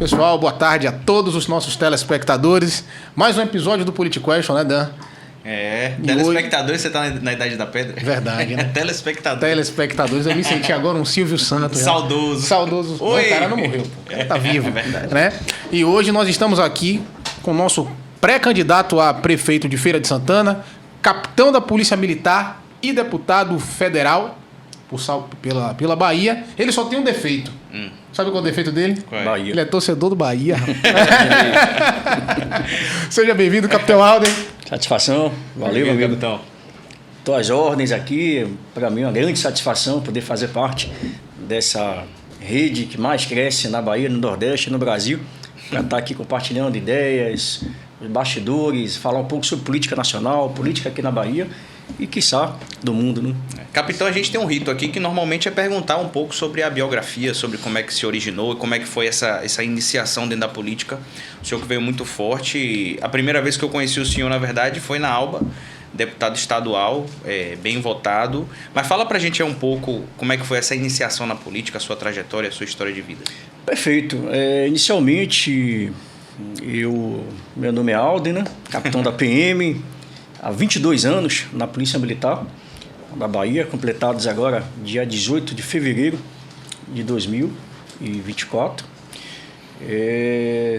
Pessoal, boa tarde a todos os nossos telespectadores. Mais um episódio do Politicquestion, né, Dan? Telespectadores, você tá na idade da pedra? Verdade, né? Telespectadores, eu me senti agora um Silvio Santos. Saudoso. Oi. Não, o cara não morreu, pô. Ele tá vivo. É verdade. Né? E hoje nós estamos aqui com o nosso pré-candidato a prefeito de Feira de Santana, capitão da Polícia Militar e deputado federal pela Bahia. Ele só tem um defeito. Sabe qual é o defeito dele? Qual é? Bahia. Ele é torcedor do Bahia. Seja bem-vindo, capitão Alden. Satisfação, valeu, meu amigo. Capitão. Estou às ordens aqui, para mim é uma grande satisfação poder fazer parte dessa rede que mais cresce na Bahia, no Nordeste, no Brasil, para estar aqui compartilhando ideias, os bastidores, falar um pouco sobre política nacional, política aqui na Bahia e, quiçá, do mundo, né? Capitão, a gente tem um rito aqui que normalmente é perguntar um pouco sobre a biografia, sobre como é que se originou e como é que foi essa iniciação dentro da política. O senhor que veio muito forte. A primeira vez que eu conheci o senhor, na verdade, foi na Alba, deputado estadual, bem votado. Mas fala pra gente um pouco como é que foi essa iniciação na política, a sua trajetória, a sua história de vida. Perfeito. Inicialmente, meu nome é Alden, né? Capitão da PM, há 22 anos na Polícia Militar da Bahia, completados agora dia 18 de fevereiro de 2024.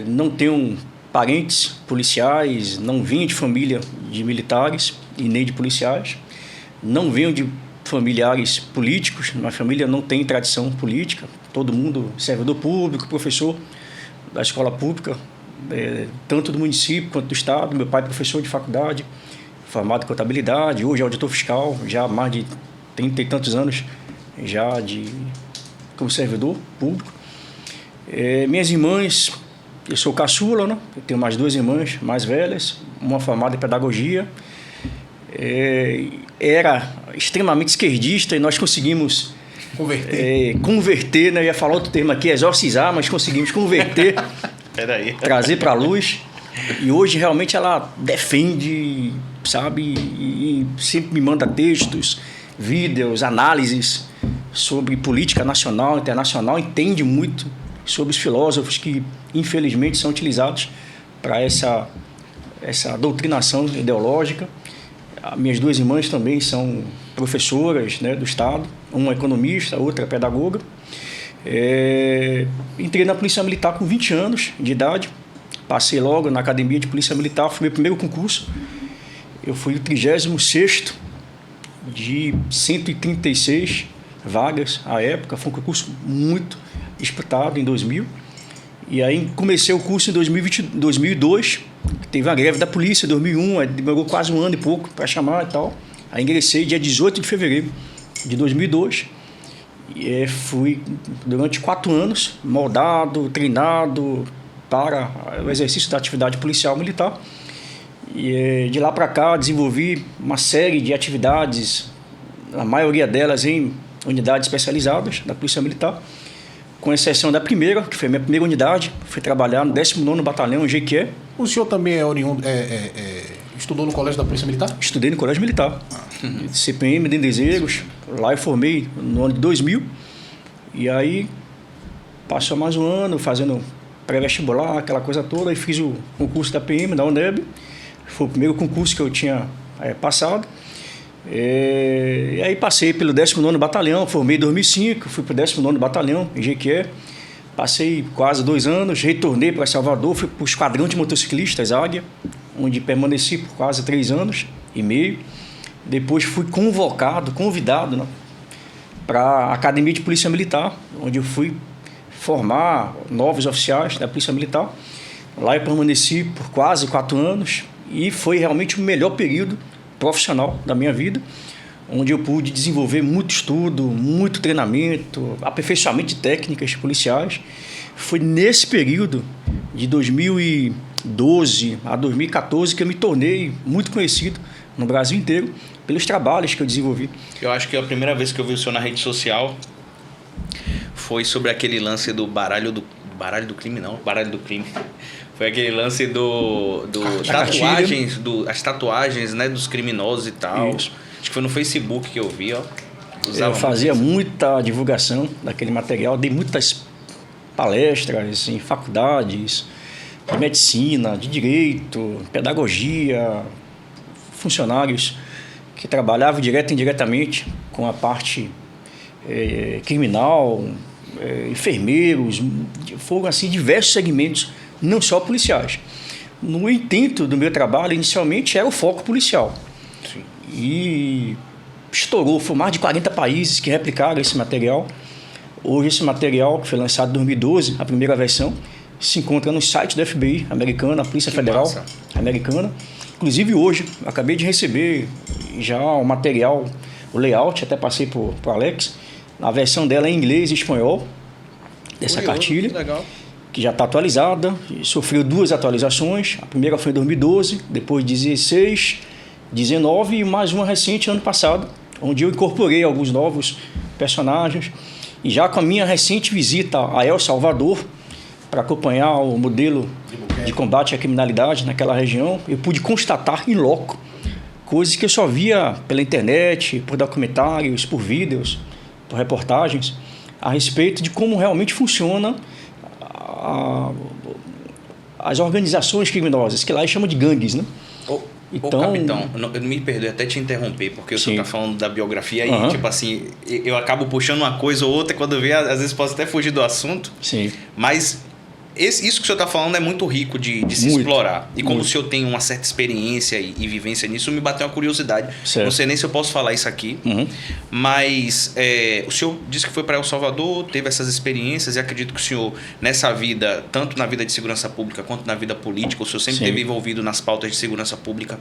Não tenho parentes policiais, não vim de família de militares e nem de policiais, não venho de familiares políticos, minha família não tem tradição política, todo mundo servidor público, professor da escola pública, tanto do município quanto do estado. Meu pai é professor de faculdade, formado em contabilidade, hoje é auditor fiscal, já há mais de 30 e tantos anos já como servidor público. Minhas irmãs, eu sou caçula, né? Eu tenho mais duas irmãs mais velhas, uma formada em pedagogia, era extremamente esquerdista e nós conseguimos converter, né? Eu ia falar outro termo aqui, exorcizar, mas conseguimos converter, trazer para a luz. E hoje realmente ela defende, sabe, e sempre me manda textos, vídeos, análises sobre política nacional, internacional, entende muito sobre os filósofos que infelizmente são utilizados para essa doutrinação ideológica. Minhas duas irmãs também são professoras, né, do Estado, uma economista, outra pedagoga. Entrei na Polícia Militar com 20 anos de idade. Passei logo na Academia de Polícia Militar, foi meu primeiro concurso. Eu fui o 36º de 136 vagas à época. Foi um concurso muito disputado em 2000. E aí comecei o curso em 2002. Teve a greve da polícia em 2001, demorou quase um ano e pouco para chamar e tal. Aí ingressei dia 18 de fevereiro de 2002. E fui durante 4 anos moldado, treinado para o exercício da atividade policial militar. E de lá para cá desenvolvi uma série de atividades, a maioria delas em unidades especializadas da Polícia Militar, com exceção da primeira, que foi a minha primeira unidade. Fui trabalhar no 19º Batalhão Jequié. O senhor também é oriundo, estudou no Colégio da Polícia Militar? Estudei no Colégio Militar, CPM, de Desejos. Lá eu formei no ano de 2000. E aí passou mais um ano fazendo pré-vestibular, aquela coisa toda, e fiz o concurso da PM, da UNEB. Foi o primeiro concurso que eu tinha passado. E aí passei pelo 19º Batalhão, formei em 2005, fui para o 19º Batalhão, em Jequié. Passei quase 2 anos, retornei para Salvador, fui para o Esquadrão de Motociclistas, Águia, onde permaneci por quase 3 anos e meio. Depois fui convidado, né, para a Academia de Polícia Militar, onde eu fui formar novos oficiais da Polícia Militar. Lá eu permaneci por quase 4 anos e foi realmente o melhor período profissional da minha vida, onde eu pude desenvolver muito estudo, muito treinamento, aperfeiçoamento de técnicas policiais. Foi nesse período, de 2012 a 2014, que eu me tornei muito conhecido no Brasil inteiro pelos trabalhos que eu desenvolvi. Eu acho que a primeira vez que eu vi o senhor na rede social foi sobre aquele lance do baralho do crime, não, baralho do crime. Foi aquele lance as tatuagens, né, dos criminosos e tal. Isso. Acho que foi no Facebook que eu vi, ó. Eu fazia muita divulgação daquele material, dei muitas palestras em faculdades de medicina, de direito, pedagogia, funcionários que trabalhavam direto e indiretamente com a parte criminal, enfermeiros, foram assim diversos segmentos, não só policiais. No intento do meu trabalho, inicialmente, era o foco policial. Sim. E estourou, foram mais de 40 países que replicaram esse material. Hoje esse material, que foi lançado em 2012, a primeira versão, se encontra no site do FBI americano, a Polícia Federal americana. Inclusive hoje, acabei de receber já o material, o layout, até passei para o Alex, a versão dela em inglês e espanhol, dessa cartilha, que já está atualizada, sofreu 2 atualizações, a primeira foi em 2012, depois 16, 19 e mais uma recente ano passado, onde eu incorporei alguns novos personagens, e já com a minha recente visita a El Salvador, para acompanhar o modelo de combate à criminalidade naquela região, eu pude constatar em loco coisas que eu só via pela internet, por documentários, por vídeos, por reportagens, a respeito de como realmente funciona as organizações criminosas, que lá eles chamam de gangues, né? Então, capitão, me perdoe até te interromper, porque o senhor está falando da biografia e, tipo assim, eu acabo puxando uma coisa ou outra, quando eu vejo, às vezes posso até fugir do assunto. Sim. Mas isso que o senhor está falando é muito rico de se explorar. E como o senhor tem uma certa experiência e vivência nisso, me bateu uma curiosidade. Certo. Não sei nem se eu posso falar isso aqui, mas o senhor disse que foi para El Salvador, teve essas experiências, e acredito que o senhor, nessa vida, tanto na vida de segurança pública quanto na vida política, o senhor sempre esteve envolvido nas pautas de segurança pública.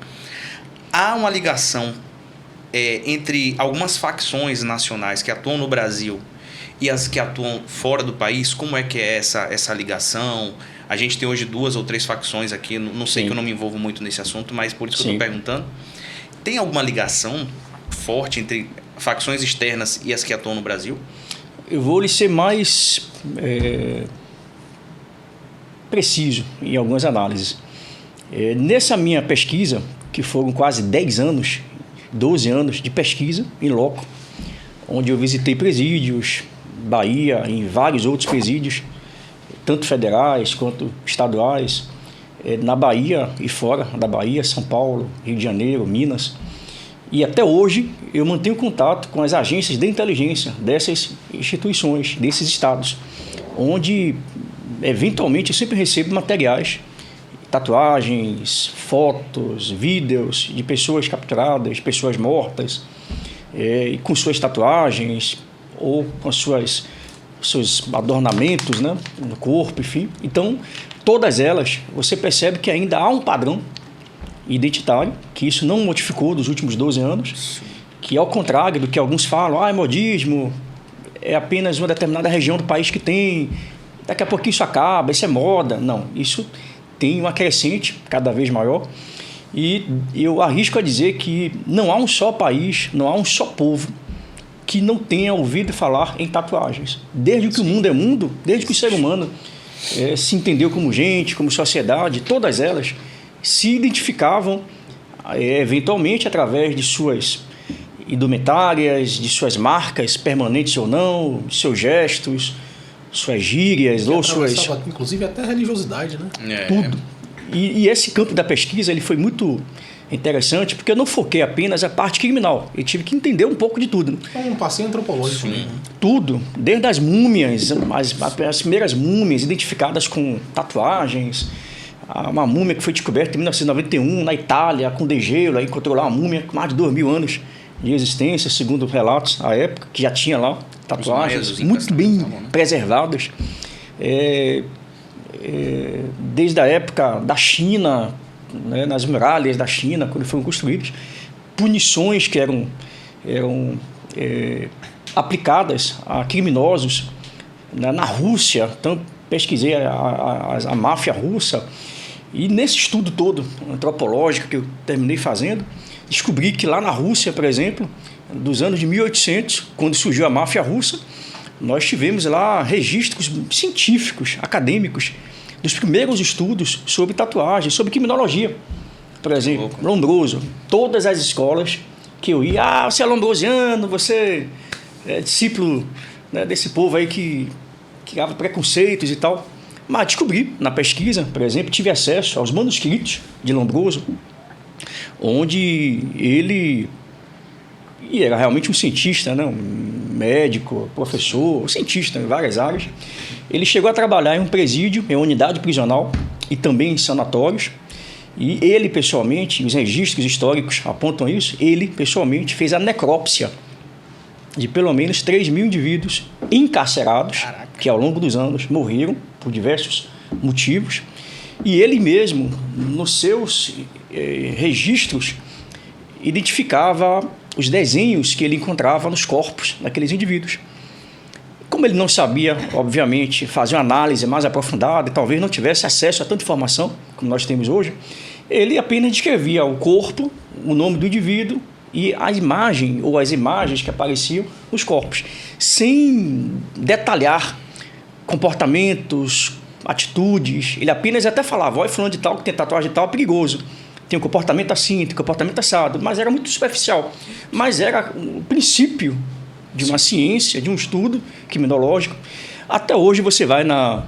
Há uma ligação entre algumas facções nacionais que atuam no Brasil e as que atuam fora do país? Como é que é essa ligação? A gente tem hoje 2 ou 3 facções aqui, não sei, que eu não me envolvo muito nesse assunto, mas por isso que eu estou perguntando. Tem alguma ligação forte entre facções externas e as que atuam no Brasil? Eu vou lhe ser mais preciso em algumas análises. Nessa minha pesquisa, que foram quase 10 anos, 12 anos de pesquisa em loco, onde eu visitei presídios, Bahia, em vários outros presídios, tanto federais quanto estaduais, na Bahia e fora da Bahia, São Paulo, Rio de Janeiro, Minas. E até hoje eu mantenho contato com as agências de inteligência dessas instituições, desses estados, onde eventualmente eu sempre recebo materiais, tatuagens, fotos, vídeos de pessoas capturadas, pessoas mortas, com suas tatuagens ou com seus adornamentos, né, no corpo, enfim. Então, todas elas, você percebe que ainda há um padrão identitário, que isso não modificou dos últimos 12 anos, que ao contrário do que alguns falam, modismo é apenas uma determinada região do país que tem, daqui a pouquinho isso acaba, isso é moda. Não, isso tem uma crescente cada vez maior. E eu arrisco a dizer que não há um só país, não há um só povo que não tenha ouvido falar em tatuagens. Desde que o mundo é mundo, desde que o ser humano se entendeu como gente, como sociedade, todas elas se identificavam eventualmente através de suas indumentárias, de suas marcas, permanentes ou não, seus gestos, suas gírias, ou suas... Inclusive até a religiosidade, né? Tudo. E esse campo da pesquisa ele foi muito interessante, porque eu não foquei apenas a parte criminal. Eu tive que entender um pouco de tudo. Um passeio antropológico. Sim. Tudo. Desde as múmias, as primeiras múmias identificadas com tatuagens. Uma múmia que foi descoberta em 1991 na Itália, com degelo. Aí encontrou lá uma múmia com mais de 2.000 anos de existência, segundo relatos à época, que já tinha lá tatuagens muito bem preservadas. Desde a época da China, né, nas muralhas da China, quando foram construídas, punições que eram aplicadas a criminosos, né, na Rússia. Então, pesquisei a máfia russa, e nesse estudo todo antropológico que eu terminei fazendo, descobri que lá na Rússia, por exemplo, dos anos de 1800, quando surgiu a máfia russa, nós tivemos lá registros científicos, acadêmicos, dos primeiros estudos sobre tatuagem, sobre criminologia. Por exemplo, Lombroso. Todas as escolas que eu ia, você é lombrosiano, você é discípulo, né, desse povo aí que criava preconceitos e tal. Mas descobri, na pesquisa, por exemplo, tive acesso aos manuscritos de Lombroso, onde ele era realmente um cientista, né? Um médico, professor, cientista em várias áreas. Ele chegou a trabalhar em um presídio, em uma unidade prisional e também em sanatórios. E ele, pessoalmente, os registros históricos apontam isso, ele, pessoalmente, fez a necrópsia de pelo menos 3.000 indivíduos encarcerados, que ao longo dos anos morreram por diversos motivos. E ele mesmo, nos seus registros, identificava os desenhos que ele encontrava nos corpos daqueles indivíduos. Como ele não sabia, obviamente, fazer uma análise mais aprofundada e talvez não tivesse acesso a tanta informação como nós temos hoje, ele apenas descrevia o corpo, o nome do indivíduo e a imagem ou as imagens que apareciam nos corpos, sem detalhar comportamentos, atitudes. Ele apenas até falava, olha, fulano de tal que tem tatuagem de tal é perigoso, tem um comportamento assim, tem um comportamento assado, mas era muito superficial. Mas era o princípio de uma ciência, de um estudo criminológico. Até hoje você vai na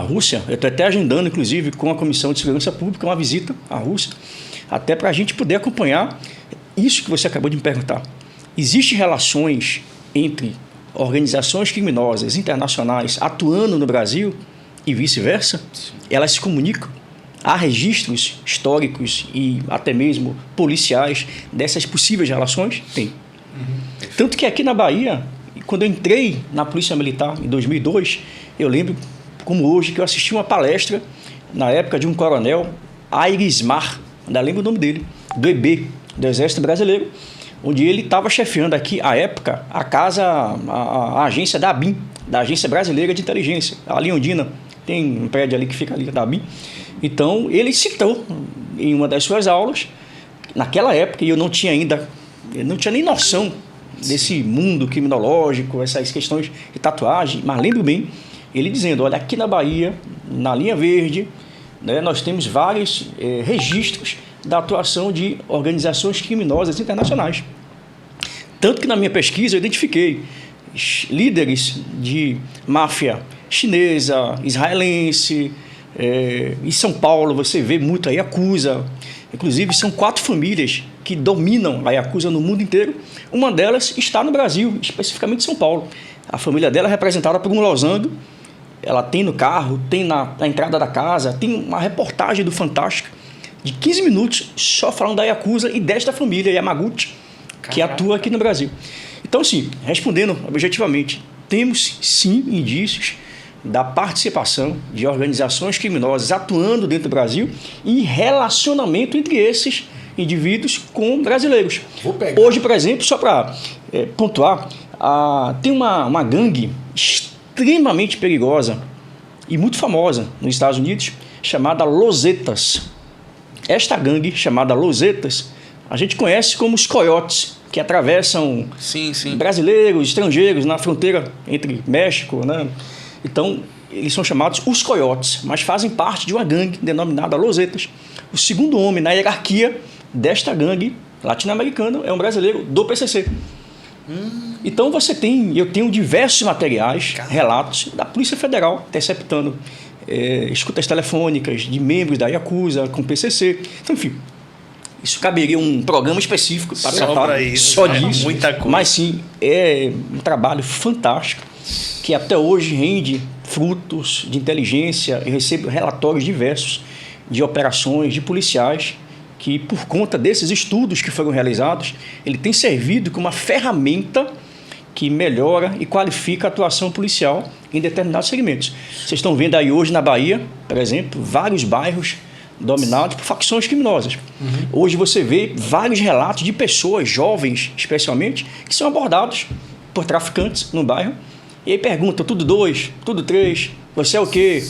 Rússia, eu estou até agendando, inclusive, com a Comissão de Segurança Pública, uma visita à Rússia, até para a gente poder acompanhar isso que você acabou de me perguntar. Existem relações entre organizações criminosas internacionais atuando no Brasil e vice-versa? Elas se comunicam? Há registros históricos e até mesmo policiais dessas possíveis relações? Tem. Tanto que aqui na Bahia, quando eu entrei na Polícia Militar em 2002, eu lembro, como hoje, que eu assisti uma palestra, na época de um coronel, Airismar, ainda lembro o nome dele, do EB, do Exército Brasileiro, onde ele estava chefiando aqui, à época, a agência da ABIN, da Agência Brasileira de Inteligência, ali em Ondina, tem um prédio ali que fica ali da ABIN. Então, ele citou em uma das suas aulas, naquela época, e eu não tinha nem noção desse mundo criminológico, essas questões de tatuagem, mas lembro bem, ele dizendo, olha, aqui na Bahia, na linha verde, né, nós temos vários registros da atuação de organizações criminosas internacionais. Tanto que na minha pesquisa eu identifiquei líderes de máfia chinesa, israelense, em São Paulo você vê muito a Yakuza. Inclusive são 4 famílias que dominam a Yakuza no mundo inteiro. Uma delas está no Brasil, especificamente em São Paulo. A família dela é representada por um losango. Ela tem no carro, tem na entrada da casa, tem uma reportagem do Fantástico de 15 minutos só falando da Yakuza e desta família Yamaguchi, que atua aqui no Brasil. Então, assim, respondendo objetivamente, temos sim indícios da participação de organizações criminosas atuando dentro do Brasil e relacionamento entre esses indivíduos com brasileiros. Hoje, por exemplo, só para pontuar, tem uma gangue extremamente perigosa e muito famosa nos Estados Unidos, chamada Los Zetas. Esta gangue, chamada Los Zetas, a gente conhece como os coiotes, que atravessam brasileiros, estrangeiros na fronteira entre México, né? Então, eles são chamados os coiotes, mas fazem parte de uma gangue denominada Los Zetas. O segundo homem na hierarquia desta gangue latino-americana é um brasileiro do PCC. Então, eu tenho diversos materiais, relatos da Polícia Federal interceptando escutas telefônicas de membros da Yakuza com PCC. Então, enfim, isso caberia um programa específico para tratar só disso. Muita coisa. Mas sim, é um trabalho fantástico que até hoje rende frutos de inteligência. Eu recebo relatórios diversos de operações de policiais que, por conta desses estudos que foram realizados, ele tem servido como uma ferramenta que melhora e qualifica a atuação policial em determinados segmentos. Vocês estão vendo aí hoje na Bahia, por exemplo, vários bairros dominados por facções criminosas. Hoje você vê vários relatos de pessoas, jovens especialmente, que são abordados por traficantes no bairro. E aí perguntam, tudo 2, tudo 3, você é o quê?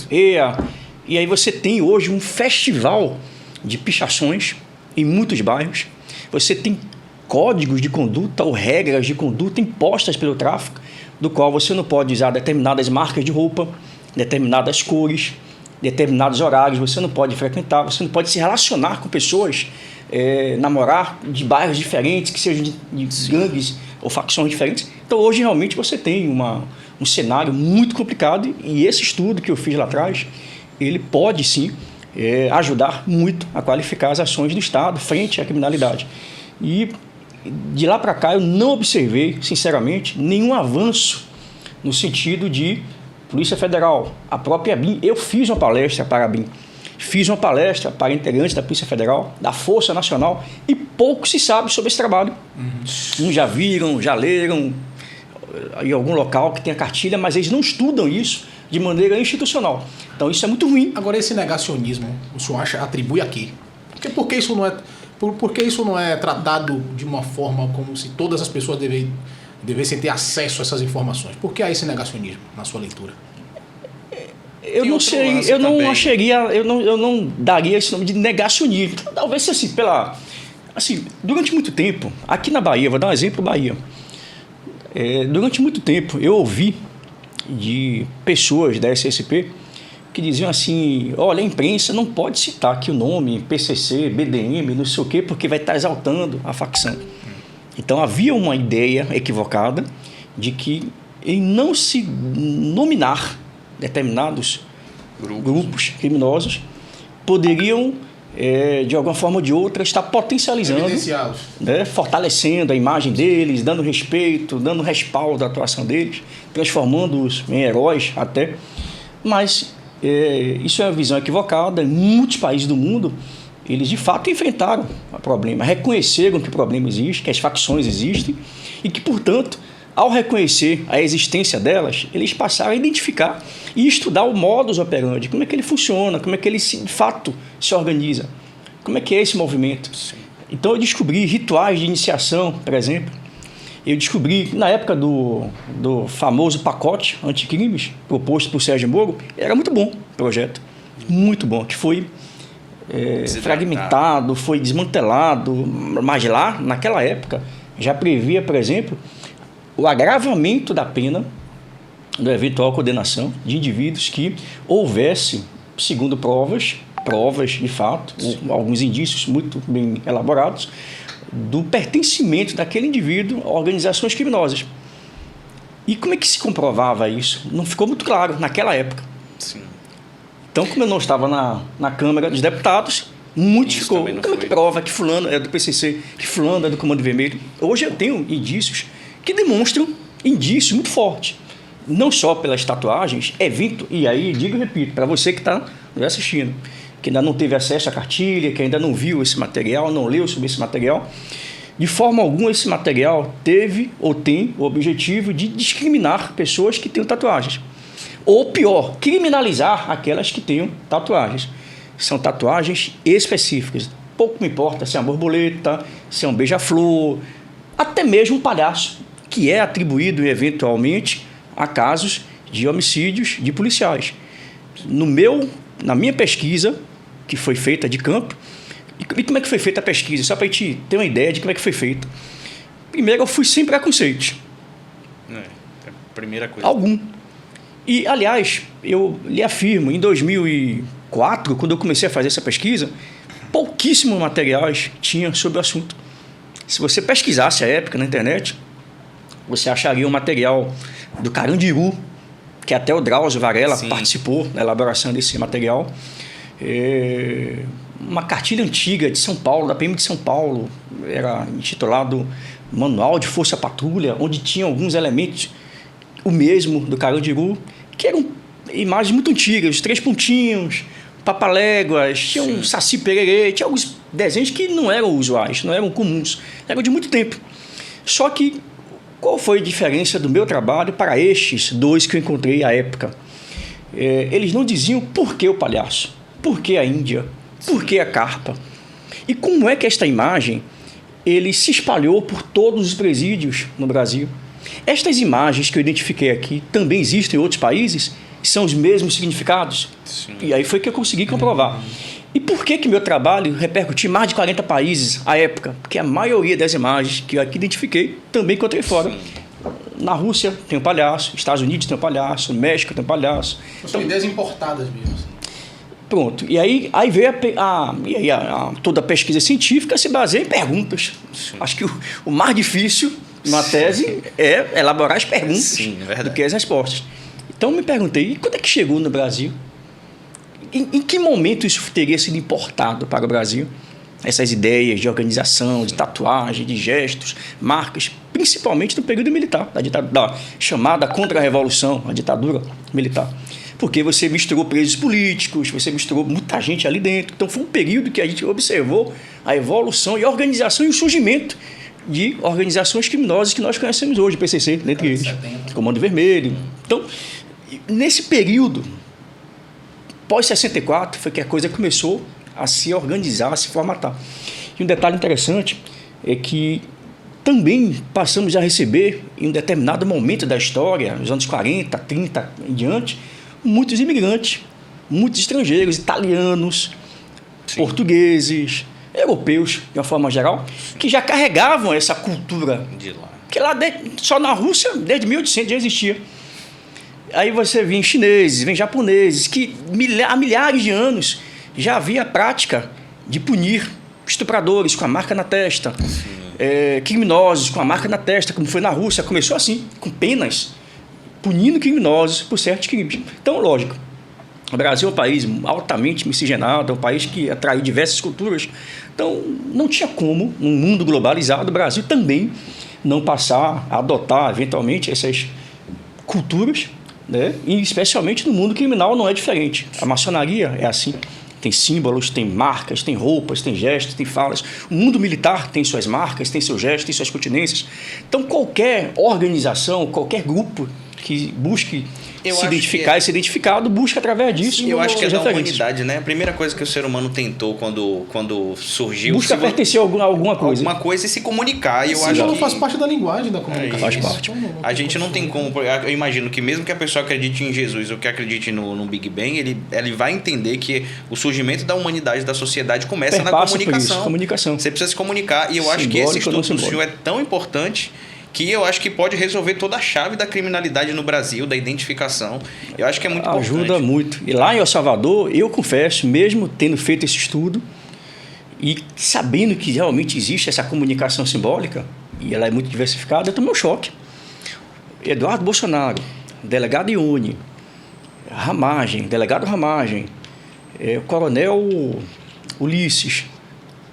E aí você tem hoje um festival de pichações em muitos bairros. Você tem códigos de conduta ou regras de conduta impostas pelo tráfico, do qual você não pode usar determinadas marcas de roupa, determinadas cores, determinados horários, você não pode frequentar, você não pode se relacionar com pessoas, namorar de bairros diferentes, que sejam de gangues ou facções diferentes. Então hoje realmente você tem um um cenário muito complicado, e esse estudo que eu fiz lá atrás, ele pode sim ajudar muito a qualificar as ações do Estado frente à criminalidade. E de lá para cá eu não observei, sinceramente, nenhum avanço no sentido de Polícia Federal, a própria BIM. Eu fiz uma palestra para a BIM, fiz uma palestra para integrantes da Polícia Federal, da Força Nacional, e pouco se sabe sobre esse trabalho. Uns já viram, já leram em algum local que tem a cartilha, mas eles não estudam isso de maneira institucional. Então isso é muito ruim. Agora, esse negacionismo, o senhor atribui a quê? Por que isso não é tratado de uma forma como se todas as pessoas devessem ter acesso a essas informações? Por que há esse negacionismo na sua leitura? Eu não sei, eu não acharia, eu não daria esse nome de negacionismo. Talvez assim, durante muito tempo, aqui na Bahia, vou dar um exemplo, Bahia. Durante muito tempo eu ouvi de pessoas da SSP que diziam assim: olha, a imprensa não pode citar aqui o nome PCC, BDM, não sei o quê, porque vai estar exaltando a facção. Então havia uma ideia equivocada de que em não se nominar determinados grupos criminosos poderiam, de alguma forma ou de outra, estar potencializando, né, fortalecendo a imagem deles, dando respeito, dando respaldo à atuação deles, transformando-os em heróis até. Mas isso é uma visão equivocada. Em muitos países do mundo, eles de fato enfrentaram o problema, reconheceram que o problema existe, que as facções existem e que, portanto, ao reconhecer a existência delas, eles passaram a identificar e estudar o modus operandi, como é que ele funciona, como é que ele de fato se organiza, como é que é esse movimento. Sim. Então eu descobri rituais de iniciação, por exemplo. Eu descobri, na época do famoso pacote anticrimes, proposto por Sérgio Moro, era muito bom o projeto, muito bom, que foi fragmentado, foi desmantelado, mas lá, naquela época, já previa, por exemplo, o agravamento da pena da eventual condenação de indivíduos que houvesse, segundo provas de fato, alguns indícios muito bem elaborados, do pertencimento daquele indivíduo a organizações criminosas. E como é que se comprovava isso? Não ficou muito claro naquela época. Sim. Então, como eu não estava na Câmara dos Deputados, muito ficou. Como é que prova que fulano é do PCC, que fulano é do Comando Vermelho? Hoje eu tenho indícios que demonstram indícios muito fortes. Não só pelas tatuagens, evento, e aí digo e repito, para você que está nos assistindo, que ainda não teve acesso à cartilha, que ainda não viu esse material, não leu sobre esse material, de forma alguma esse material teve ou tem o objetivo de discriminar pessoas que tenham tatuagens. Ou pior, criminalizar aquelas que tenham tatuagens. São tatuagens específicas. Pouco me importa se é uma borboleta, se é um beija-flor, até mesmo um palhaço, que é atribuído eventualmente a casos de homicídios de policiais. Na minha pesquisa, que foi feita de campo, e como é que foi feita a pesquisa? Só para a gente ter uma ideia de como é que foi feita. Primeiro, eu fui sem preconceitos. É a primeira coisa. Algum. E, aliás, eu lhe afirmo, em 2004, quando eu comecei a fazer essa pesquisa, pouquíssimos materiais tinha sobre o assunto. Se você pesquisasse a época na internet, você acharia um material do Carandiru, que até o Drauzio Varela participou da elaboração desse material. Uma cartilha antiga de São Paulo, da PM de São Paulo, era intitulado Manual de Força Patrulha, onde tinha alguns elementos, o mesmo do Carandiru, que eram imagens muito antigas, os 3 pontinhos, papaléguas, tinha um Saci Pererê, tinha alguns desenhos que não eram usuais, não eram comuns, eram de muito tempo. Só que qual foi a diferença do meu trabalho para estes 2 que eu encontrei à época? Eles não diziam por que o palhaço, por que a Índia, por que a carpa. E como é que esta imagem ele se espalhou por todos os presídios no Brasil? Estas imagens que eu identifiquei aqui também existem em outros países? São os mesmos significados? Sim. E aí foi que eu consegui comprovar. E por que meu trabalho repercutiu em mais de 40 países à época? Porque a maioria das imagens que eu aqui identifiquei também encontrei fora. Sim. Na Rússia tem um palhaço, Estados Unidos tem um palhaço, no México tem um palhaço. São ideias importadas mesmo. Pronto. E aí veio toda a pesquisa científica se baseia em perguntas. Sim. Acho que o mais difícil Uma tese é elaborar as perguntas Sim, é verdade. do que as respostas. Então eu me perguntei, e quando é que chegou no Brasil? Em que momento isso teria sido importado para o Brasil? Essas ideias de organização, de tatuagem, de gestos, marcas, principalmente no período militar, da chamada contra-revolução, a ditadura militar. Porque você misturou presos políticos, você misturou muita gente ali dentro. Então foi um período que a gente observou a evolução e a organização e o surgimento de organizações criminosas que nós conhecemos hoje, PCC, dentre eles, Comando Vermelho. Então, nesse período, pós-64, foi que a coisa começou a se organizar, a se formatar. E um detalhe interessante é que também passamos a receber, em um determinado momento da história, nos anos 40, 30 em diante, muitos imigrantes, muitos estrangeiros, italianos, portugueses, europeus, de uma forma geral, que já carregavam essa cultura. De lá. Que lá só na Rússia, desde 1800, já existia. Aí você vem chineses, vem japoneses, que há milhares de anos já havia a prática de punir estupradores com a marca na testa, criminosos com a marca na testa, como foi na Rússia. Começou assim, com penas, punindo criminosos por certos crimes. Então, lógico, o Brasil é um país altamente miscigenado, é um país que atraiu diversas culturas. Então, não tinha como, num mundo globalizado, o Brasil também não passar a adotar, eventualmente, essas culturas, né? E especialmente no mundo criminal não é diferente. A maçonaria é assim. Tem símbolos, tem marcas, tem roupas, tem gestos, tem falas. O mundo militar tem suas marcas, tem seus gestos, tem suas continências. Então, qualquer organização, qualquer grupo que busque se identificar e ser identificado, busca através disso. Eu acho que é da humanidade, né? A primeira coisa que o ser humano tentou quando surgiu... Busca pertencer a alguma coisa. Alguma coisa e se comunicar. E eu Sim, acho que faz parte da linguagem da comunicação. Faz parte. A gente não tem como... Eu imagino que mesmo que a pessoa acredite em Jesus ou que acredite no Big Bang, ele vai entender que o surgimento da humanidade, da sociedade, começa na comunicação. Comunicação. Você precisa se comunicar. E eu acho que esse estudo do senhor é tão importante que eu acho que pode resolver toda a chave da criminalidade no Brasil, da identificação. Eu acho que é muito importante. Ajuda muito. E lá em El Salvador, eu confesso, mesmo tendo feito esse estudo e sabendo que realmente existe essa comunicação simbólica, e ela é muito diversificada, eu tomei um choque. Eduardo Bolsonaro, delegado Ione, Ramagem, delegado Ramagem, o coronel Ulisses,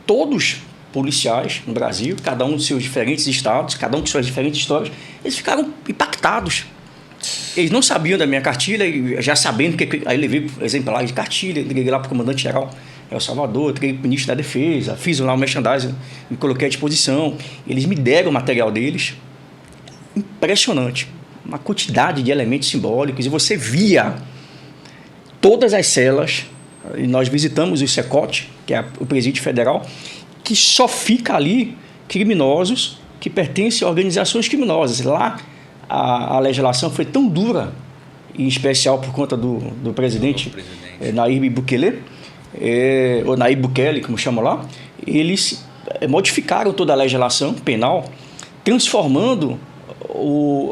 todos policiais no Brasil, cada um dos seus diferentes estados, cada um com suas diferentes histórias, eles ficaram impactados. Eles não sabiam da minha cartilha, e já sabendo que... Aí levei exemplares de cartilha, liguei lá para o comandante-geral El Salvador, liguei para o ministro da Defesa, fiz lá um merchandising, me coloquei à disposição. Eles me deram o material deles. Impressionante. Uma quantidade de elementos simbólicos, e você via todas as celas, e nós visitamos o SECOT, que é o Presídio Federal, que só fica ali criminosos que pertencem a organizações criminosas. Lá a legislação foi tão dura, em especial por conta do presidente Nayib Bukele, ou Nayib Bukele, como chamam lá. Eles modificaram toda a legislação penal, transformando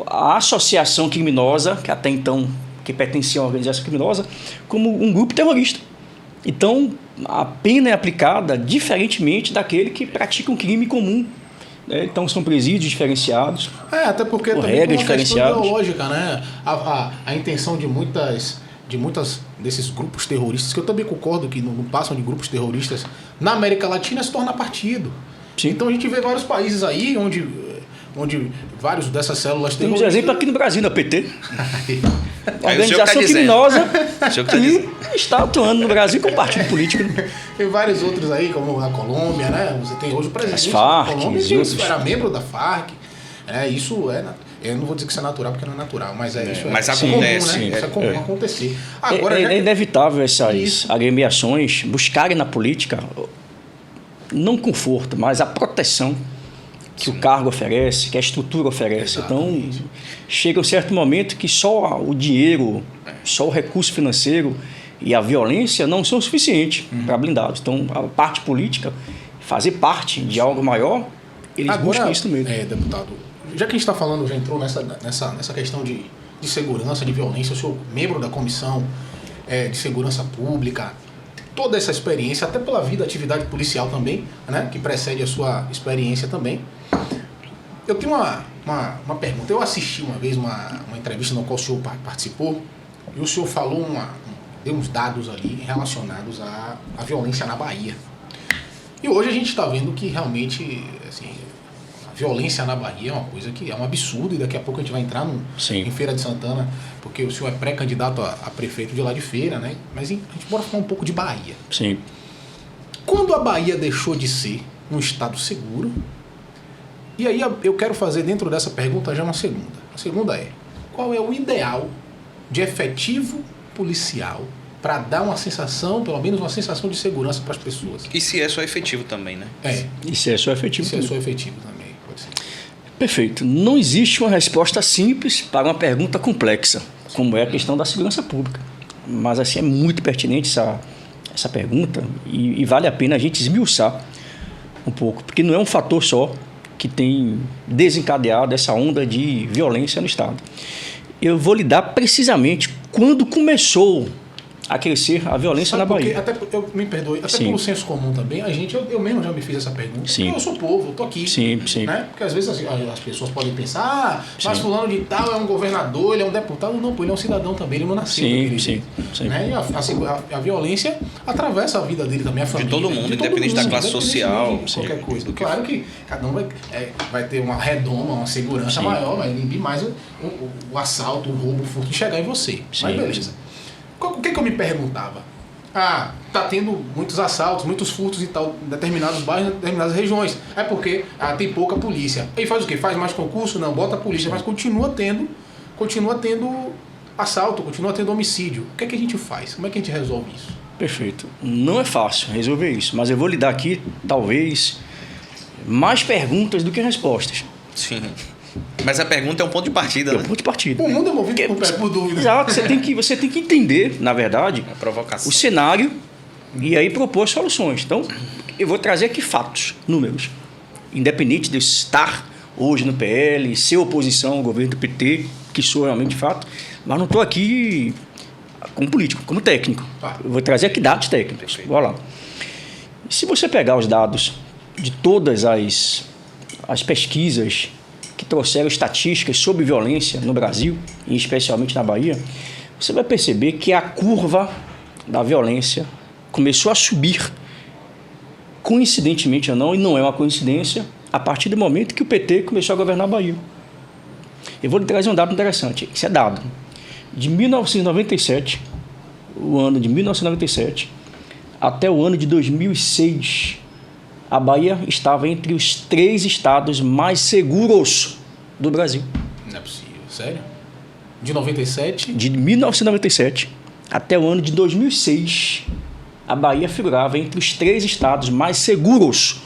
a associação criminosa, que até então que pertencia a uma organização criminosa, como um grupo terrorista. Então, a pena é aplicada diferentemente daquele que pratica um crime comum. Né? Então, são presídios diferenciados. Até porque também regras tem uma questão diferenciadas. ideológica, né? A intenção de muitas desses grupos terroristas, que eu também concordo que não passam de grupos terroristas, na América Latina se torna partido. Sim. Então, a gente vê vários países aí onde vários dessas células Temos terroristas... exemplo aqui no Brasil, na PT. Organização Organização criminosa que está atuando no Brasil com partido político. Tem vários outros aí, como na Colômbia, né? Você tem hoje o presidente Farc, da Colômbia, outros. era membro da Farc. Isso é... Eu não vou dizer que isso é natural, porque não é natural, mas isso mas é acontece, comum, né? Isso é comum acontecer. Agora, É inevitável essas agremiações buscarem na política não conforto, mas a proteção que o cargo oferece, que a estrutura oferece. Exatamente. Então, chega um certo momento que só o dinheiro, só o recurso financeiro e a violência não são suficientes para blindados. Então, a parte política, fazer parte de algo maior, eles buscam isso mesmo. Deputado, já que a gente está falando, já entrou nessa questão de segurança, de violência, eu sou membro da Comissão de Segurança Pública, toda essa experiência, até pela vida, atividade policial também, né, que precede a sua experiência também. eu tenho uma pergunta. Eu assisti uma vez uma entrevista na qual o senhor participou e o senhor falou deu uns dados ali relacionados à violência na Bahia. E hoje a gente está vendo que realmente, assim, a violência na Bahia é uma coisa que é um absurdo, e daqui a pouco a gente vai entrar em Feira de Santana, porque o senhor é pré-candidato a prefeito de lá de Feira, né? Mas a gente bora falar um pouco de Bahia. Sim. Quando a Bahia deixou de ser um estado seguro, e aí eu quero fazer dentro dessa pergunta já uma segunda. A segunda é, qual é o ideal de efetivo policial para dar uma sensação, pelo menos uma sensação de segurança para as pessoas? E se é só efetivo também, né? E se é só efetivo também. Se é só efetivo também, pode ser. Perfeito. Não existe uma resposta simples para uma pergunta complexa, como é a questão da segurança pública. Mas assim, é muito pertinente essa pergunta e vale a pena a gente esmiuçar um pouco, porque não é um fator só que tem desencadeado essa onda de violência no Estado. Eu vou lhe dar precisamente quando começou a crescer a violência na Bahia. Me perdoe, até pelo senso comum também, eu mesmo já me fiz essa pergunta. Sim. Eu sou povo, eu tô aqui. Sim. Né? Porque às vezes as pessoas podem pensar, mas fulano de tal é um governador, ele é um deputado. Não, pô, ele é um cidadão também, ele não nasceu daquele jeito. Né? E a violência atravessa a vida dele também, a família. De todo mundo, independente da classe social. Qualquer coisa. Claro que cada um vai ter uma redoma, uma segurança maior, vai inibir mais o assalto, o roubo, o furto de chegar em você. Mas beleza. O que eu me perguntava? Tá tendo muitos assaltos, muitos furtos e tal, em determinados bairros, em determinadas regiões. É porque tem pouca polícia. E faz o quê? Faz mais concurso? Não, bota a polícia, mas continua tendo assalto, continua tendo homicídio. O que é que a gente faz? Como é que a gente resolve isso? Perfeito. Não é fácil resolver isso, mas eu vou lhe dar aqui, talvez, mais perguntas do que respostas. Sim. Mas a pergunta é um ponto de partida, né? É um ponto de partida. O mundo é movido por dúvidas. Exato. Você tem que entender, na verdade, o cenário e aí propor soluções. Então, eu vou trazer aqui fatos, números. Independente de eu estar hoje no PL, ser oposição ao governo do PT, que sou realmente de fato, mas não estou aqui como político, como técnico. Eu vou trazer aqui dados técnicos. Vamos lá. Se você pegar os dados de todas as pesquisas que trouxeram estatísticas sobre violência no Brasil, e especialmente na Bahia, você vai perceber que a curva da violência começou a subir, coincidentemente ou não, e não é uma coincidência, a partir do momento que o PT começou a governar a Bahia. Eu vou lhe trazer um dado interessante, isso é dado. De 1997, o ano de 1997, até o ano de 2006, a Bahia estava entre os 3 estados mais seguros do Brasil. Não é possível, sério? De 97? De 1997 até o ano de 2006, a Bahia figurava entre os 3 estados mais seguros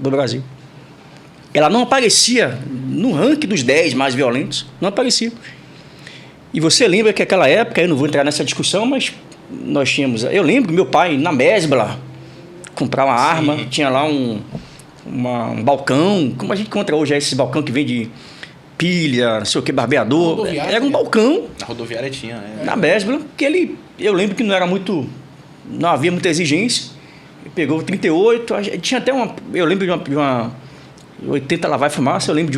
do Brasil. Ela não aparecia no ranking dos 10 mais violentos, não aparecia. E você lembra que naquela época, eu não vou entrar nessa discussão, mas nós tínhamos... Eu lembro meu pai, na Mesbla, comprar uma arma, tinha lá um balcão, como a gente encontra hoje, esse balcão que vende pilha, não sei o que, barbeador. Era um balcão. Na rodoviária tinha, né? Na Mesbla, que eu lembro que não havia muita exigência. Ele pegou 38, tinha até eu lembro de uma 80 lá vai fumaça, eu lembro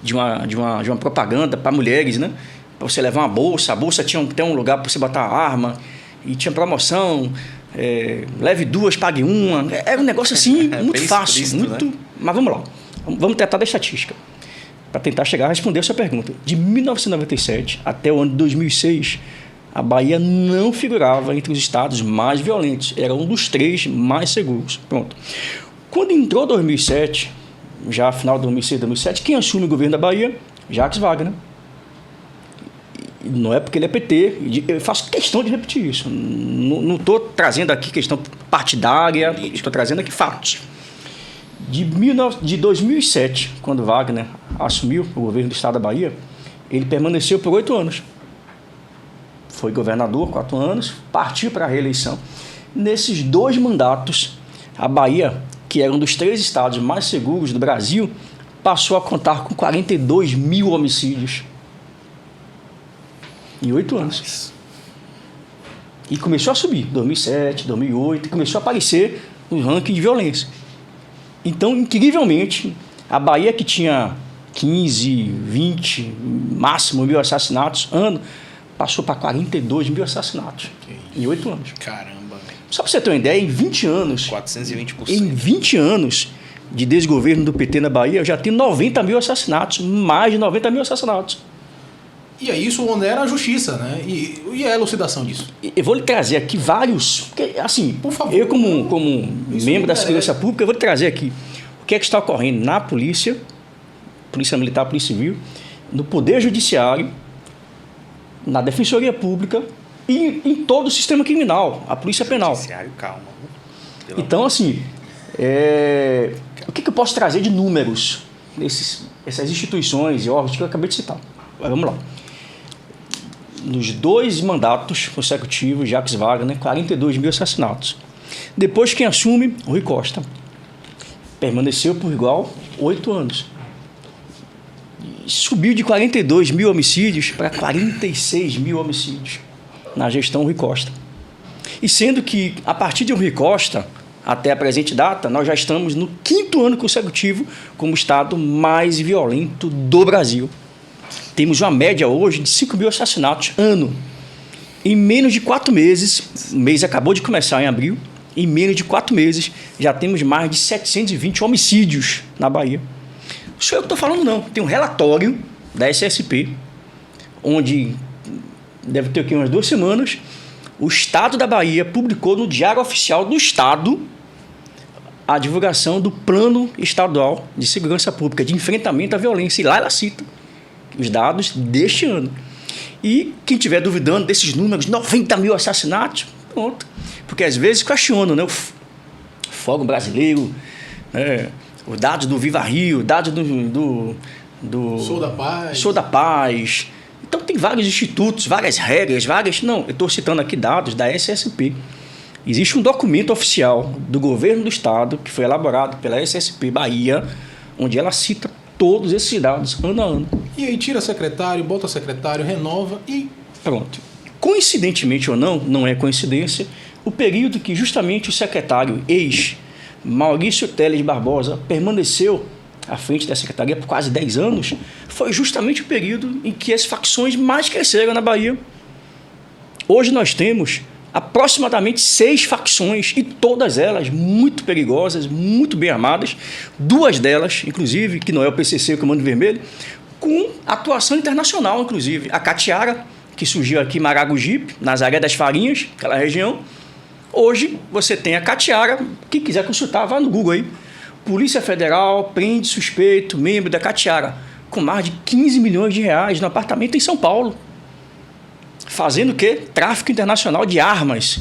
de uma propaganda para mulheres, né? Para você levar uma bolsa, a bolsa tinha até um lugar para você botar a arma, e tinha promoção. Leve 2, pague 1. Era um negócio assim, muito fácil. Explícito, né? Mas vamos lá. Vamos tratar da estatística. Para tentar chegar a responder a sua pergunta. De 1997 até o ano de 2006, a Bahia não figurava entre os estados mais violentos. Era um dos 3 mais seguros. Pronto. Quando entrou 2007, já final de 2006, 2007, quem assume o governo da Bahia? Jacques Wagner. Não é porque ele é PT, eu faço questão de repetir isso. Não estou trazendo aqui questão partidária, estou trazendo aqui fatos. De 2007, quando Wagner assumiu o governo do estado da Bahia, ele permaneceu por 8 anos. Foi governador 4 anos, partiu para a reeleição. Nesses 2 mandatos, a Bahia, que era um dos 3 estados mais seguros do Brasil, passou a contar com 42 mil homicídios. Em 8 anos. E começou a subir, 2007, 2008, começou a aparecer no ranking de violência. Então, incrivelmente, A Bahia, que tinha 15, 20, máximo 1.000 assassinatos ano, passou para 42 mil assassinatos em 8 anos. Caramba. Só para você ter uma ideia, em 20 anos... 420%. Em 20 anos de desgoverno do PT na Bahia, eu já tenho 90 mil assassinatos, mais de 90 mil assassinatos. E é isso onde era a justiça, né? E a elucidação disso? Eu vou lhe trazer aqui vários... Porque, assim, por favor, eu como membro da segurança pública, eu vou lhe trazer aqui o que é que está ocorrendo na polícia militar, polícia civil, no poder judiciário, na defensoria pública e em todo o sistema criminal, a polícia penal. Judiciário, calma. Então, assim, o que eu posso trazer de números essas instituições e órgãos que eu acabei de citar? Vamos lá. Nos 2 mandatos consecutivos, Jacques Wagner, 42 mil assassinatos. Depois, quem assume? Rui Costa. Permaneceu por igual 8 anos. Subiu de 42 mil homicídios para 46 mil homicídios na gestão Rui Costa. E sendo que, a partir de Rui Costa, até a presente data, nós já estamos no 5º ano consecutivo como o estado mais violento do Brasil. Temos uma média hoje de 5 mil assassinatos ano. Em menos de 4 meses, o mês acabou de começar em abril, em menos de 4 meses já temos mais de 720 homicídios na Bahia. Não sou eu que estou falando, não. Tem um relatório da SSP, onde deve ter aqui umas 2 semanas, o Estado da Bahia publicou no Diário Oficial do Estado a divulgação do Plano Estadual de Segurança Pública de Enfrentamento à Violência. E lá ela cita os dados deste ano. E quem estiver duvidando desses números, 90 mil assassinatos, pronto. Porque às vezes questionam, né? O Fórum Brasileiro, né? Os dados do Viva Rio, dados do Sou da Paz. Então tem vários institutos, várias regras, Não, eu estou citando aqui dados da SSP. Existe um documento oficial do governo do estado, que foi elaborado pela SSP Bahia, onde ela cita todos esses dados, ano a ano. E aí tira secretário, bota secretário, renova e... Pronto. Coincidentemente ou não, não é coincidência, o período que justamente o secretário Maurício Teles Barbosa permaneceu à frente da secretaria por quase 10 anos, foi justamente o período em que as facções mais cresceram na Bahia. Hoje nós temos aproximadamente 6 facções, e todas elas muito perigosas, muito bem armadas, 2 delas, inclusive, que não é o PCC, o Comando Vermelho, com atuação internacional, inclusive. A Catiara, que surgiu aqui em Maragogipe, Nazaré das Farinhas, aquela região. Hoje você tem a Catiara, quem quiser consultar, vá no Google aí. Polícia Federal prende suspeito, membro da Catiara, com mais de 15 milhões de reais no apartamento em São Paulo. Fazendo o quê? Tráfico internacional de armas.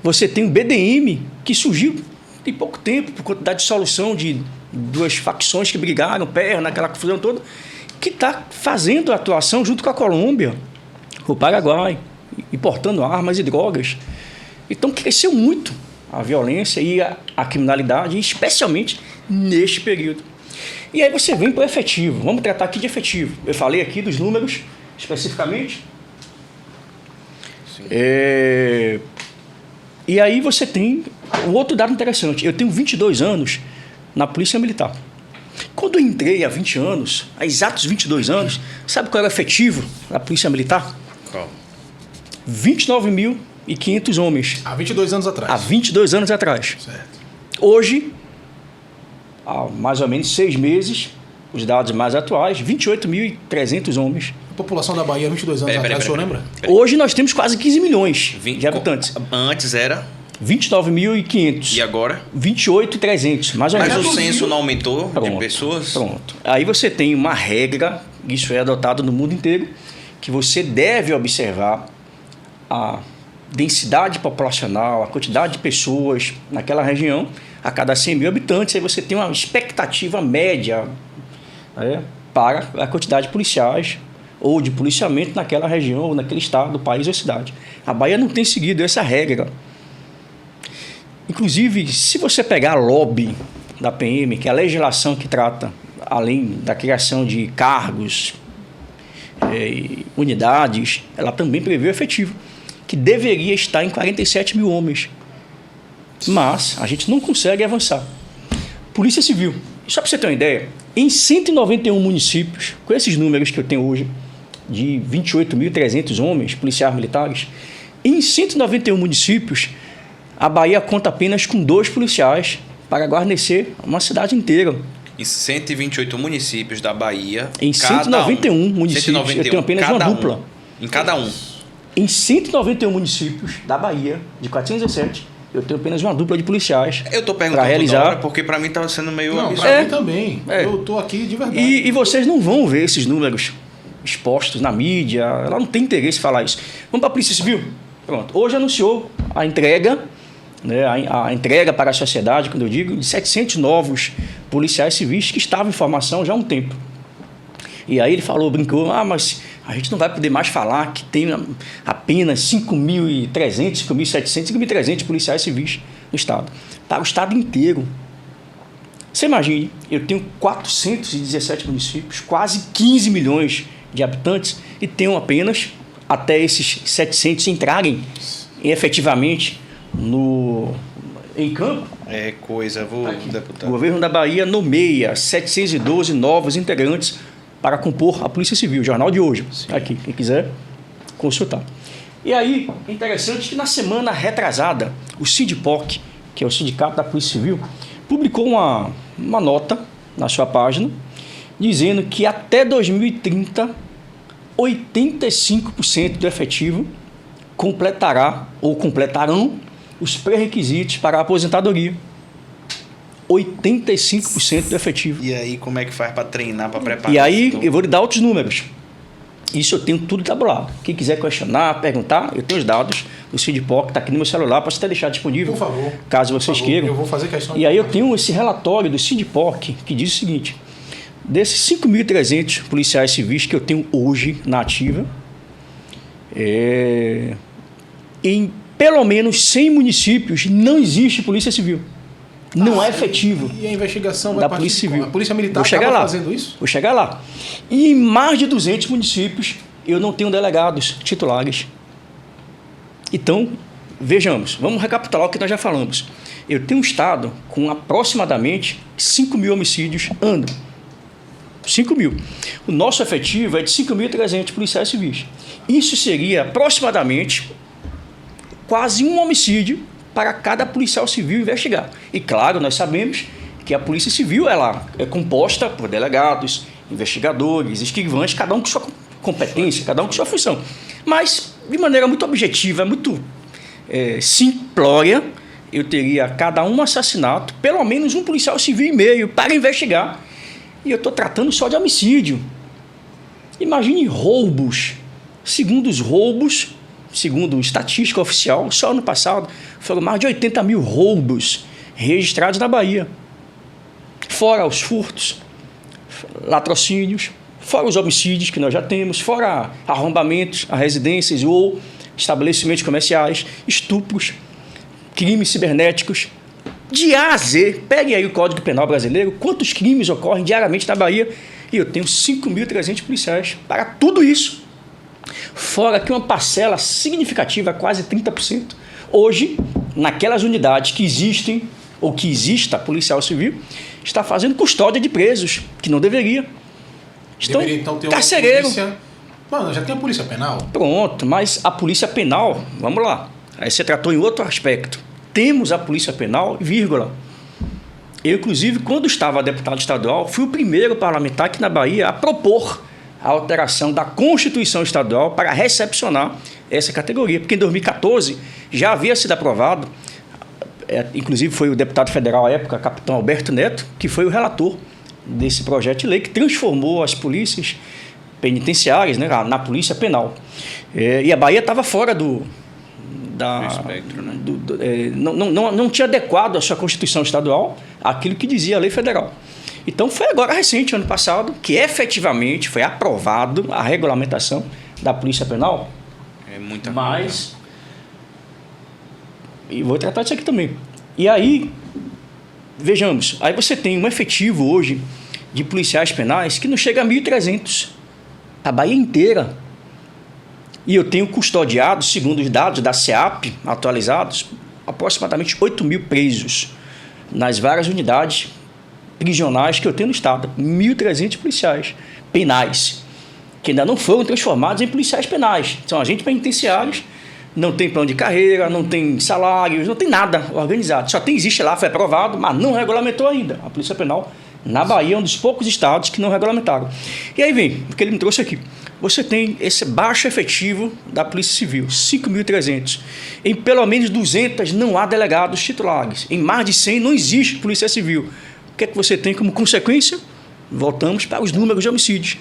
Você tem o BDM, que surgiu tem pouco tempo, por conta da dissolução de 2 facções que brigaram, perna, aquela confusão toda, que está fazendo a atuação junto com a Colômbia, o Paraguai, importando armas e drogas. Então cresceu muito a violência e a criminalidade, especialmente neste período. E aí você vem para o efetivo. Vamos tratar aqui de efetivo. Eu falei aqui dos números especificamente. E aí você tem um outro dado interessante. Eu tenho 22 anos na Polícia Militar. Quando eu entrei há 20 anos, há exatos 22 anos, sabe qual era o efetivo da Polícia Militar? Qual? 29.500 homens. Há 22 anos atrás. Há 22 anos atrás. Certo. Hoje, há mais ou menos 6 meses, os dados mais atuais, 28.300 homens. A população da Bahia, 22 anos atrás, o senhor lembra? Hoje nós temos quase 15 milhões de habitantes. Antes era? 29.500. E agora? 28.300, mais ou menos. Mas o censo não aumentou de pessoas? Pronto. Aí você tem uma regra, isso é adotado no mundo inteiro, que você deve observar a densidade populacional, a quantidade de pessoas naquela região, a cada 100 mil habitantes, aí você tem uma expectativa média, né, para a quantidade de policiais ou de policiamento naquela região, ou naquele estado, país ou cidade. A Bahia não tem seguido essa regra. Inclusive, se você pegar a lobby da PM, que é a legislação que trata, além da criação de cargos, unidades, ela também prevê o efetivo, que deveria estar em 47 mil homens. Mas a gente não consegue avançar. Polícia Civil. Só para você ter uma ideia, em 191 municípios, com esses números que eu tenho hoje, de 28.300 homens, policiais militares, em 191 municípios, a Bahia conta apenas com 2 policiais para guarnecer uma cidade inteira. Em 128 municípios da Bahia... Em 191 municípios, 191, eu tenho apenas uma dupla. Em cada um. Em 191 municípios da Bahia, de 417, eu tenho apenas uma dupla de policiais. Eu tô perguntando realizar... toda hora porque para mim estava sendo meio absurdo. Pra mim também. Eu tô aqui de verdade. E vocês não vão ver esses números expostos na mídia, ela não tem interesse em falar isso. Vamos para a Polícia Civil? Pronto. Hoje anunciou a entrega, né, a entrega para a sociedade, quando eu digo, de 700 novos policiais civis que estavam em formação já há um tempo. E aí ele falou, brincou, mas a gente não vai poder mais falar que tem apenas 5.300, 5.700, 5.300 policiais civis no Estado. Para o Estado inteiro. Você imagine, eu tenho 417 municípios, quase 15 milhões de habitantes e tenho apenas, até esses 700 entrarem efetivamente em campo. É coisa, deputado. O governo da Bahia nomeia 712 novos integrantes para compor a Polícia Civil, jornal de hoje. Sim. Aqui, quem quiser consultar. E aí, é interessante que na semana retrasada, o SINDIPOC, que é o Sindicato da Polícia Civil, publicou uma nota na sua página, dizendo que até 2030, 85% do efetivo completará ou completarão os pré-requisitos para a aposentadoria. 85% do efetivo. E aí, como é que faz para treinar, para preparar? E aí, eu vou lhe dar outros números. Isso eu tenho tudo tabulado. Quem quiser questionar, perguntar, eu tenho os dados. O SINDIPOC está aqui no meu celular, posso até deixar disponível. Por favor. Caso vocês queiram. Eu vou fazer questão. E aí eu tenho esse relatório do SINDIPOC que diz o seguinte: desses 5.300 policiais civis que eu tenho hoje na ativa, em pelo menos 100 municípios não existe polícia civil. Não é efetivo. E a investigação vai da Polícia Civil. A Polícia Militar estava fazendo isso? Vou chegar lá. E em mais de 200 municípios eu não tenho delegados titulares. Então, vejamos, vamos recapitular o que nós já falamos. Eu tenho um estado com aproximadamente 5.000 homicídios ano. 5.000. O nosso efetivo é de 5.300 policiais civis. Isso seria aproximadamente quase um homicídio para cada policial civil investigar. E claro, nós sabemos que a Polícia Civil ela é composta por delegados, investigadores, escrivães, cada um com sua competência, cada um com sua função. Mas, de maneira muito objetiva, muito simplória, eu teria cada um assassinato, pelo menos um policial civil e meio para investigar. E eu estou tratando só de homicídio. Imagine roubos. Segundo os roubos, segundo estatística oficial, só ano passado foram mais de 80 mil roubos registrados na Bahia. Fora os furtos, latrocínios, fora os homicídios que nós já temos, fora arrombamentos a residências ou estabelecimentos comerciais, estupros, crimes cibernéticos. De A a Z, pegue aí o Código Penal brasileiro, quantos crimes ocorrem diariamente na Bahia, e eu tenho 5.300 policiais para tudo isso. Fora que uma parcela significativa, quase 30%, hoje, naquelas unidades que existem, ou que exista policial civil, está fazendo custódia de presos, que não deveria. Estão então ter carcereiro. Polícia... Mano, já tem a Polícia Penal. Pronto, mas a Polícia Penal, vamos lá, aí você tratou em outro aspecto. Temos a Polícia Penal, vírgula. Eu, inclusive, quando estava deputado estadual, fui o primeiro parlamentar aqui na Bahia a propor a alteração da Constituição Estadual para recepcionar essa categoria. Porque em 2014 já havia sido aprovado, inclusive foi o deputado federal à época, capitão Alberto Neto, que foi o relator desse projeto de lei que transformou as polícias penitenciárias, né, na Polícia Penal. E a Bahia estava fora do espectro, né? Não tinha adequado a sua Constituição Estadual àquilo que dizia a lei federal. Então foi agora recente, ano passado, que efetivamente foi aprovado a regulamentação da Polícia Penal. É muita coisa. E vou tratar disso aqui também. E aí, vejamos, aí você tem um efetivo hoje de policiais penais que não chega a 1.300. A Bahia inteira. E eu tenho custodiado, segundo os dados da SEAP atualizados, aproximadamente 8.000 presos nas várias unidades prisionais que eu tenho no estado. 1.300 policiais penais, que ainda não foram transformados em policiais penais. São agentes penitenciários, não tem plano de carreira, não tem salários, não tem nada organizado. Existe lá, foi aprovado, mas não regulamentou ainda. A Polícia Penal na Bahia é um dos poucos estados que não regulamentaram. E aí vem, o que ele me trouxe aqui. Você tem esse baixo efetivo da Polícia Civil, 5.300. Em pelo menos 200 não há delegados titulares. Em mais de 100 não existe Polícia Civil. O que é que você tem como consequência? Voltamos para os números de homicídios.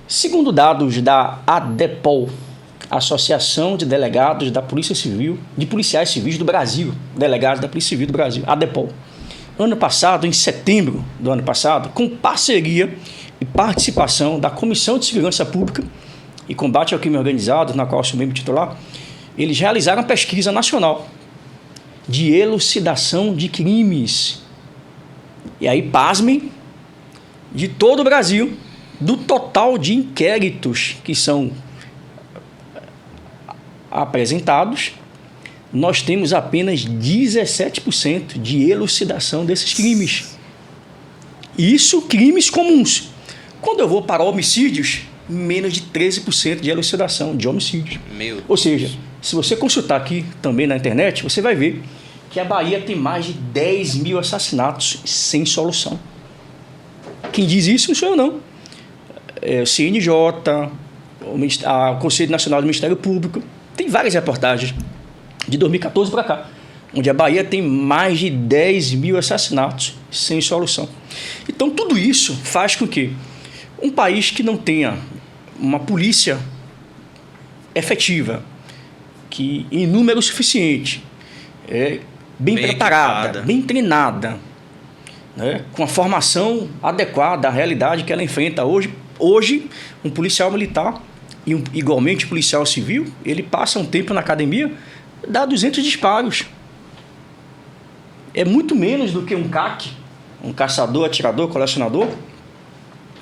Segundo dados da ADEPOL, Associação de Delegados da Polícia Civil, de Policiais Civis do Brasil, delegados da Polícia Civil do Brasil, ADEPOL. Ano passado, em setembro do ano passado, com parceria e participação da Comissão de Segurança Pública e Combate ao Crime Organizado, na qual eu sou membro titular, eles realizaram uma pesquisa nacional de elucidação de crimes. E aí, pasmem, de todo o Brasil, do total de inquéritos que são apresentados, nós temos apenas 17% de elucidação desses crimes. Isso, crimes comuns. Quando eu vou para homicídios, menos de 13% de elucidação de homicídios. Ou seja, se você consultar aqui também na internet, você vai ver que a Bahia tem mais de 10 mil assassinatos sem solução. Quem diz isso não sou eu, não. É o CNJ, o Conselho Nacional do Ministério Público. Tem várias reportagens de 2014 para cá, onde a Bahia tem mais de 10 mil assassinatos sem solução. Então, tudo isso faz com que um país que não tenha uma polícia efetiva, que em número suficiente, bem preparada, equipada, bem treinada, né, com a formação adequada à realidade que ela enfrenta hoje um policial militar e igualmente policial civil, ele passa um tempo na academia, dá 200 disparos. É muito menos do que um CAC, um caçador, atirador, colecionador.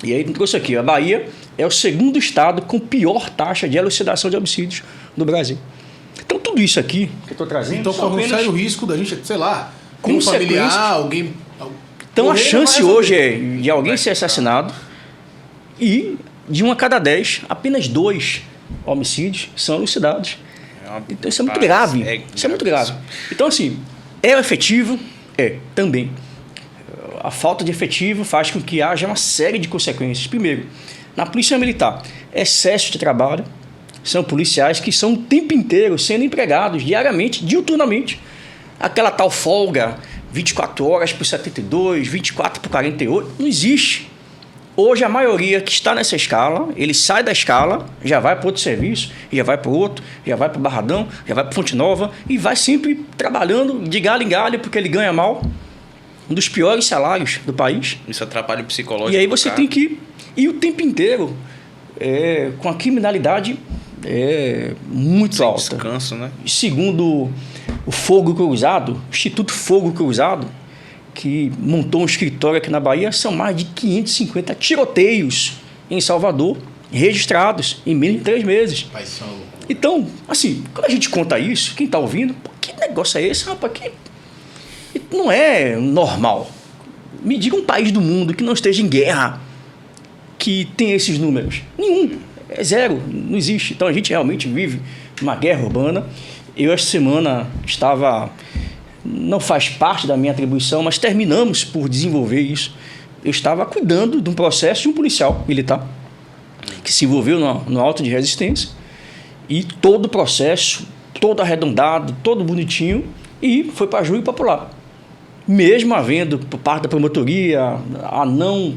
E aí, trouxe aqui, a Bahia é o segundo estado com pior taxa de elucidação de homicídios do Brasil. Então, tudo isso aqui que eu estou trazendo... Então, corre um sério risco da gente, sei lá, com um familiar, alguém... Então, a chance hoje é de alguém ser assassinado e de 1 a cada 10, apenas 2 homicídios são elucidados. Então, isso é muito grave. Isso é muito grave. Então, assim, é efetivo? É, também. A falta de efetivo faz com que haja uma série de consequências. Primeiro, na Polícia Militar, excesso de trabalho. São policiais que são o tempo inteiro sendo empregados diariamente, diuturnamente. Aquela tal folga, 24 horas por 72, 24 por 48, não existe. Hoje, a maioria que está nessa escala, ele sai da escala, já vai para outro serviço, já vai para outro, já vai para o Barradão, já vai para Fonte Nova e vai sempre trabalhando de galho em galho porque ele ganha mal. Um dos piores salários do país. Isso atrapalha o psicológico. E aí você tem que ir o tempo inteiro com a criminalidade muito sem alta. Descanso, né? Segundo o Fogo Cruzado, o Instituto Fogo Cruzado, que montou um escritório aqui na Bahia, são mais de 550 tiroteios em Salvador, registrados em menos de 3 meses. Então, assim, quando a gente conta isso, quem está ouvindo, que negócio é esse, rapaz? Não é normal. Me diga um país do mundo que não esteja em guerra que tem esses números. Nenhum. É zero. Não existe. Então, a gente realmente vive uma guerra urbana. Eu, esta semana, não faz parte da minha atribuição, mas terminamos por desenvolver isso. Eu estava cuidando de um processo de um policial militar que se envolveu no auto de resistência e todo o processo, todo arredondado, todo bonitinho, e foi para júri popular. Mesmo havendo, por parte da promotoria, a não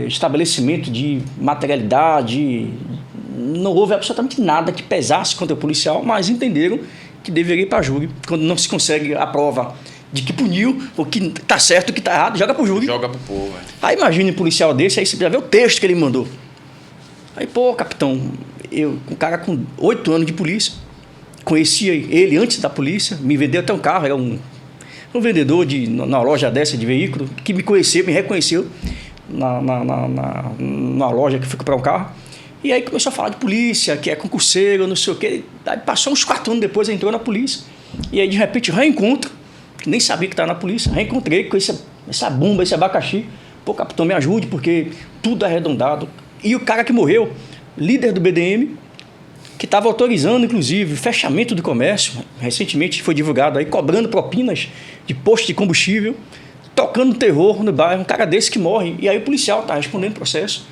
estabelecimento de materialidade, não houve absolutamente nada que pesasse contra o policial, mas entenderam que deveria ir para júri. Quando não se consegue a prova de que puniu, o que está certo, o que está errado, joga para o júri. Joga para o povo. Aí imagine um policial desse, aí você precisa ver o texto que ele mandou. Aí, pô, capitão, um cara com 8 anos de polícia, conhecia ele antes da polícia, me vendeu até um carro, era um vendedor na loja dessa de veículo, que me conheceu, me reconheceu na loja que fui comprar um carro. E aí começou a falar de polícia, que é concurseiro, não sei o quê. Aí passou uns 4 anos depois, entrou na polícia. E aí, de repente, reencontro, que nem sabia que estava na polícia, reencontrei com esse essa bomba, esse abacaxi. Pô, capitão, me ajude, porque tudo é arredondado. E o cara que morreu, líder do BDM, que estava autorizando, inclusive, o fechamento do comércio, recentemente foi divulgado aí, cobrando propinas de posto de combustível, tocando terror no bairro, um cara desse que morre. E aí o policial está respondendo o processo.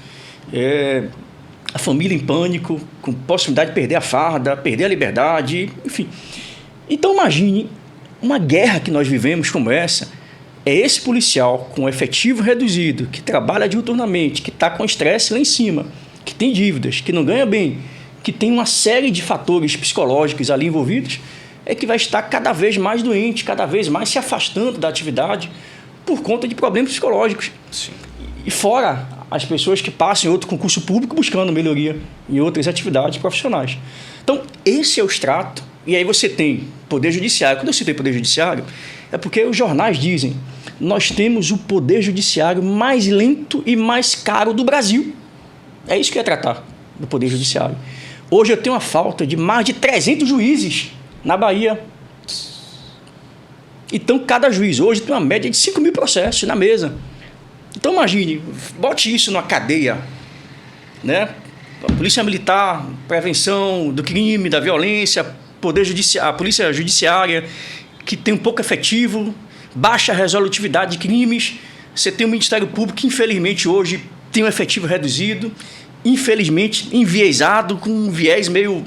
A família em pânico, com possibilidade de perder a farda, perder a liberdade, enfim. Então imagine uma guerra que nós vivemos como essa, é esse policial com efetivo reduzido, que trabalha diuturnamente, que está com estresse lá em cima, que tem dívidas, que não ganha bem, que tem uma série de fatores psicológicos ali envolvidos, é que vai estar cada vez mais doente, cada vez mais se afastando da atividade por conta de problemas psicológicos. Sim. E fora as pessoas que passam em outro concurso público buscando melhoria em outras atividades profissionais. Então, esse é o extrato. E aí você tem Poder Judiciário. Quando eu citei Poder Judiciário, é porque os jornais dizem: nós temos o Poder Judiciário mais lento e mais caro do Brasil. É isso que eu ia tratar do Poder Judiciário. Hoje eu tenho uma falta de mais de 300 juízes na Bahia. Então, cada juiz hoje tem uma média de 5 mil processos na mesa. Então, imagine, bote isso numa cadeia, né? A Polícia Militar, prevenção do crime, da violência, a Polícia Judiciária, que tem um pouco efetivo, baixa resolutividade de crimes. Você tem o Ministério Público, que infelizmente hoje tem um efetivo reduzido, infelizmente enviesado, com um viés meio...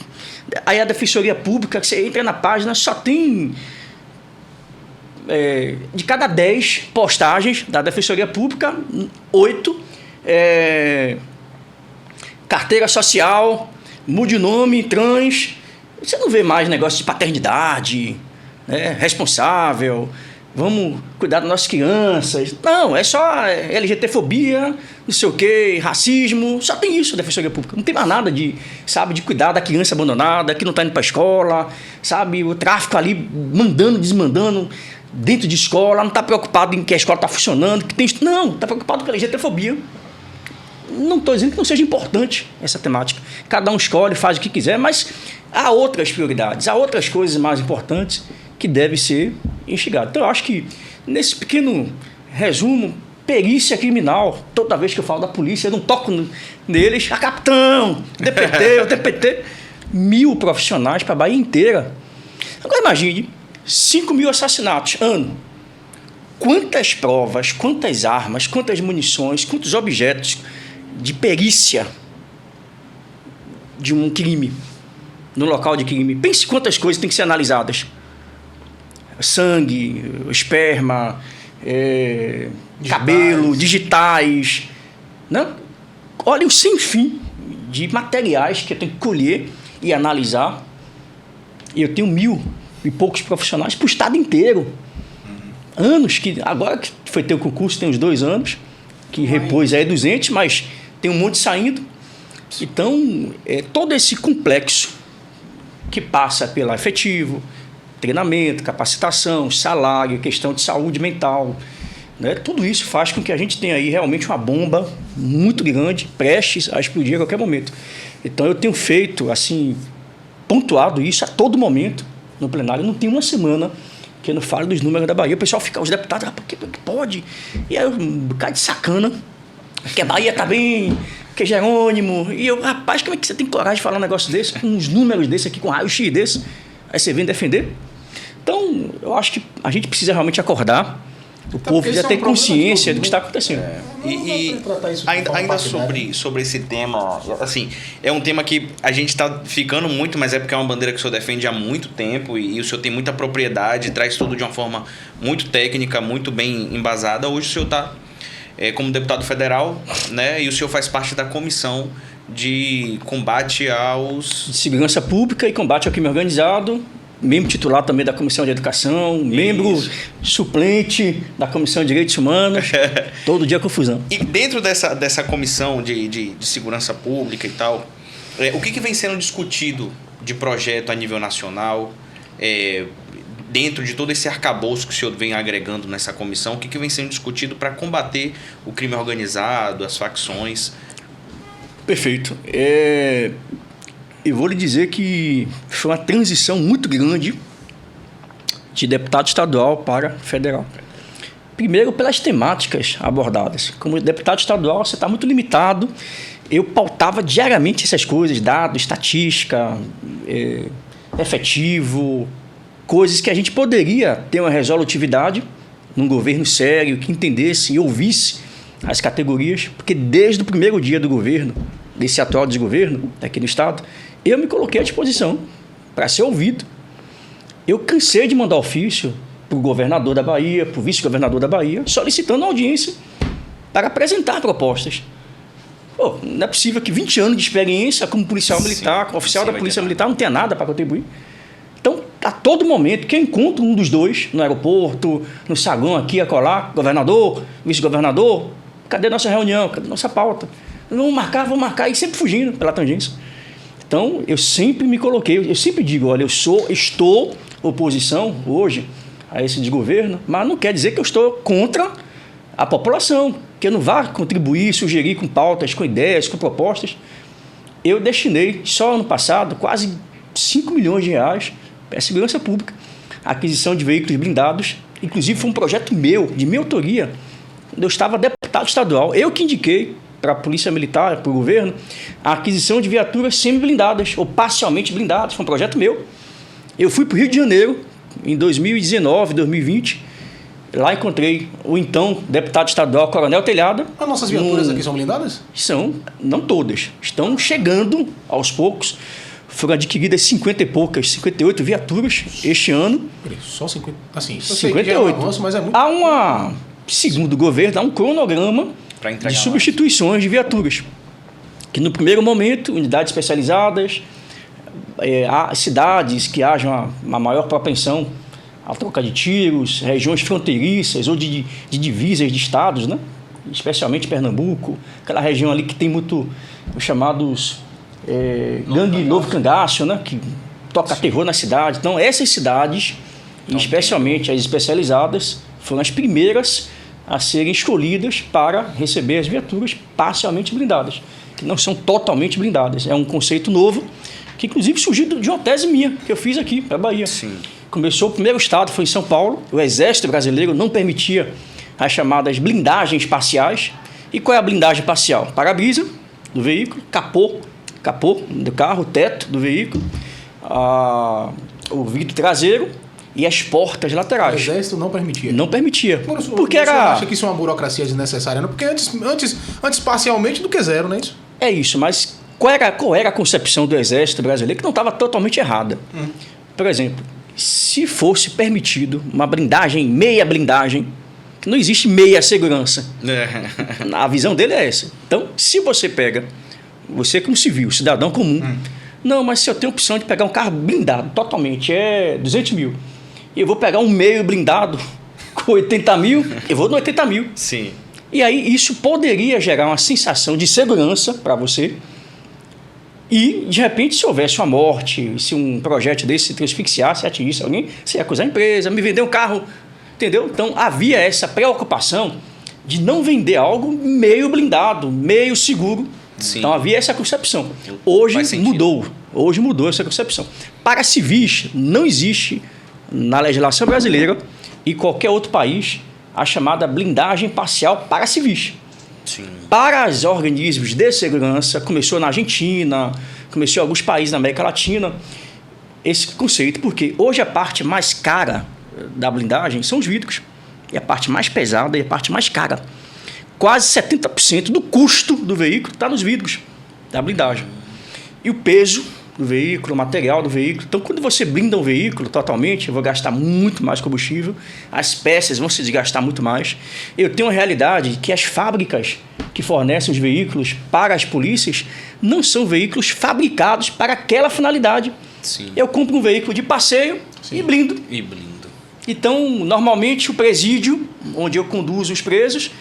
Aí a Defensoria Pública, que você entra na página, só tem... de cada 10 postagens da Defensoria Pública, 8 carteira social, mude o nome, trans. Você não vê mais negócio de paternidade, né, responsável, vamos cuidar das nossas crianças. Não, é só LGBTfobia, não sei o quê, racismo, só tem isso a Defensoria Pública. Não tem mais nada de cuidar da criança abandonada, que não está indo para a escola, sabe, o tráfico ali mandando, desmandando dentro de escola, não está preocupado em que a escola está funcionando, que tem... Não, está preocupado com a LGBTfobia. Não estou dizendo que não seja importante essa temática. Cada um escolhe, faz o que quiser, mas há outras prioridades, há outras coisas mais importantes que devem ser instigadas. Então, eu acho que, nesse pequeno resumo, perícia criminal, toda vez que eu falo da polícia, eu não toco neles. Capitão, DPT, o DPT, 1.000 profissionais para a Bahia inteira. Agora, imagine, 5 mil assassinatos, ano. Quantas provas, quantas armas, quantas munições, quantos objetos de perícia de um crime, no local de crime. Pense quantas coisas têm que ser analisadas. Sangue, esperma, cabelo, digitais. Né? Olha o sem fim de materiais que eu tenho que colher e analisar. E eu tenho 1.000 e poucos profissionais para o estado inteiro. Anos que... Agora que foi ter o concurso, tem uns 2 anos, que repôs aí 200, mas tem um monte saindo. Então, todo esse complexo que passa pelo efetivo, treinamento, capacitação, salário, questão de saúde mental, né? Tudo isso faz com que a gente tenha aí realmente uma bomba muito grande, prestes a explodir a qualquer momento. Então, eu tenho feito, assim, pontuado isso a todo momento no plenário. Não tem uma semana que eu não falo dos números da Bahia. O pessoal fica, os deputados, rapaz, que pode? E aí, um bocado de sacana, que a Bahia tá bem, que é Jerônimo. E eu, rapaz, como é que você tem coragem de falar um negócio desse, com uns números desse aqui, com raio-x desse? Aí você vem defender? Então, eu acho que a gente precisa realmente acordar. O povo já tem consciência do que está acontecendo. Ainda sobre esse tema, assim, é um tema que a gente está ficando muito, mas é porque é uma bandeira que o senhor defende há muito tempo e o senhor tem muita propriedade, traz tudo de uma forma muito técnica, muito bem embasada. Hoje o senhor está como deputado federal, né, e o senhor faz parte da comissão de combate de segurança pública e combate ao crime organizado, membro titular também da Comissão de Educação, membro suplente da Comissão de Direitos Humanos, todo dia confusão. E dentro dessa comissão de segurança pública e tal, o que vem sendo discutido de projeto a nível nacional, dentro de todo esse arcabouço que o senhor vem agregando nessa comissão, o que vem sendo discutido para combater o crime organizado, as facções? Perfeito. Eu vou lhe dizer que foi uma transição muito grande de deputado estadual para federal. Primeiro, pelas temáticas abordadas. Como deputado estadual, você está muito limitado. Eu pautava diariamente essas coisas, dados, estatística, efetivo, coisas que a gente poderia ter uma resolutividade num governo sério, que entendesse e ouvisse as categorias, porque desde o primeiro dia do governo, desse atual desgoverno aqui no Estado, eu me coloquei à disposição para ser ouvido. Eu cansei de mandar ofício para o governador da Bahia, para o vice-governador da Bahia, solicitando audiência para apresentar propostas. Pô, não é possível que 20 anos de experiência como policial militar, como oficial da Polícia Militar, não tenha nada para contribuir. Então, a todo momento que eu encontro um dos dois, no aeroporto, no saguão aqui, acolá, governador, vice-governador, cadê nossa reunião, cadê nossa pauta? Vamos marcar, e sempre fugindo pela tangência. Então, eu sempre me coloquei, eu sempre digo, olha, estou oposição hoje a esse desgoverno, mas não quer dizer que eu estou contra a população, que eu não vá contribuir, sugerir com pautas, com ideias, com propostas. Eu destinei, só ano passado, quase 5 milhões de reais para a segurança pública, a aquisição de veículos blindados. Inclusive, foi um projeto meu, de minha autoria, quando eu estava deputado estadual. Eu que indiquei para a Polícia Militar, para o governo, a aquisição de viaturas semi-blindadas, ou parcialmente blindadas. Foi um projeto meu. Eu fui para o Rio de Janeiro, em 2019, 2020, lá encontrei o então deputado estadual Coronel Telhada. As nossas viaturas aqui são blindadas? São, não todas. Estão chegando aos poucos. Foram adquiridas 50 e poucas, 58 viaturas este ano. Só 50? Assim, 58. É um avanço, mas é muito... Segundo o governo, há um cronograma de substituições de viaturas. Que no primeiro momento, unidades especializadas, cidades que hajam uma maior propensão a troca de tiros, regiões fronteiriças ou de divisas de estados, né? Especialmente Pernambuco, aquela região ali que tem muito os chamados gangue Novo Cangaço, né? Que toca terror na cidade. Então, essas cidades, especialmente as especializadas, foram as primeiras a serem escolhidas para receber as viaturas parcialmente blindadas, que não são totalmente blindadas. É um conceito novo, que inclusive surgiu de uma tese minha, que eu fiz aqui para a Bahia. Sim. Começou, o primeiro estado foi em São Paulo, o Exército Brasileiro não permitia as chamadas blindagens parciais. E qual é a blindagem parcial? Para-brisa do veículo, capô do carro, teto do veículo, o vidro traseiro e as portas laterais. O Exército não permitia? Não permitia. Porque você acha que isso é uma burocracia desnecessária? Não? Porque antes parcialmente do que zero, não é isso? É isso, mas qual era a concepção do Exército Brasileiro que não estava totalmente errada? Por exemplo, se fosse permitido uma blindagem, meia blindagem, não existe meia segurança. A visão dele é essa. Então, se você pega, você como civil, cidadão comum, não, mas se eu tenho a opção de pegar um carro blindado totalmente, 200 mil, e eu vou pegar um meio blindado com 80 mil, eu vou no 80 mil. Sim. E aí isso poderia gerar uma sensação de segurança para você. E, de repente, se houvesse uma morte, se um projeto desse se asfixiasse, atingisse alguém, você ia acusar a empresa, me vender um carro, entendeu? Então, havia essa preocupação de não vender algo meio blindado, meio seguro. Sim. Então, havia essa concepção. Hoje mudou essa concepção. Para civis, não existe na legislação brasileira e qualquer outro país a chamada blindagem parcial para civis. Sim. Para os organismos de segurança, começou na Argentina, começou em alguns países da América Latina, esse conceito, porque hoje a parte mais cara da blindagem são os vidros. E a parte mais pesada e a parte mais cara. Quase 70% do custo do veículo está nos vidros da blindagem. E o peso do veículo, o material do veículo. Então, quando você blinda um veículo totalmente, eu vou gastar muito mais combustível, as peças vão se desgastar muito mais. Eu tenho uma realidade que as fábricas que fornecem os veículos para as polícias não são veículos fabricados para aquela finalidade. Sim. Eu compro um veículo de passeio e blindo. Então, normalmente, o presídio, onde eu conduzo os presos,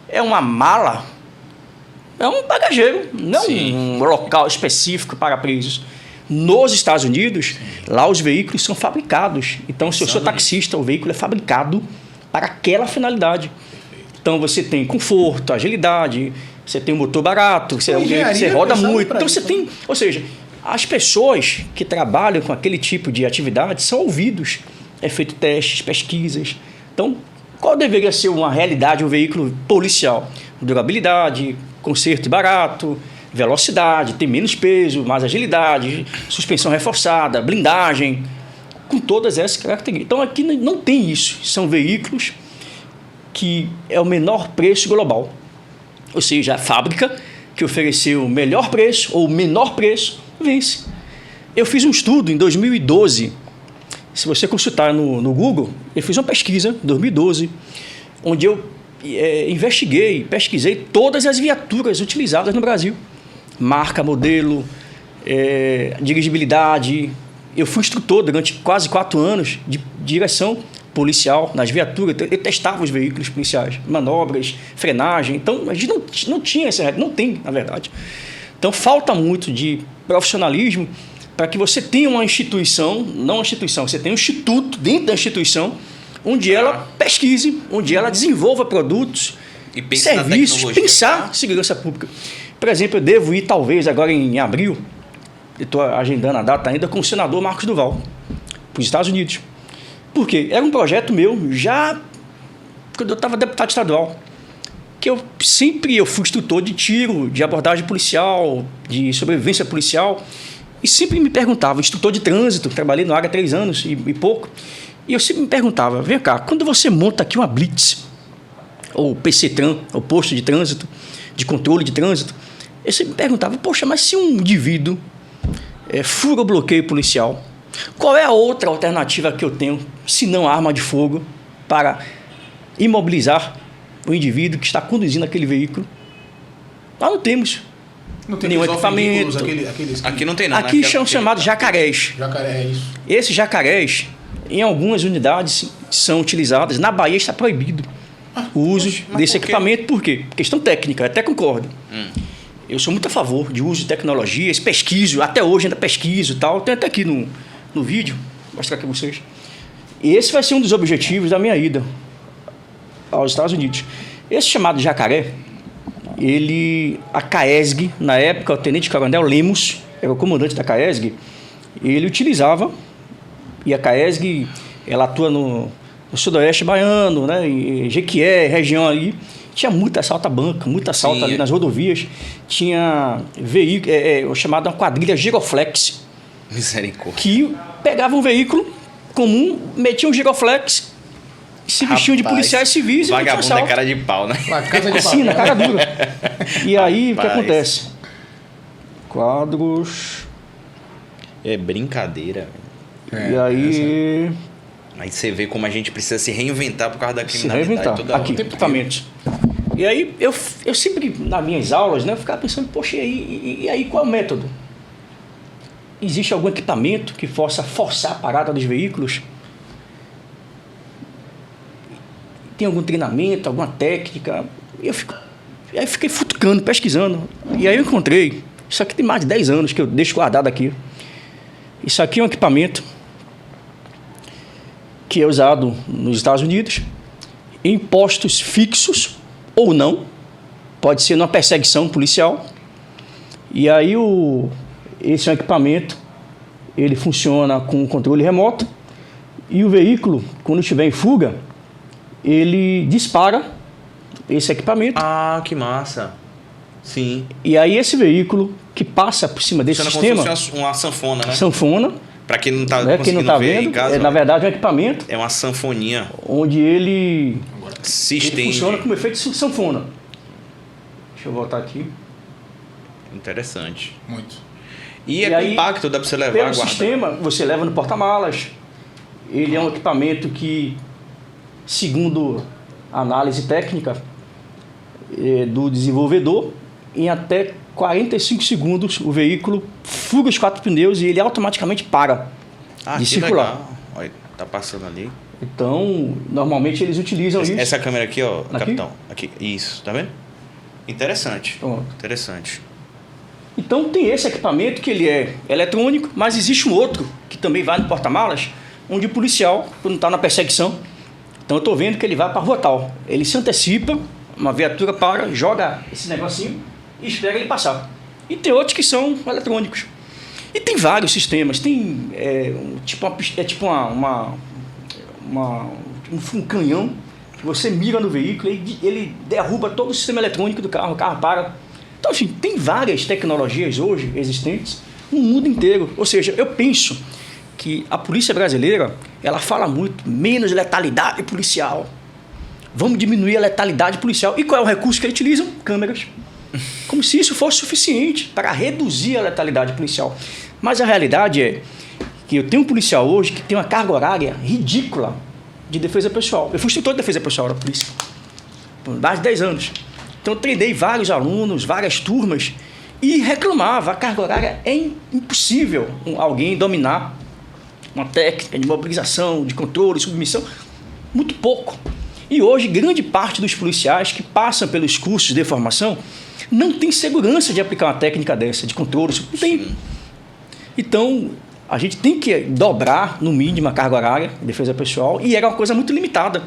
é uma mala, é um bagageiro, não um local específico para presos. Nos Estados Unidos, lá os veículos são fabricados. Então, se eu sou taxista, o veículo é fabricado para aquela finalidade. Então, você tem conforto, agilidade, você tem um motor barato, você roda muito. Então, você tem... Ou seja, as pessoas que trabalham com aquele tipo de atividade são ouvidos. É feito testes, pesquisas. Então, Qual deveria ser uma realidade um veículo policial? Durabilidade, conserto barato, velocidade, tem menos peso, mais agilidade, suspensão reforçada, blindagem, com todas essas características. Então aqui não tem isso. São veículos que é o menor preço global. Ou seja, a fábrica que ofereceu o melhor preço ou o menor preço vence. Eu fiz um estudo em 2012. Se você consultar no Google, eu fiz uma pesquisa em 2012, onde eu pesquisei todas as viaturas utilizadas no Brasil. Marca, modelo, dirigibilidade. Eu fui instrutor durante quase 4 anos de direção policial nas viaturas. Eu testava os veículos policiais, manobras, frenagem. Então, a gente não tinha essa regra, não tem, na verdade. Então, falta muito de profissionalismo para que você tenha uma instituição, não uma instituição, você tenha um instituto dentro da instituição, onde ela pesquise, onde ela desenvolva produtos, e serviços, pensar segurança pública. Por exemplo, eu devo ir, talvez, agora em abril, eu estou agendando a data ainda, com o senador Marcos Duval, para os Estados Unidos. Por quê? Era um projeto meu, já quando eu estava deputado estadual, que eu fui instrutor de tiro, de abordagem policial, de sobrevivência policial, e sempre me perguntava, instrutor de trânsito, trabalhei no área há 3 anos e pouco, e eu sempre me perguntava, vem cá, quando você monta aqui uma blitz, ou PCTran, ou posto de trânsito, de controle de trânsito, eu sempre me perguntava, poxa, mas se um indivíduo fura o bloqueio policial, qual é a outra alternativa que eu tenho, se não arma de fogo, para imobilizar o indivíduo que está conduzindo aquele veículo? Nós não temos. Não tem nenhum equipamento. Aqui não tem nada. Aqui são chamados jacarés. Jacaré, é isso. Esses jacarés, em algumas unidades, são utilizados. Na Bahia está proibido o uso desse equipamento. Por quê? Questão técnica, até concordo. Eu sou muito a favor de uso de tecnologias, pesquiso, até hoje ainda pesquiso e tal. Tem até aqui no vídeo, vou mostrar aqui para vocês. Esse vai ser um dos objetivos da minha ida aos Estados Unidos. Esse chamado jacaré, a CAESG, na época, o tenente-coronel Lemos, era o comandante da CAESG, ele utilizava, e a CAESG, ela atua no sudoeste baiano, né, em Jequié, região ali, tinha muita assalto à banca, muita assalto ali nas rodovias, tinha veículo, chamada quadrilha giroflex, misericórdia, que pegava um veículo comum, metia um giroflex, se vestiam de policiais civis e vagabundo é cara de pau, né? Sim, na cara dura. E aí, o que acontece? Quadros... É brincadeira. E aí... Aí você vê como a gente precisa se reinventar por causa da criminalidade. Se reinventar. Toda Aqui, equipamentos. E aí, eu sempre, nas minhas aulas, né, eu ficava pensando, poxa, e aí qual é o método? Existe algum equipamento que possa forçar a parada dos veículos? Tem algum treinamento, alguma técnica? Aí fiquei futucando, pesquisando. E aí eu encontrei. Isso aqui tem mais de 10 anos que eu deixo guardado aqui. Isso aqui é um equipamento que é usado nos Estados Unidos em postos fixos ou não. Pode ser numa perseguição policial. E aí esse é um equipamento, ele funciona com controle remoto. E o veículo, quando estiver em fuga, ele dispara esse equipamento. Ah, que massa. Sim. E aí esse veículo que passa por cima desse sistema... Como se fosse uma sanfona, né? Sanfona. Para quem não está conseguindo ver em casa... na verdade, é um equipamento... É uma sanfoninha. Onde ele estende. Funciona como efeito de sanfona. Deixa eu voltar aqui. Interessante. Muito. E aí, compacto, dá para você levar pelo sistema, você leva no porta-malas. Ele é um equipamento que, segundo a análise técnica do desenvolvedor, em até 45 segundos o veículo fuga os 4 pneus e ele automaticamente para de circular. Legal. Olha, tá passando ali. Então, normalmente eles utilizam isso. Essa câmera aqui, ó, capitão. Aqui, isso, tá vendo? Interessante. Pronto. Interessante. Então tem esse equipamento que ele é eletrônico, mas existe um outro que também vai no porta-malas, onde o policial, quando está na perseguição, então eu estou vendo que ele vai para a rua tal. Ele se antecipa, uma viatura para, joga esse negocinho e espera ele passar. E tem outros que são eletrônicos. E tem vários sistemas. Tem um canhão você mira no veículo, ele derruba todo o sistema eletrônico do carro, o carro para. Então, assim, tem várias tecnologias hoje existentes no mundo inteiro. Ou seja, eu penso que a polícia brasileira, ela fala muito, menos letalidade policial. Vamos diminuir a letalidade policial. E qual é o recurso que eles utilizam? Câmeras. Como se isso fosse suficiente para reduzir a letalidade policial. Mas a realidade é que eu tenho um policial hoje que tem uma carga horária ridícula de defesa pessoal. Eu fui instrutor de defesa pessoal da polícia por mais de 10 anos. Então eu treinei vários alunos, várias turmas e reclamava, a carga horária é impossível alguém dominar uma técnica de mobilização, de controle, submissão, muito pouco. E hoje grande parte dos policiais que passam pelos cursos de formação não tem segurança de aplicar uma técnica dessa, de controle, não tem. Então, a gente tem que dobrar, no mínimo, a carga horária de defesa pessoal, e era uma coisa muito limitada.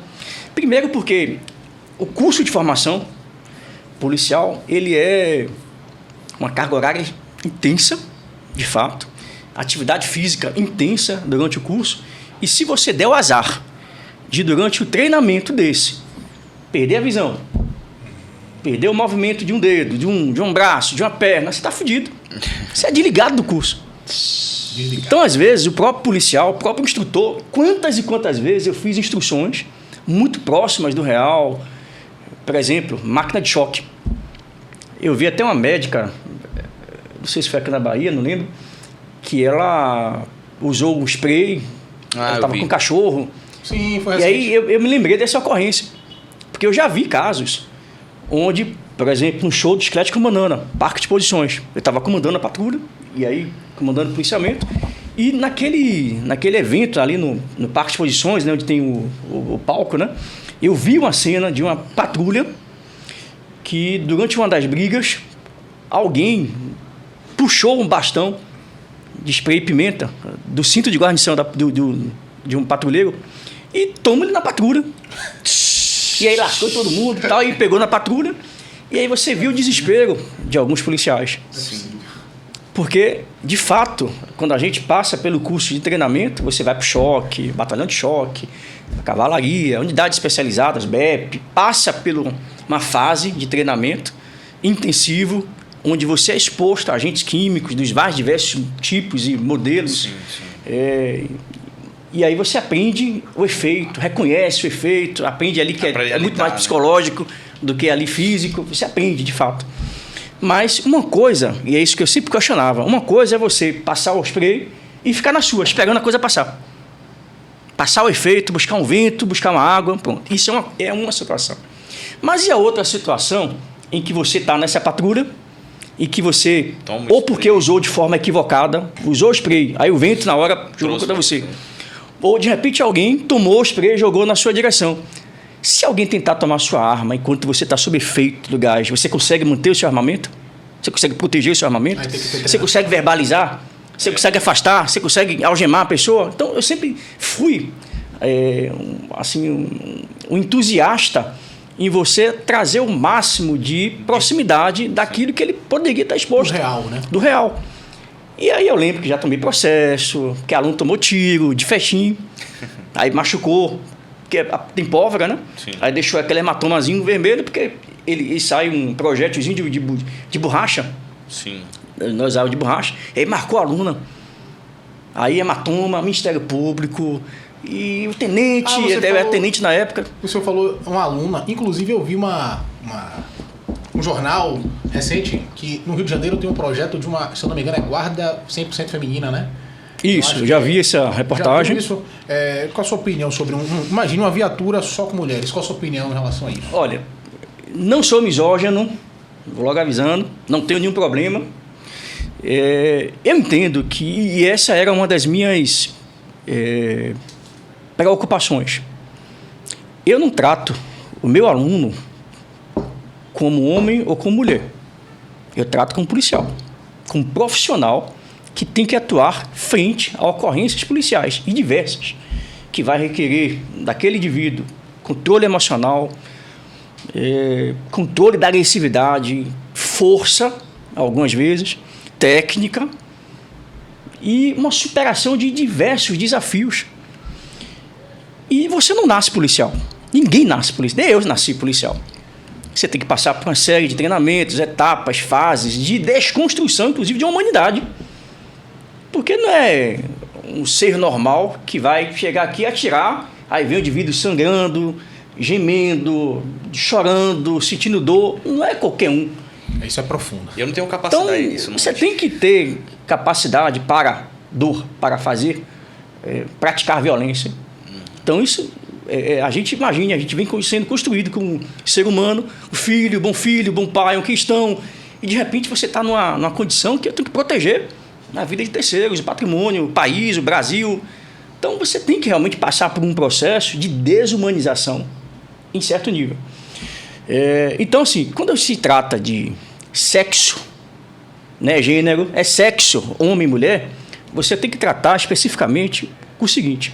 Primeiro porque o curso de formação policial, ele é uma carga horária intensa, de fato, atividade física intensa durante o curso, e se você der o azar de, durante o treinamento desse, perder a visão, perder o movimento de um dedo, de um braço, de uma perna, você está fudido. Você é desligado do curso. Então, às vezes, o próprio policial, o próprio instrutor, quantas e quantas vezes eu fiz instruções muito próximas do real, por exemplo, máquina de choque. Eu vi até uma médica, não sei se foi aqui na Bahia, não lembro, que ela usou um spray, ela estava com um cachorro. Sim, foi recente. E aí eu me lembrei dessa ocorrência, porque eu já vi casos onde, por exemplo, no show do Esquelético Banana, parque de exposições, eu estava comandando a patrulha, e aí comandando o policiamento, e naquele evento ali no parque de exposições, né, onde tem o palco, né, eu vi uma cena de uma patrulha que, durante uma das brigas, alguém puxou um bastão de spray e pimenta do cinto de guarnição de um patrulheiro e toma ele na patrulha. E aí lascou todo mundo e tal, e pegou na patrulha. E aí você viu o desespero de alguns policiais. Sim. Porque, de fato, quando a gente passa pelo curso de treinamento, você vai para o choque, batalhão de choque, cavalaria, unidades especializadas, BEP, passa por uma fase de treinamento intensivo, onde você é exposto a agentes químicos dos mais diversos tipos e modelos. Sim, sim. E aí você aprende o efeito, reconhece o efeito, aprende ali que é muito mais psicológico, né, do que ali físico. Você aprende, de fato. Mas uma coisa, e é isso que eu sempre questionava, uma coisa é você passar o spray e ficar na sua, esperando a coisa passar. Passar o efeito, buscar um vento, buscar uma água, pronto. Isso é uma situação. Mas e a outra situação em que você está nessa patrulha e que você, ou porque usou de forma equivocada, usou o spray, aí o vento na hora jogou contra você. Ou de repente alguém tomou o spray e jogou na sua direção. Se alguém tentar tomar sua arma enquanto você está sob efeito do gás, você consegue manter o seu armamento? Você consegue proteger o seu armamento? Você consegue verbalizar? Você consegue afastar? Você consegue algemar a pessoa? Então, eu sempre fui um entusiasta em você trazer o máximo de proximidade daquilo que ele poderia estar exposto. Do real, né? Do real. E aí eu lembro que já tomei processo, que aluno tomou tiro de fechinho, aí machucou, porque tem pólvora, né? Sim. Aí deixou aquele hematomazinho vermelho, porque ele sai um projétilzinho de borracha. Sim. Nós usávamos de borracha. E aí marcou a aluna. Aí hematoma, Ministério Público, e o tenente, era tenente na época. O senhor falou uma aluna, inclusive eu vi um jornal recente que no Rio de Janeiro tem um projeto de uma, se eu não me engano, é guarda 100% feminina, né? Isso, eu já vi essa reportagem. Já viu isso? Qual a sua opinião sobre imagine uma viatura só com mulheres, qual a sua opinião em relação a isso? Olha, não sou misógino, vou logo avisando, não tenho nenhum problema. Eu entendo que, e essa era uma das minhas preocupações. Eu não trato o meu aluno como homem ou como mulher. Eu trato como policial, como profissional que tem que atuar frente a ocorrências policiais e diversas, que vai requerer daquele indivíduo controle emocional, controle da agressividade, força, algumas vezes, técnica e uma superação de diversos desafios. E você não nasce policial. Ninguém nasce policial, nem eu nasci policial. Você tem que passar por uma série de treinamentos, etapas, fases de desconstrução, inclusive, de uma humanidade. Porque não é um ser normal que vai chegar aqui e atirar, aí vem o indivíduo sangrando, gemendo, chorando, sentindo dor. Não é qualquer um. Isso é profundo. Eu não tenho capacidade Então, disso. você tem que ter capacidade para dor, para fazer, praticar violência. Então, isso, a gente imagina, a gente vem sendo construído como ser humano, bom filho, bom pai, um cristão, e de repente você está numa condição que eu tenho que proteger a vida de terceiros, o patrimônio, o país, o Brasil. Então, você tem que realmente passar por um processo de desumanização em certo nível. Então, assim, quando se trata de sexo, né, gênero, é sexo, homem e mulher, você tem que tratar especificamente o seguinte: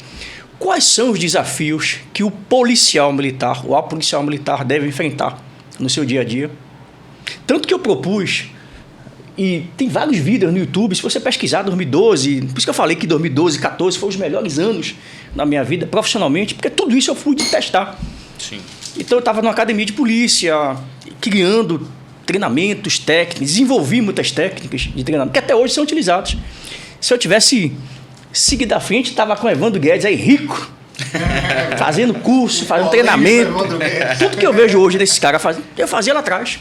quais são os desafios que o policial militar ou a policial militar deve enfrentar no seu dia a dia? Tanto que eu propus, e tem vários vídeos no YouTube, se você pesquisar 2012, por isso que eu falei que 2012 e 2014 foram os melhores anos na minha vida profissionalmente, porque tudo isso eu fui testar. Sim. Então eu estava numa academia de polícia, criando treinamentos técnicos, desenvolvi muitas técnicas de treinamento, que até hoje são utilizados. Se eu tivesse seguido à frente, estava com o Evandro Guedes aí, rico, fazendo curso, fazendo treinamento. Tudo que eu vejo hoje desses caras fazendo, eu fazia lá atrás.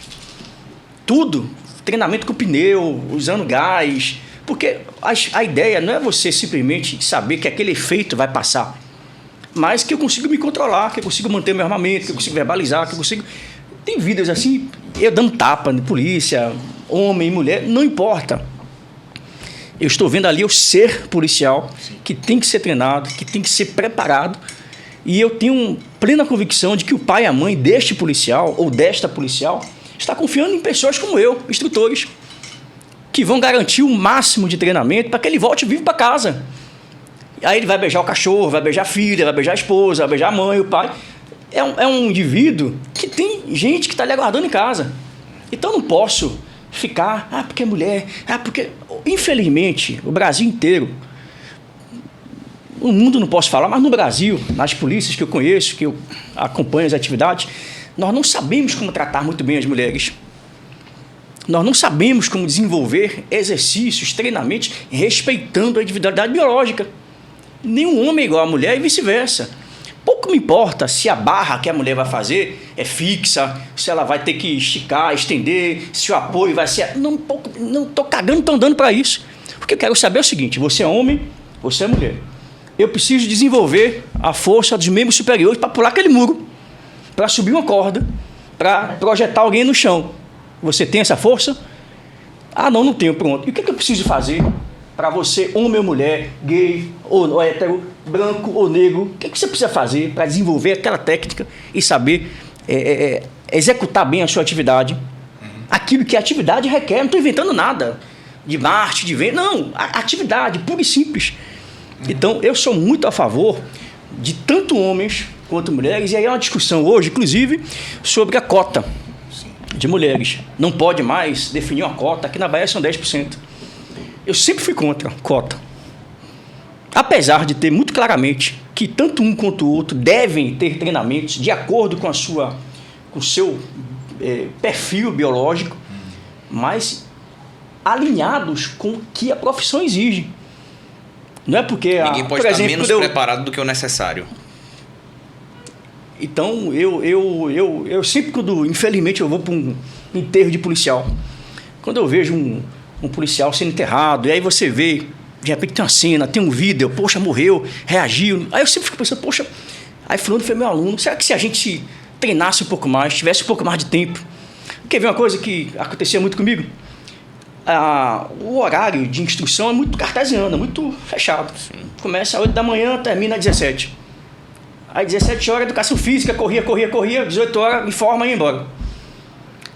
Tudo. Treinamento com pneu, usando gás. Porque a ideia não é você simplesmente saber que aquele efeito vai passar, mas que eu consigo me controlar, que eu consigo manter o meu armamento, que eu consigo verbalizar, que eu consigo... Tem vídeos assim, eu dando tapa de polícia, homem, mulher, não importa. Eu estou vendo ali o ser policial, que tem que ser treinado, que tem que ser preparado, e eu tenho plena convicção de que o pai e a mãe deste policial, ou desta policial, está confiando em pessoas como eu, instrutores, que vão garantir o máximo de treinamento para que ele volte vivo para casa. Aí ele vai beijar o cachorro, vai beijar a filha, vai beijar a esposa, vai beijar a mãe, o pai. É um indivíduo que tem gente que está lhe aguardando em casa. Então eu não posso ficar, porque é mulher, porque... Infelizmente, o Brasil inteiro, o mundo não posso falar, mas no Brasil, nas polícias que eu conheço, que eu acompanho as atividades, nós não sabemos como tratar muito bem as mulheres. Nós não sabemos como desenvolver exercícios, treinamentos, respeitando a individualidade biológica. Nenhum homem é igual à mulher e vice-versa. Pouco me importa se a barra que a mulher vai fazer é fixa, se ela vai ter que esticar, estender, se o apoio vai ser... Não estou cagando, estou andando para isso. O que eu quero saber é o seguinte: você é homem, você é mulher. Eu preciso desenvolver a força dos membros superiores para pular aquele muro, para subir uma corda, para projetar alguém no chão. Você tem essa força? Não tenho, pronto. E o que eu preciso fazer para você, homem ou mulher, gay ou hétero, branco ou negro, o que você precisa fazer para desenvolver aquela técnica e saber executar bem a sua atividade? Aquilo que a atividade requer. Não estou inventando nada de Marte, de Vênus. Não, a atividade pura e simples. Então, eu sou muito a favor de tanto homens quanto mulheres, e aí é uma discussão hoje, inclusive, sobre a cota de mulheres. Não pode mais definir uma cota, aqui na Bahia são 10%. Eu sempre fui contra cota. Apesar de ter muito claramente que tanto um quanto o outro devem ter treinamentos de acordo com o seu perfil biológico, mas alinhados com o que a profissão exige. Não é porque... Ninguém pode estar menos preparado do que o necessário. Então, eu sempre, infelizmente, eu vou para um enterro de policial. Quando eu vejo um policial sendo enterrado, e aí você vê, de repente tem uma cena, tem um vídeo, poxa, morreu, reagiu. Aí eu sempre fico pensando, poxa, aí fulano foi meu aluno, será que se a gente treinasse um pouco mais, tivesse um pouco mais de tempo? Quer ver uma coisa que acontecia muito comigo? O horário de instrução é muito cartesiano, muito fechado. Sim. Começa às 8 da manhã, termina às 17. Aí 17 horas, educação física, corria, 18 horas, informa e ia embora.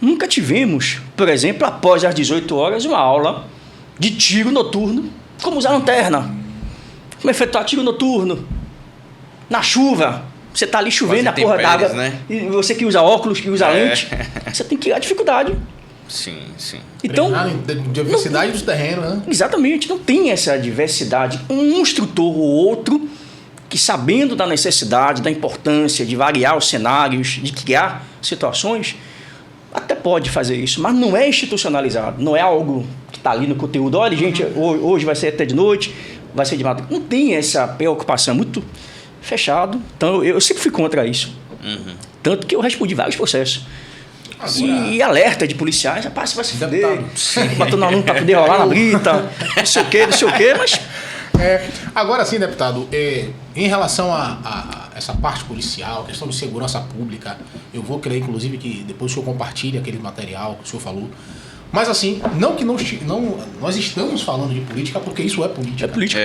Nunca tivemos, por exemplo, após as 18 horas, uma aula de tiro noturno, como usar lanterna, como efetuar tiro noturno, na chuva. Você está ali chovendo, a porra d'água, né? E você que usa óculos, que usa lente, você tem que ir à dificuldade. Sim. Então, diversidade dos terrenos, né? Exatamente, não tem essa diversidade. Um instrutor ou outro que, sabendo da necessidade, da importância de variar os cenários, de criar situações, até pode fazer isso, mas não é institucionalizado, não é algo que está ali no conteúdo. Olha, gente, hoje vai ser até de noite, vai ser de madrugada. Não tem essa preocupação, é muito fechado. Então, eu sempre fui contra isso. Tanto que eu respondi vários processos. E alerta de policiais, rapaz, você vai se fuder, batendo aluno para poder rolar na brita, não sei o quê, mas... Agora sim, deputado, em relação a essa parte policial, questão de segurança pública, eu vou querer, inclusive, que depois o senhor compartilhe aquele material que o senhor falou. Mas assim, não que nós estamos falando de política, porque isso é política. É política.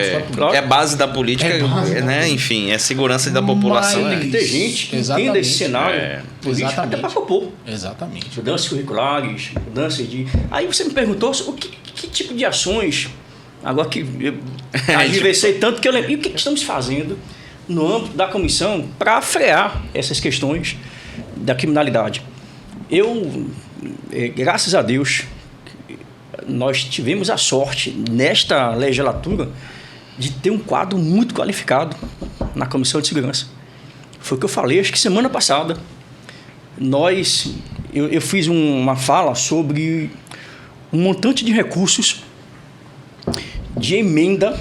É a base da política, né? Enfim, é a segurança da população. Tem que ter gente que entenda esse cenário político até para propor. Exatamente. Mudanças curriculares, mudanças de... Aí você me perguntou que tipo de ações... Agora que eu agivecei tanto que eu lembrei. E o que estamos fazendo no âmbito da comissão para frear essas questões da criminalidade? Graças a Deus, nós tivemos a sorte, nesta legislatura, de ter um quadro muito qualificado na Comissão de Segurança. Foi o que eu falei, acho que semana passada. Eu fiz uma fala sobre um montante de recursos de emenda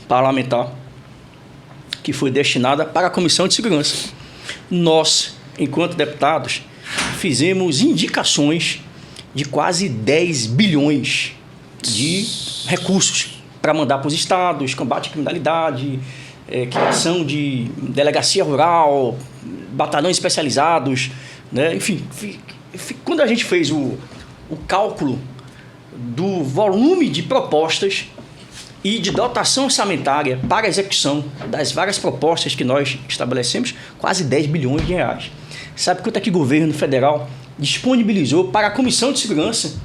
parlamentar que foi destinada para a Comissão de Segurança. Nós, enquanto deputados, fizemos indicações de quase 10 bilhões de recursos para mandar para os estados, combate à criminalidade, criação de delegacia rural, batalhões especializados, né? Enfim, quando a gente fez o cálculo do volume de propostas e de dotação orçamentária para a execução das várias propostas que nós estabelecemos, quase 10 bilhões de reais. Sabe quanto é que o governo federal disponibilizou para a Comissão de Segurança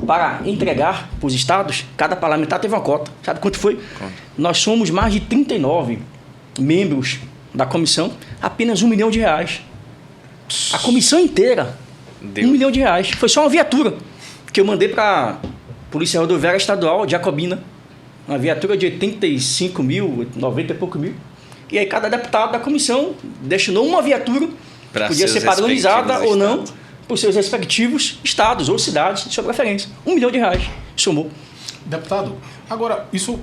para entregar para os estados? Cada parlamentar teve uma cota. Sabe quanto foi? Nós somos mais de 39 membros da comissão, apenas R$1 milhão. A comissão inteira, R$1 milhão. Foi só uma viatura que eu mandei para a Polícia Rodoviária Estadual de Jacobina. Uma viatura de 85 mil, 90 e pouco mil. E aí cada deputado da comissão destinou uma viatura, podia ser padronizada ou não, por seus respectivos estados ou cidades de sua preferência. R$1 milhão somou. Deputado, agora, isso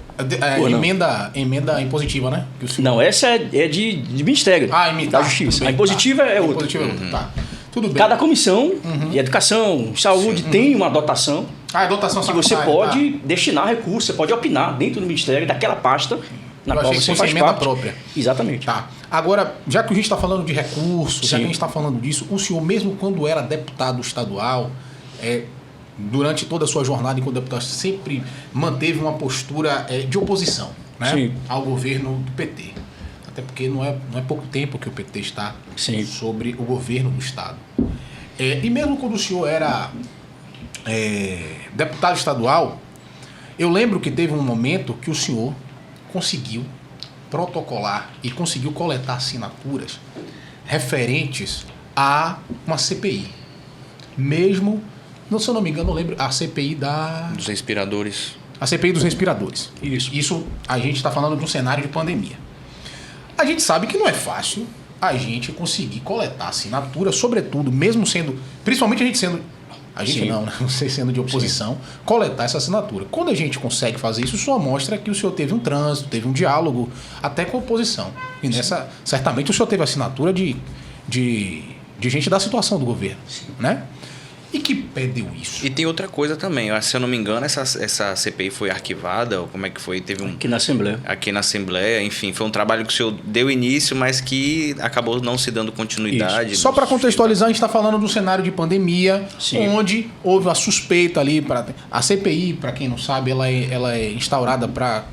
emenda impositiva, né? Não, essa é de Ministério da Justiça. A impositiva é outra. Tá. Tudo bem. Cada comissão de educação, saúde, tem uma dotação. A dotação que você pode destinar recursos, você pode opinar dentro do Ministério, daquela pasta na qual você faz parte. Própria. Exatamente. Tá. Agora, já que a gente está falando de recursos, já que a gente está falando disso, o senhor, mesmo quando era deputado estadual, durante toda a sua jornada enquanto deputado, sempre manteve uma postura de oposição, né, ao governo do PT. Até porque não é pouco tempo que o PT está sobre o governo do Estado. E mesmo quando o senhor era deputado estadual, eu lembro que teve um momento que o senhor conseguiu protocolar e conseguiu coletar assinaturas referentes a uma CPI. Mesmo, se eu não me engano, eu lembro, a CPI dos respiradores. A CPI dos respiradores. Isso a gente está falando de um cenário de pandemia. A gente sabe que não é fácil a gente conseguir coletar assinatura, sobretudo, mesmo sendo, principalmente a gente sendo, não, né? Você sendo de oposição, coletar essa assinatura. Quando a gente consegue fazer isso, só mostra que o senhor teve um trânsito, teve um diálogo, até com a oposição. E certamente o senhor teve assinatura de gente da situação do governo, né? E que pediu isso? E tem outra coisa também, se eu não me engano, essa CPI foi arquivada, ou como é que foi? Teve Aqui na Assembleia. Aqui na Assembleia, enfim, foi um trabalho que o senhor deu início, mas que acabou não se dando continuidade. Só para contextualizar, a gente está falando de um cenário de pandemia, onde houve uma suspeita ali. A CPI, para quem não sabe, ela é instaurada para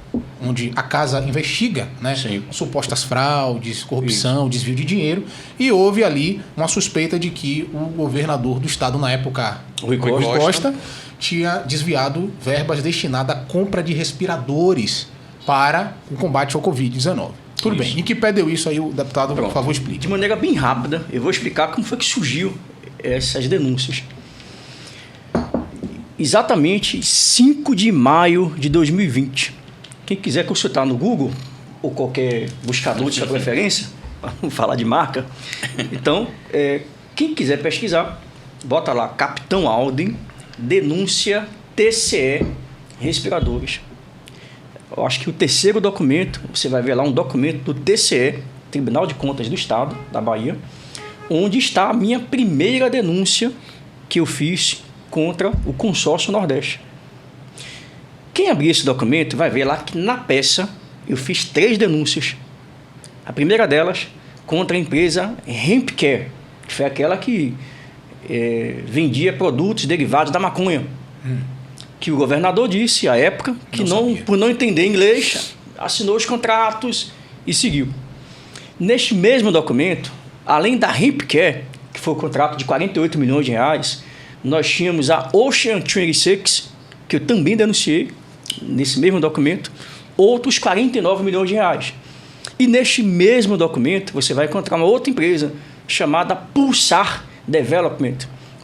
onde a casa investiga, né, supostas fraudes, corrupção, desvio de dinheiro, e houve ali uma suspeita de que o governador do estado na época, Rui Costa, tinha desviado verbas destinadas à compra de respiradores para o combate ao Covid-19. Tudo bem. Em que pé deu isso aí, o deputado, por favor, explique. De maneira bem rápida, eu vou explicar como foi que surgiu essas denúncias. Exatamente 5 de maio de 2020. Quem quiser consultar no Google, ou qualquer buscador de sua preferência, para não falar de marca. Então, quem quiser pesquisar, bota lá, Capitão Alden, denúncia TCE respiradores. Eu acho que o terceiro documento, você vai ver lá um documento do TCE, Tribunal de Contas do Estado, da Bahia, onde está a minha primeira denúncia que eu fiz contra o Consórcio Nordeste. Quem abrir esse documento vai ver lá que na peça eu fiz 3 denúncias. A primeira delas contra a empresa Hempcare, que foi aquela que vendia produtos derivados da maconha. Que o governador disse, à época, que por não entender inglês, assinou os contratos e seguiu. Neste mesmo documento, além da Hempcare, que foi o contrato de 48 milhões de reais, nós tínhamos a Ocean 26, que eu também denunciei, nesse mesmo documento, outros 49 milhões de reais. E neste mesmo documento, você vai encontrar uma outra empresa chamada Pulsar Development,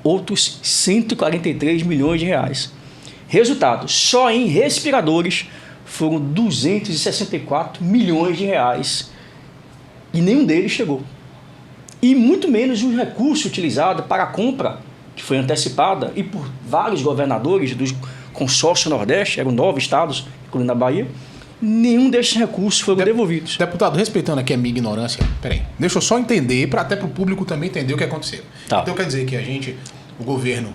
outros 143 milhões de reais. Resultado, só em respiradores foram 264 milhões de reais e nenhum deles chegou. E muito menos o recurso utilizado para a compra, que foi antecipada e por vários governadores do Consórcio Nordeste, eram 9 estados, incluindo a Bahia, nenhum desses recursos foram devolvidos. Deputado, respeitando aqui a minha ignorância, peraí, deixa eu só entender, até para o público também entender o que aconteceu. Tá. Então quer dizer que o governo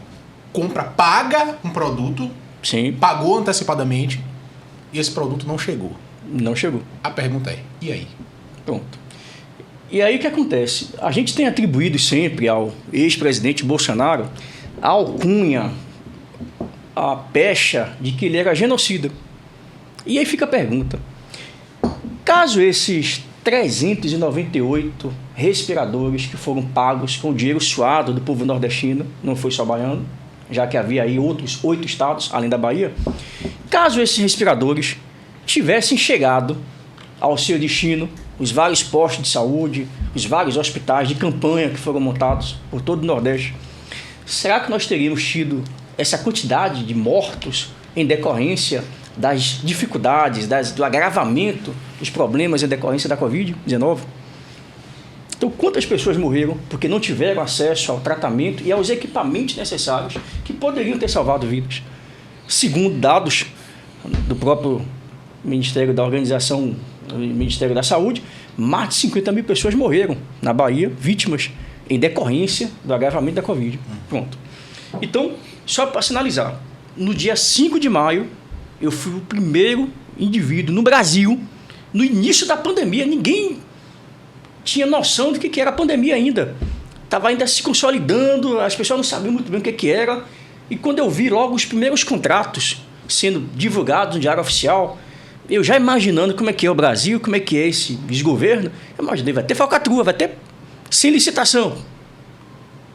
paga um produto, sim, pagou antecipadamente e esse produto não chegou. Não chegou. A pergunta é, e aí? Pronto. E aí o que acontece? A gente tem atribuído sempre ao ex-presidente Bolsonaro a alcunha, a pecha de que ele era genocida. E aí fica a pergunta, caso esses 398 respiradores que foram pagos com o dinheiro suado do povo nordestino, não foi só baiano, já que havia aí outros 8 estados, além da Bahia, caso esses respiradores tivessem chegado ao seu destino, os vários postos de saúde, os vários hospitais de campanha que foram montados por todo o Nordeste, será que nós teríamos tido essa quantidade de mortos em decorrência das dificuldades, do agravamento dos problemas em decorrência da Covid-19? Então, quantas pessoas morreram porque não tiveram acesso ao tratamento e aos equipamentos necessários que poderiam ter salvado vidas? Segundo dados do próprio Ministério da Organização, do Ministério da Saúde, mais de 50 mil pessoas morreram na Bahia, vítimas em decorrência do agravamento da Covid. Pronto. Então, só para sinalizar, no dia 5 de maio, eu fui o primeiro indivíduo no Brasil, no início da pandemia, ninguém tinha noção do que era a pandemia ainda. Estava ainda se consolidando, as pessoas não sabiam muito bem o que era. E quando eu vi logo os primeiros contratos sendo divulgados no Diário Oficial, eu já imaginando como é que é o Brasil, como é que é esse desgoverno, eu imaginei, vai ter falcatrua, vai ter sem licitação,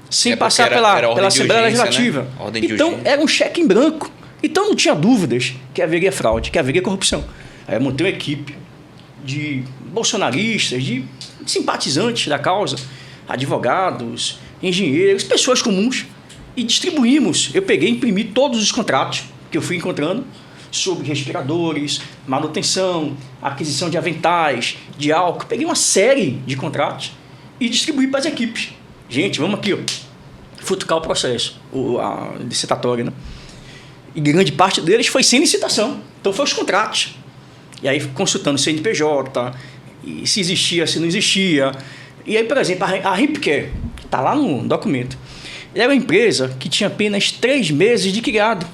sem passar pela Assembleia Legislativa. Né? Então, era um cheque em branco. Então, não tinha dúvidas que haveria fraude, que haveria corrupção. Aí eu montei uma equipe de bolsonaristas, de simpatizantes da causa, advogados, engenheiros, pessoas comuns, e distribuímos. Eu peguei e imprimi todos os contratos que eu fui encontrando sobre respiradores, manutenção, aquisição de aventais, de álcool. Peguei uma série de contratos e distribuí para as equipes. Gente, vamos aqui, ó, futucar o processo, a licitatória, né? E grande parte deles foi sem licitação. Então, foi os contratos. E aí, consultando o CNPJ, e se existia, se não existia. E aí, por exemplo, a Hempcare, está lá no documento, era uma empresa que tinha apenas 3 meses de criado.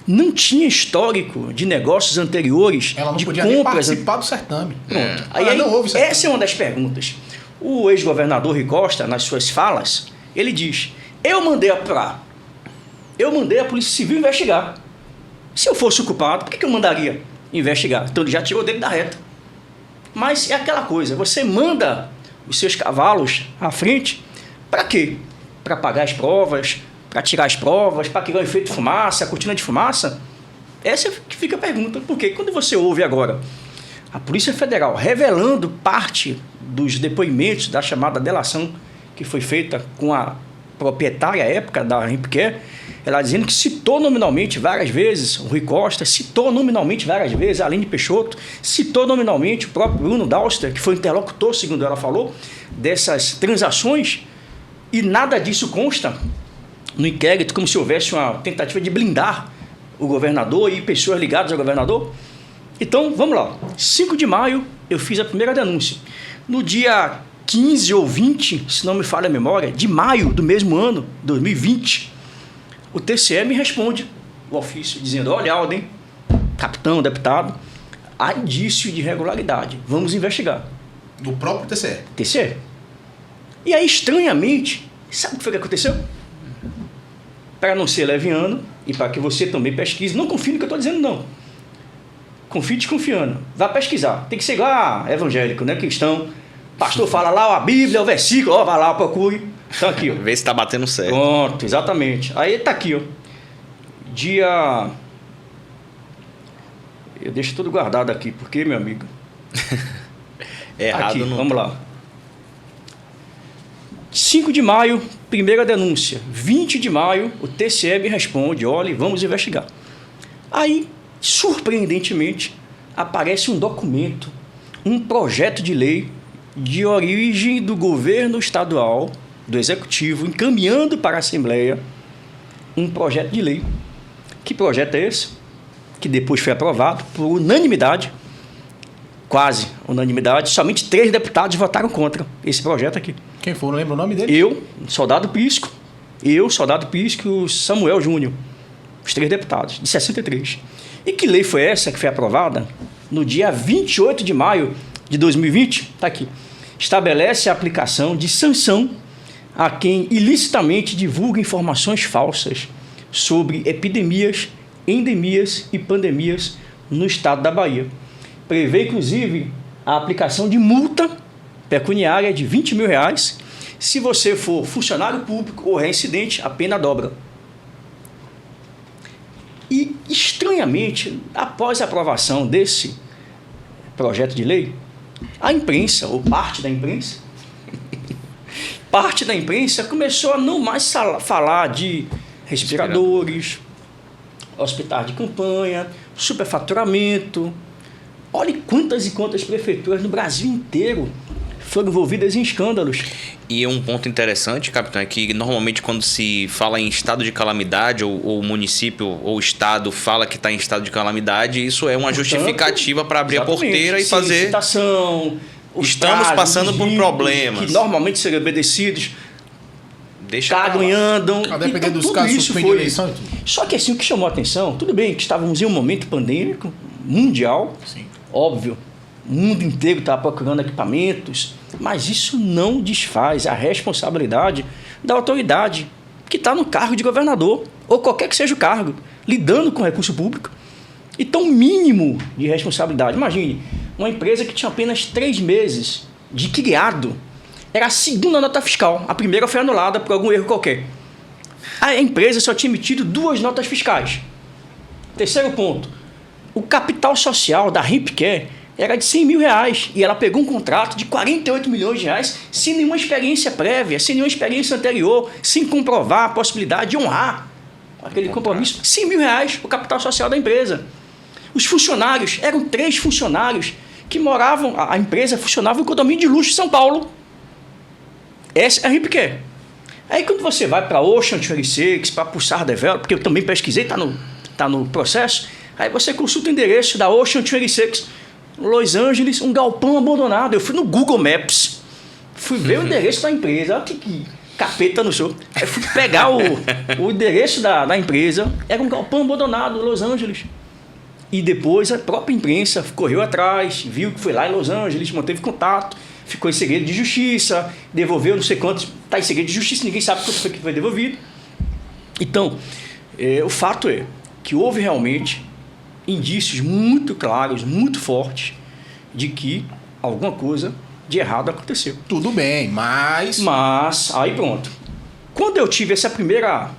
Não tinha histórico de negócios anteriores. Ela não de podia nem participar do certame. Pronto. Aí, não houve certame. Essa é uma das perguntas. O ex-governador Rui Costa, nas suas falas, ele diz: eu mandei a Polícia Civil investigar. Se eu fosse o culpado, por que eu mandaria investigar? Então ele já tirou dele da reta. Mas é aquela coisa, você manda os seus cavalos à frente, para quê? Para pagar as provas, para tirar as provas, para criar o efeito de fumaça, a cortina de fumaça? Essa é que fica a pergunta. Porque quando você ouve agora a Polícia Federal revelando parte dos depoimentos da chamada delação que foi feita com a proprietária à época da Hempcare, ela dizendo que citou nominalmente várias vezes o Rui Costa, citou nominalmente várias vezes a Aline Peixoto, citou nominalmente o próprio Bruno Dauster, que foi interlocutor, segundo ela falou, dessas transações, e nada disso consta no inquérito, como se houvesse uma tentativa de blindar o governador e pessoas ligadas ao governador. Então, vamos lá. 5 de maio, eu fiz a primeira denúncia. No dia 15 ou 20, se não me falha a memória, de maio do mesmo ano, 2020, o TCE me responde o ofício dizendo: olha, Alden, capitão, deputado, há indício de irregularidade, vamos investigar. Do próprio TCE? TCE. E aí, estranhamente, sabe o que foi que aconteceu? Para não ser leviano e para que você também pesquise, não confie no que eu estou dizendo, não. Confie desconfiando. Vá pesquisar. Tem que ser lá evangélico, né? Cristão. Pastor fala lá ó, a Bíblia, o versículo, ó, vai lá, procure. Então aqui, ó. Vê se tá batendo certo. Pronto, exatamente. Aí tá aqui, ó. Dia... Eu deixo tudo guardado aqui, porque, meu amigo... Errado aqui, não. vamos lá. 5 de maio, primeira denúncia. 20 de maio, o TCE me responde: olha, vamos investigar. Aí, surpreendentemente, aparece um documento, um projeto de lei de origem do governo estadual, do executivo, encaminhando para a Assembleia um projeto de lei. Que projeto é esse? Que depois foi aprovado por unanimidade, quase unanimidade, somente 3 deputados votaram contra esse projeto aqui. Quem for, não lembra o nome dele? Eu, Soldado Pisco, e o Samuel Júnior, os 3 deputados, de 63. E que lei foi essa que foi aprovada no dia 28 de maio de 2020? Está aqui. Estabelece a aplicação de sanção a quem ilicitamente divulga informações falsas sobre epidemias, endemias e pandemias no estado da Bahia. Prevê, inclusive, a aplicação de multa pecuniária de R$20 mil. Se você for funcionário público ou reincidente, a pena dobra. E, estranhamente, após a aprovação desse projeto de lei, a imprensa, ou parte da imprensa começou a não mais falar de respiradores, hospitais de campanha, superfaturamento. Olha quantas e quantas prefeituras no Brasil inteiro foram envolvidas em escândalos. E um ponto interessante, capitão, é que normalmente quando se fala em estado de calamidade, ou o município ou o estado fala que está em estado de calamidade, isso é uma justificativa para abrir a porteira e fazer... Citação, estamos passando por problemas. Que normalmente serão obedecidos. Cagam e andam. A depender dos casos, suspende a eleição e tudo. Só que assim, o que chamou a atenção, tudo bem que estávamos em um momento pandêmico, mundial, Sim. Óbvio, o mundo inteiro estava procurando equipamentos, mas isso não desfaz a responsabilidade da autoridade que está no cargo de governador, ou qualquer que seja o cargo, lidando com recurso público. Então, mínimo de responsabilidade. Imagine, uma empresa que tinha apenas 3 meses de criado, era a segunda nota fiscal. A primeira foi anulada por algum erro qualquer. A empresa só tinha emitido 2 notas fiscais. Terceiro ponto, o capital social da Ripcare era de R$100 mil e ela pegou um contrato de R$48 milhões sem nenhuma experiência prévia, sem nenhuma experiência anterior, sem comprovar a possibilidade de honrar aquele compromisso. R$100 mil o capital social da empresa. Os funcionários, eram 3 funcionários que moravam, a empresa funcionava em condomínio de luxo em São Paulo. Essa é a Ripcare. Aí quando você vai para Ocean 26, para Pulsar Develop, porque eu também pesquisei, está no processo, aí você consulta o endereço da Ocean 26, Los Angeles, um galpão abandonado. Eu fui no Google Maps, fui ver o endereço da empresa, olha que capeta no show. Aí fui pegar o endereço da empresa, era um galpão abandonado em Los Angeles. E depois a própria imprensa correu atrás, viu que foi lá em Los Angeles, manteve contato, ficou em segredo de justiça, devolveu não sei quantos, está em segredo de justiça, ninguém sabe quanto foi que foi devolvido. Então, o fato é que houve realmente indícios muito claros, muito fortes, de que alguma coisa de errado aconteceu. Tudo bem, mas aí pronto. Quando eu tive essa primeira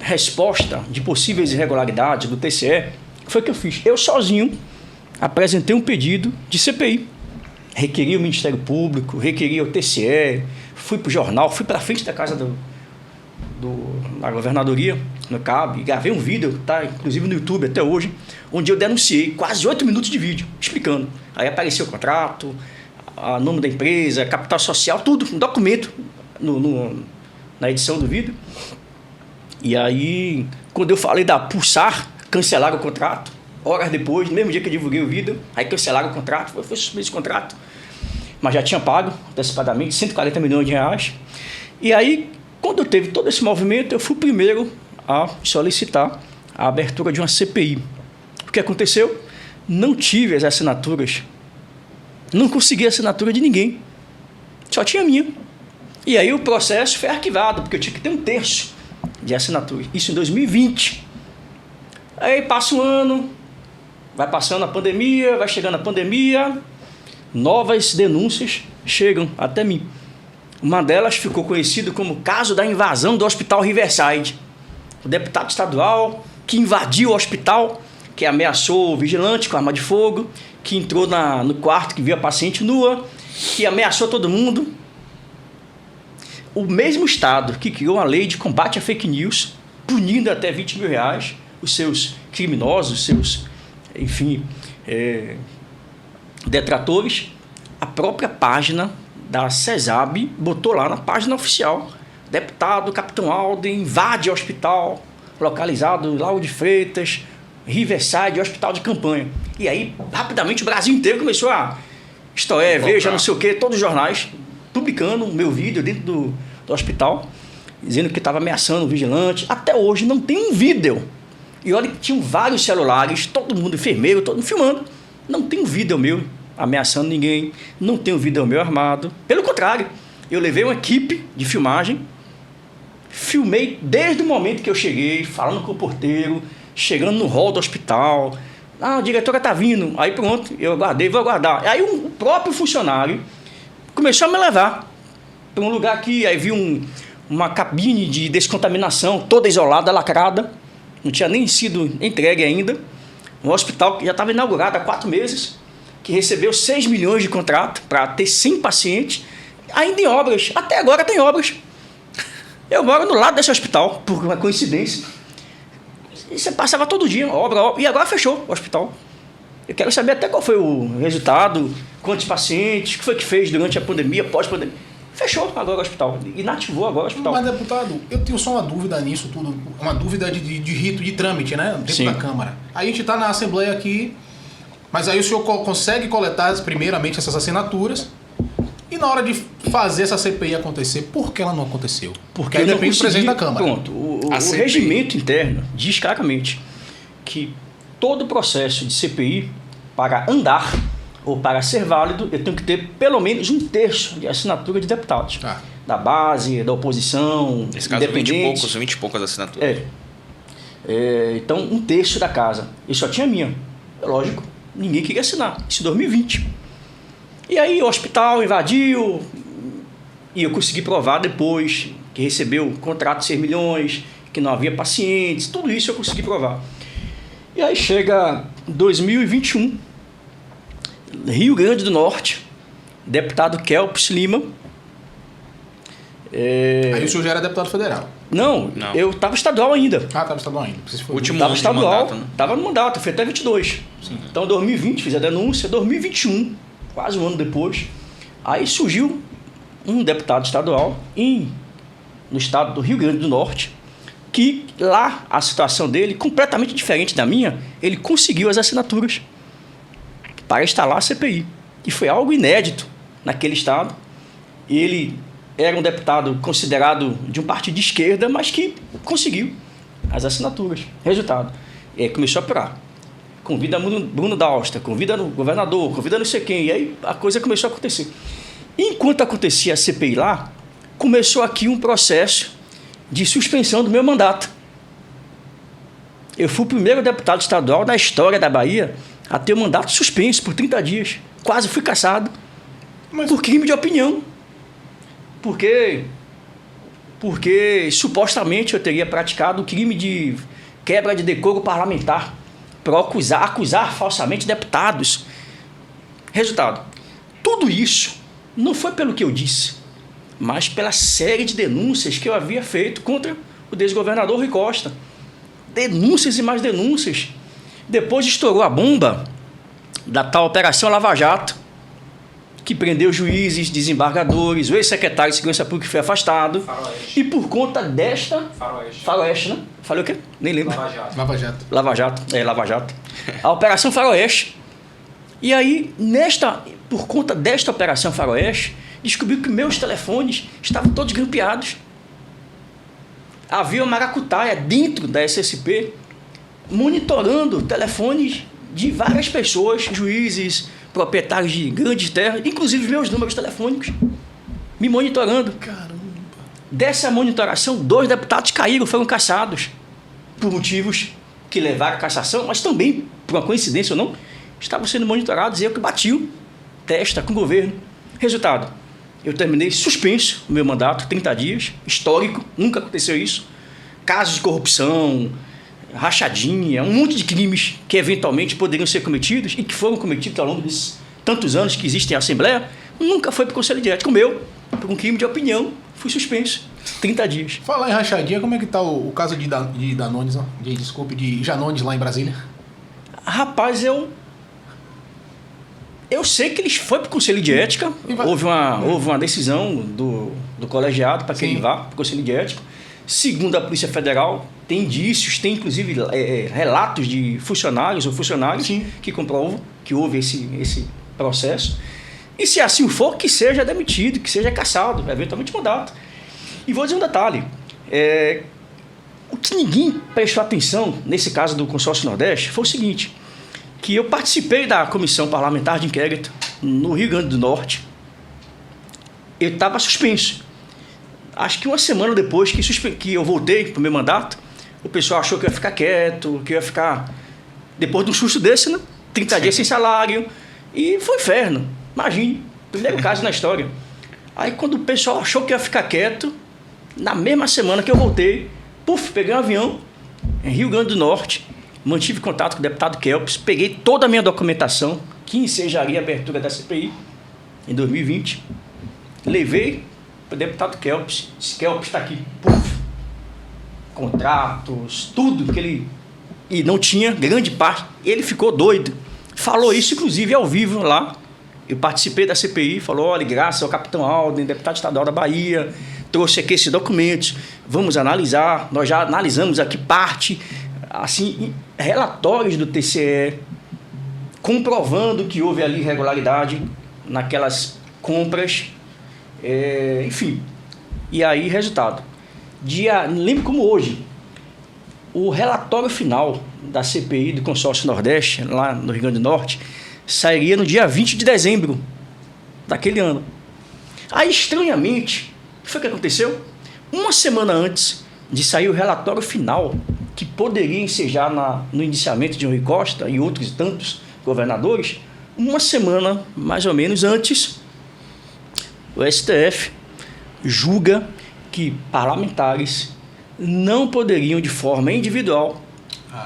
resposta de possíveis irregularidades do TCE, foi o que eu fiz. Eu sozinho apresentei um pedido de CPI. Requeri o Ministério Público, requeri o TCE, fui para o jornal, fui para frente da casa da governadoria, no CAB, e gravei um vídeo, tá inclusive no YouTube até hoje, onde eu denunciei quase 8 minutos de vídeo, explicando. Aí apareceu o contrato, o nome da empresa, capital social, tudo, um documento na edição do vídeo. E aí, quando eu falei da Pulsar, cancelaram o contrato, horas depois, no mesmo dia que eu divulguei o vídeo, aí cancelaram o contrato, foi suspenso esse contrato. Mas já tinha pago antecipadamente 140 milhões de reais. E aí, quando teve todo esse movimento, eu fui o primeiro a solicitar a abertura de uma CPI. O que aconteceu? Não tive as assinaturas. Não consegui a assinatura de ninguém. Só tinha a minha. E aí o processo foi arquivado, porque eu tinha que ter 1/3 de assinaturas. Isso em 2020. Aí passa um ano, vai passando a pandemia, vai chegando a pandemia, novas denúncias chegam até mim. Uma delas ficou conhecida como o caso da invasão do Hospital Riverside. O deputado estadual que invadiu o hospital, que ameaçou o vigilante com arma de fogo, que entrou no quarto, que viu a paciente nua, que ameaçou todo mundo. O mesmo Estado que criou uma lei de combate a fake news, punindo até 20 mil reais os seus criminosos, seus, enfim, detratores, a própria página da CESAB botou lá na página oficial: deputado Capitão Alden invade hospital localizado em Lauro de Freitas, Riverside, hospital de campanha. E aí, rapidamente, o Brasil inteiro começou a Veja, não sei o quê, todos os jornais publicando o meu vídeo dentro do hospital, dizendo que estava ameaçando o vigilante. Até hoje não tem um vídeo. E olha que tinham vários celulares, todo mundo, enfermeiro, todo mundo filmando. Não tem um vídeo meu ameaçando ninguém, não tem um vídeo meu armado. Pelo contrário, eu levei uma equipe de filmagem, filmei desde o momento que eu cheguei, falando com o porteiro, chegando no hall do hospital. A diretora está vindo. Aí pronto, eu aguardei, vou aguardar. Aí o próprio funcionário começou a me levar para um lugar aqui, aí vi uma cabine de descontaminação, toda isolada, lacrada, não tinha nem sido entregue ainda. Um hospital que já estava inaugurado há 4 meses, que recebeu 6 milhões de contrato para ter 100 pacientes, ainda em obras, até agora tem obras. Eu moro no lado desse hospital, por uma coincidência, e você passava todo dia, obra, e agora fechou o hospital. Eu quero saber até qual foi o resultado, quantos pacientes, o que foi que fez durante a pandemia, pós-pandemia. Fechou agora o hospital, inativou agora o hospital. Mas, deputado, eu tenho só uma dúvida nisso tudo, uma dúvida de rito, de trâmite, né? Dentro Sim. da Câmara. Aí a gente está na Assembleia aqui, mas aí o senhor consegue coletar primeiramente essas assinaturas, e na hora de fazer essa CPI acontecer, por que ela não aconteceu? Porque aí eu não depende do presidente da Câmara. Pronto, o regimento interno diz claramente que todo processo de CPI, para andar ou para ser válido, eu tenho que ter pelo menos 1/3 de assinatura de deputados. Da base, da oposição, nesse caso, independentes. 20 e poucas assinaturas. Então, 1/3 da casa. E só tinha a minha. Lógico, ninguém queria assinar. Isso em 2020. E aí o hospital invadiu, e eu consegui provar depois que recebeu contrato de 6 milhões, que não havia pacientes, tudo isso eu consegui provar. E aí chega 2021, Rio Grande do Norte, deputado Kelps Lima. Aí o senhor já era deputado federal? Não. Eu estava estadual ainda. Estava estadual ainda. Último Estava ano estadual, de mandato, né? estava no mandato, foi até 22. Sim. Então, em 2020, fiz a denúncia, 2021, quase um ano depois, aí surgiu um deputado estadual no estado do Rio Grande do Norte, que lá a situação dele, completamente diferente da minha, ele conseguiu as assinaturas para instalar a CPI. E foi algo inédito naquele estado. Ele era um deputado considerado de um partido de esquerda, mas que conseguiu as assinaturas. Resultado, começou a apurar. Convida Bruno Dausta, convida o governador, convida não sei quem. E aí a coisa começou a acontecer. Enquanto acontecia a CPI lá, começou aqui um processo de suspensão do meu mandato. Eu fui o primeiro deputado estadual na história da Bahia a ter o mandato suspenso por 30 dias. Quase fui cassado por crime de opinião. Porque supostamente eu teria praticado o crime de quebra de decoro parlamentar para acusar falsamente deputados. Resultado, tudo isso não foi pelo que eu disse, mas pela série de denúncias que eu havia feito contra o desgovernador Rui Costa. Denúncias e mais denúncias. Depois estourou a bomba da tal Operação Lava Jato, que prendeu juízes, desembargadores, o ex-secretário de Segurança Pública que foi afastado. Faroeste. E por conta desta... Faroeste, né? Falei o quê? Nem lembro. Lava Jato. Lava Jato. A Operação Faroeste. E aí, por conta desta Operação Faroeste, descobriu que meus telefones estavam todos grampeados. Havia uma maracutaia dentro da SSP monitorando telefones de várias pessoas, juízes, proprietários de grandes terras, inclusive meus números telefônicos, me monitorando. Caramba. Dessa monitoração, 2 deputados caíram, foram cassados, por motivos que levaram à cassação, mas também, por uma coincidência ou não, estavam sendo monitorados e eu que bati testa com o governo. Resultado, eu terminei suspenso o meu mandato, 30 dias, histórico, nunca aconteceu isso. Casos de corrupção, rachadinha, um monte de crimes que eventualmente poderiam ser cometidos e que foram cometidos ao longo desses tantos anos que existem a Assembleia, nunca foi para o Conselho de Ética. O meu, por um crime de opinião, fui suspenso. 30 dias. Falar em rachadinha, como é que tá o caso de Danones, ó? De Janones lá em Brasília? Rapaz, eu sei que eles foram para o Conselho de Ética, houve uma decisão do colegiado para que ele vá para o Conselho de Ética. Segundo a Polícia Federal, tem indícios, tem inclusive relatos de funcionários ou funcionários que comprovam que houve esse processo. E se assim for, que seja demitido, que seja cassado, eventualmente mandato. E vou dizer um detalhe, o que ninguém prestou atenção nesse caso do Consórcio Nordeste foi o seguinte, que eu participei da Comissão Parlamentar de Inquérito no Rio Grande do Norte. Eu estava suspenso. Acho que uma semana depois que eu voltei para o meu mandato, o pessoal achou que eu ia ficar quieto, que eu ia ficar... Depois de um susto desse, né? 30 dias sem salário. E foi inferno. Imagine, primeiro caso na história. Aí quando o pessoal achou que eu ia ficar quieto, na mesma semana que eu voltei, peguei um avião em Rio Grande do Norte, mantive contato com o deputado Kelps, peguei toda a minha documentação, que ensejaria a abertura da CPI em 2020, levei para o deputado Kelps. Esse Kelps está aqui, contratos, tudo que ele... E não tinha grande parte, ele ficou doido. Falou isso, inclusive, ao vivo lá. Eu participei da CPI, falou, olha, graças ao capitão Alden, deputado estadual da Bahia, trouxe aqui esses documentos, vamos analisar. Nós já analisamos aqui parte, assim, relatórios do TCE, comprovando que houve ali irregularidade naquelas compras, enfim. E aí, resultado. Lembro como hoje, o relatório final da CPI do Consórcio Nordeste, lá no Rio Grande do Norte, sairia no dia 20 de dezembro daquele ano. Aí, estranhamente, o que foi que aconteceu? Uma semana antes de sair o relatório final, que poderia ensejar no indiciamento de Rui Costa e outros tantos governadores, uma semana, mais ou menos, antes, o STF julga que parlamentares não poderiam, de forma individual,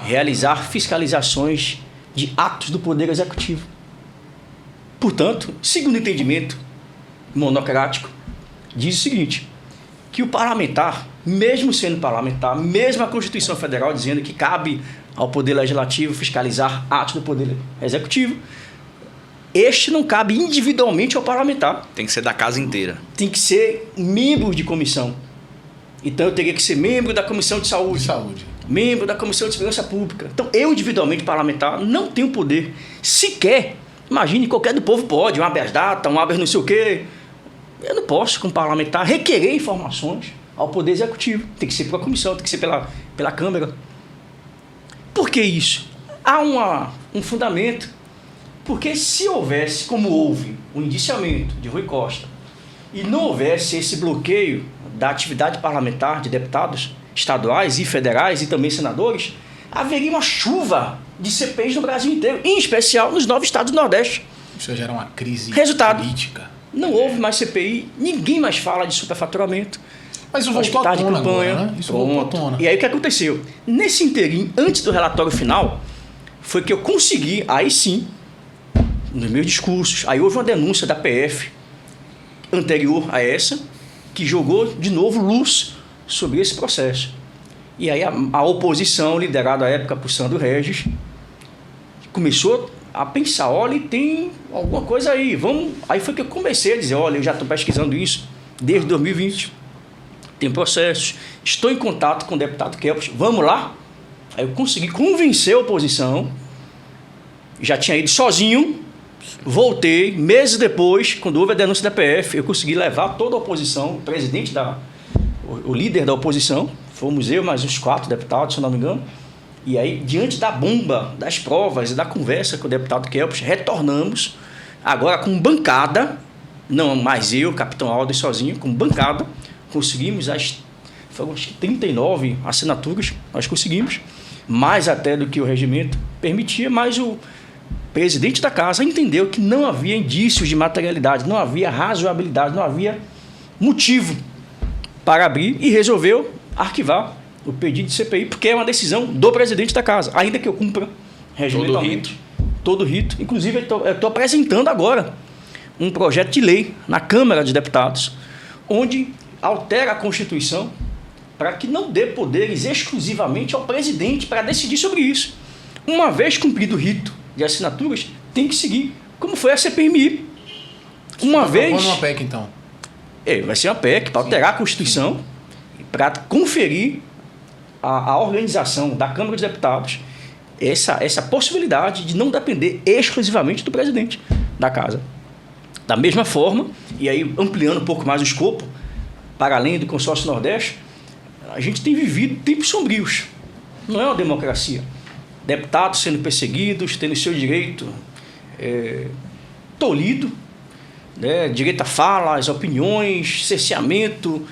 realizar fiscalizações de atos do Poder Executivo. Portanto, segundo o entendimento monocrático, diz o seguinte, que o parlamentar, mesmo sendo parlamentar, mesmo a Constituição Federal dizendo que cabe ao Poder Legislativo fiscalizar atos do Poder Executivo, este não cabe individualmente ao parlamentar. Tem que ser da casa inteira. Tem que ser membro de comissão. Então eu teria que ser membro da Comissão de Saúde. Membro da Comissão de Segurança Pública. Então eu, individualmente parlamentar, não tenho poder sequer. Imagine, qualquer do povo pode, um habeas data, um habeas não sei o quê. Eu não posso, como parlamentar, requerer informações ao Poder Executivo. Tem que ser pela comissão, tem que ser pela Câmara. Por que isso? Há um fundamento. Porque se houvesse, como houve, o indiciamento de Rui Costa, e não houvesse esse bloqueio da atividade parlamentar de deputados estaduais e federais e também senadores, haveria uma chuva de CPIs no Brasil inteiro, em especial nos 9 estados do Nordeste. Isso gera uma crise política. Não houve mais CPI, ninguém mais fala de superfaturamento. Mas isso voltou à tona agora, né? Isso voltou à tona. E aí o que aconteceu? Nesse inteirinho, antes do relatório final, foi que eu consegui, aí sim, nos meus discursos, aí houve uma denúncia da PF anterior a essa, que jogou de novo luz sobre esse processo. E aí a oposição, liderada à época por Sandro Regis, começou a pensar, olha, tem alguma coisa aí, vamos... Aí foi que eu comecei a dizer, olha, eu já estou pesquisando isso desde 2020, tem processos, estou em contato com o deputado Kelps, vamos lá? Aí eu consegui convencer a oposição, já tinha ido sozinho, voltei, meses depois, quando houve a denúncia da PF, eu consegui levar toda a oposição, o presidente, o líder da oposição, fomos eu, mais uns 4 deputados, se eu não me engano, e aí, diante da bomba, das provas e da conversa com o deputado Kelps, retornamos, agora com bancada, não mais eu, capitão Aldo sozinho, com bancada, conseguimos foram acho que 39 assinaturas, nós conseguimos, mais até do que o regimento permitia, mas o presidente da casa entendeu que não havia indícios de materialidade, não havia razoabilidade, não havia motivo para abrir e resolveu arquivar o pedido de CPI, porque é uma decisão do presidente da casa, ainda que eu cumpra regimentalmente todo o rito. Inclusive, eu estou apresentando agora um projeto de lei na Câmara de Deputados, onde altera a Constituição para que não dê poderes exclusivamente ao presidente para decidir sobre isso. Uma vez cumprido o rito de assinaturas, tem que seguir, como foi a CPMI. Uma vez... uma PEC, então. Vai ser uma PEC para alterar a Constituição, para conferir à organização da Câmara de Deputados essa possibilidade de não depender exclusivamente do presidente da casa. Da mesma forma, e aí ampliando um pouco mais o escopo, para além do Consórcio Nordeste, a gente tem vivido tempos sombrios. Não é uma democracia. Deputados sendo perseguidos, tendo seu direito tolhido, né? Direito à fala, às opiniões, cerceamento,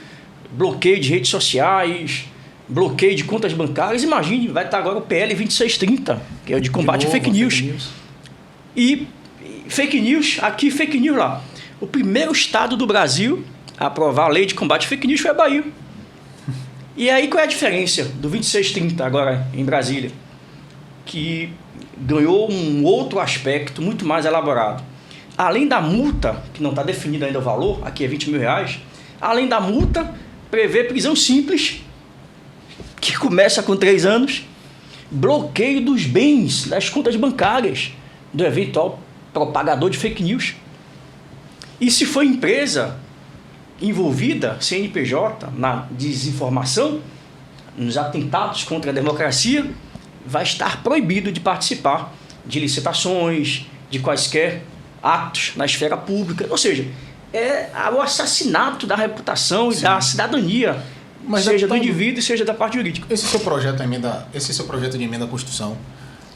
bloqueio de redes sociais, bloqueio de contas bancárias. Imagine, vai estar agora o PL 2630, que é o de combate a fake news. E fake news aqui, fake news lá. O primeiro estado do Brasil a aprovar a lei de combate a fake news foi a Bahia. E aí qual é a diferença do 2630 agora em Brasília? Que ganhou um outro aspecto muito mais elaborado. Além da multa, que não está definido ainda o valor, aqui é R$20 mil, além da multa, prevê prisão simples, que começa com 3 anos, bloqueio dos bens, das contas bancárias, do eventual propagador de fake news. E se for empresa envolvida, CNPJ, na desinformação, nos atentados contra a democracia, vai estar proibido de participar de licitações, de quaisquer atos na esfera pública. Ou seja, é o assassinato da reputação e da cidadania, mas seja do indivíduo e seja da parte jurídica. Esse seu projeto de emenda à Constituição,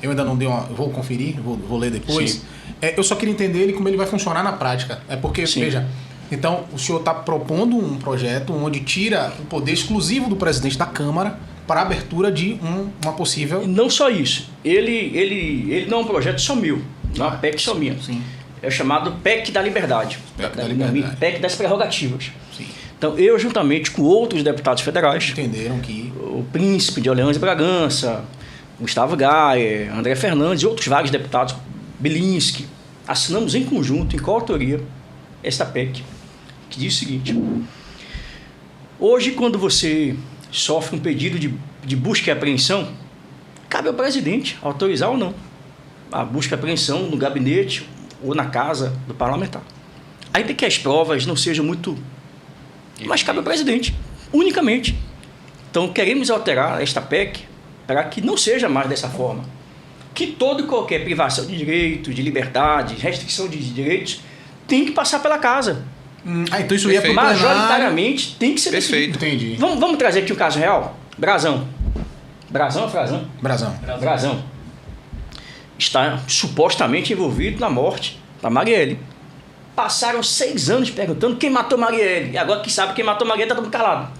eu ainda não dei vou conferir, vou ler depois. Eu só queria entender como ele vai funcionar na prática. É porque, veja, então o senhor está propondo um projeto onde tira o poder exclusivo do presidente da Câmara para a abertura de uma possível... E não só isso. Ele não é um projeto só meu, não é uma PEC só minha. Sim. É chamado PEC da Liberdade. PEC das prerrogativas. Sim. Então, eu, juntamente com outros deputados federais... Entenderam que... O Príncipe de Orleans e Bragança, Gustavo Gayer, André Fernandes e outros vários deputados, Belinsky, assinamos em conjunto, em coautoria, esta PEC, que diz o seguinte: hoje, quando você sofre um pedido de busca e apreensão, cabe ao presidente autorizar ou não a busca e apreensão no gabinete ou na casa do parlamentar. Ainda que as provas não sejam muito... Mas cabe ao presidente, unicamente. Então, queremos alterar esta PEC para que não seja mais dessa forma. Que toda e qualquer privação de direitos, de liberdade, restrição de direitos, tem que passar pela casa. Então isso ia para o majoritariamente tem que ser decidido. Entendi. Vamos trazer aqui um caso real? Brasão. Brasão ou Frazão? Brasão. Brasão. Está supostamente envolvido na morte da Marielle. Passaram 6 anos perguntando quem matou Marielle. E agora que sabe quem matou Marielle está todo calado.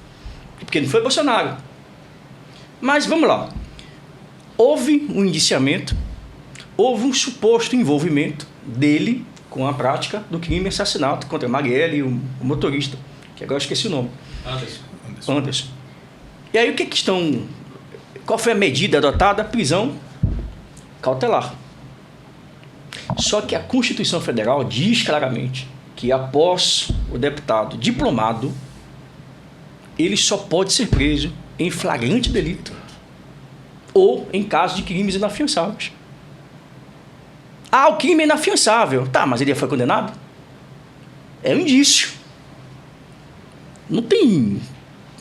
Porque não foi Bolsonaro. Mas vamos lá. Houve um indiciamento, houve um suposto envolvimento dele com a prática do crime assassinato contra Marielle e o motorista, que agora eu esqueci o nome. Anderson. E aí qual foi a medida adotada? Prisão cautelar. Só que a Constituição Federal diz claramente que após o deputado diplomado, ele só pode ser preso em flagrante delito ou em caso de crimes inafiançáveis. O crime é inafiançável. Tá, mas ele já foi condenado? É um indício. Não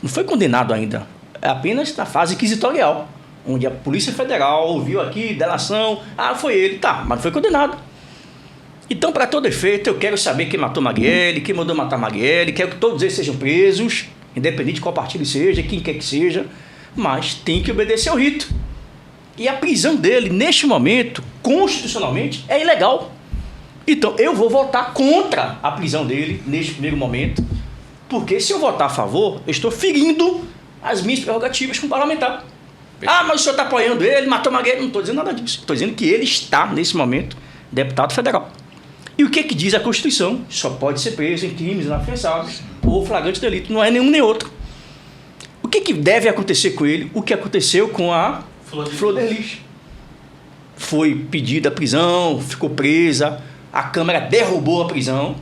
foi condenado ainda. É apenas na fase inquisitorial, onde a Polícia Federal ouviu aqui, delação, foi ele. Tá, mas não foi condenado. Então, para todo efeito, eu quero saber quem matou Marielle, quem mandou matar Marielle, quero que todos eles sejam presos, independente de qual partido seja, quem quer que seja, mas tem que obedecer ao rito. E a prisão dele, neste momento, constitucionalmente, é ilegal. Então, eu vou votar contra a prisão dele, neste primeiro momento, porque se eu votar a favor, eu estou ferindo as minhas prerrogativas como parlamentar. Mas o senhor está apoiando ele, matou Marielle. Não estou dizendo nada disso. Estou dizendo que ele está, nesse momento, deputado federal. E o que diz a Constituição? Só pode ser preso em crimes inafiançáveis ou flagrante delito. Não é nenhum nem outro. O que deve acontecer com ele? O que aconteceu com a Flor de Lis. Foi pedida a prisão, ficou presa, a Câmara derrubou a prisão,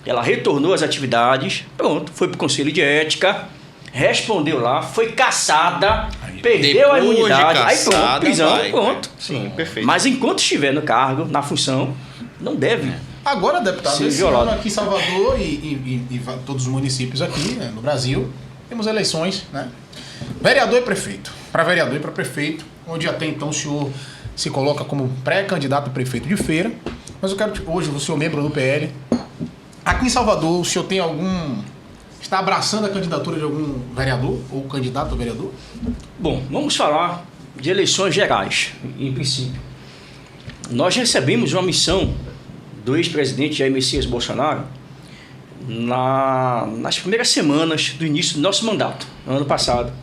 ela retornou às atividades, pronto, foi para o Conselho de Ética, respondeu lá, foi cassada, perdeu a imunidade, aí pronto, prisão, pronto. Sim, perfeito. Mas enquanto estiver no cargo, na função, não deve. Agora, deputado, esse ano aqui em Salvador e todos os municípios aqui, né, no Brasil, temos eleições, né? Vereador e prefeito. Para vereador e para prefeito, onde até então o senhor se coloca como pré-candidato a prefeito de Feira. Mas eu quero, hoje, o senhor membro do PL. Aqui em Salvador, o senhor tem está abraçando a candidatura de algum vereador ou candidato a vereador? Bom, vamos falar de eleições gerais, em princípio. Nós recebemos uma missão do ex-presidente Jair Messias Bolsonaro nas primeiras semanas do início do nosso mandato, no ano passado.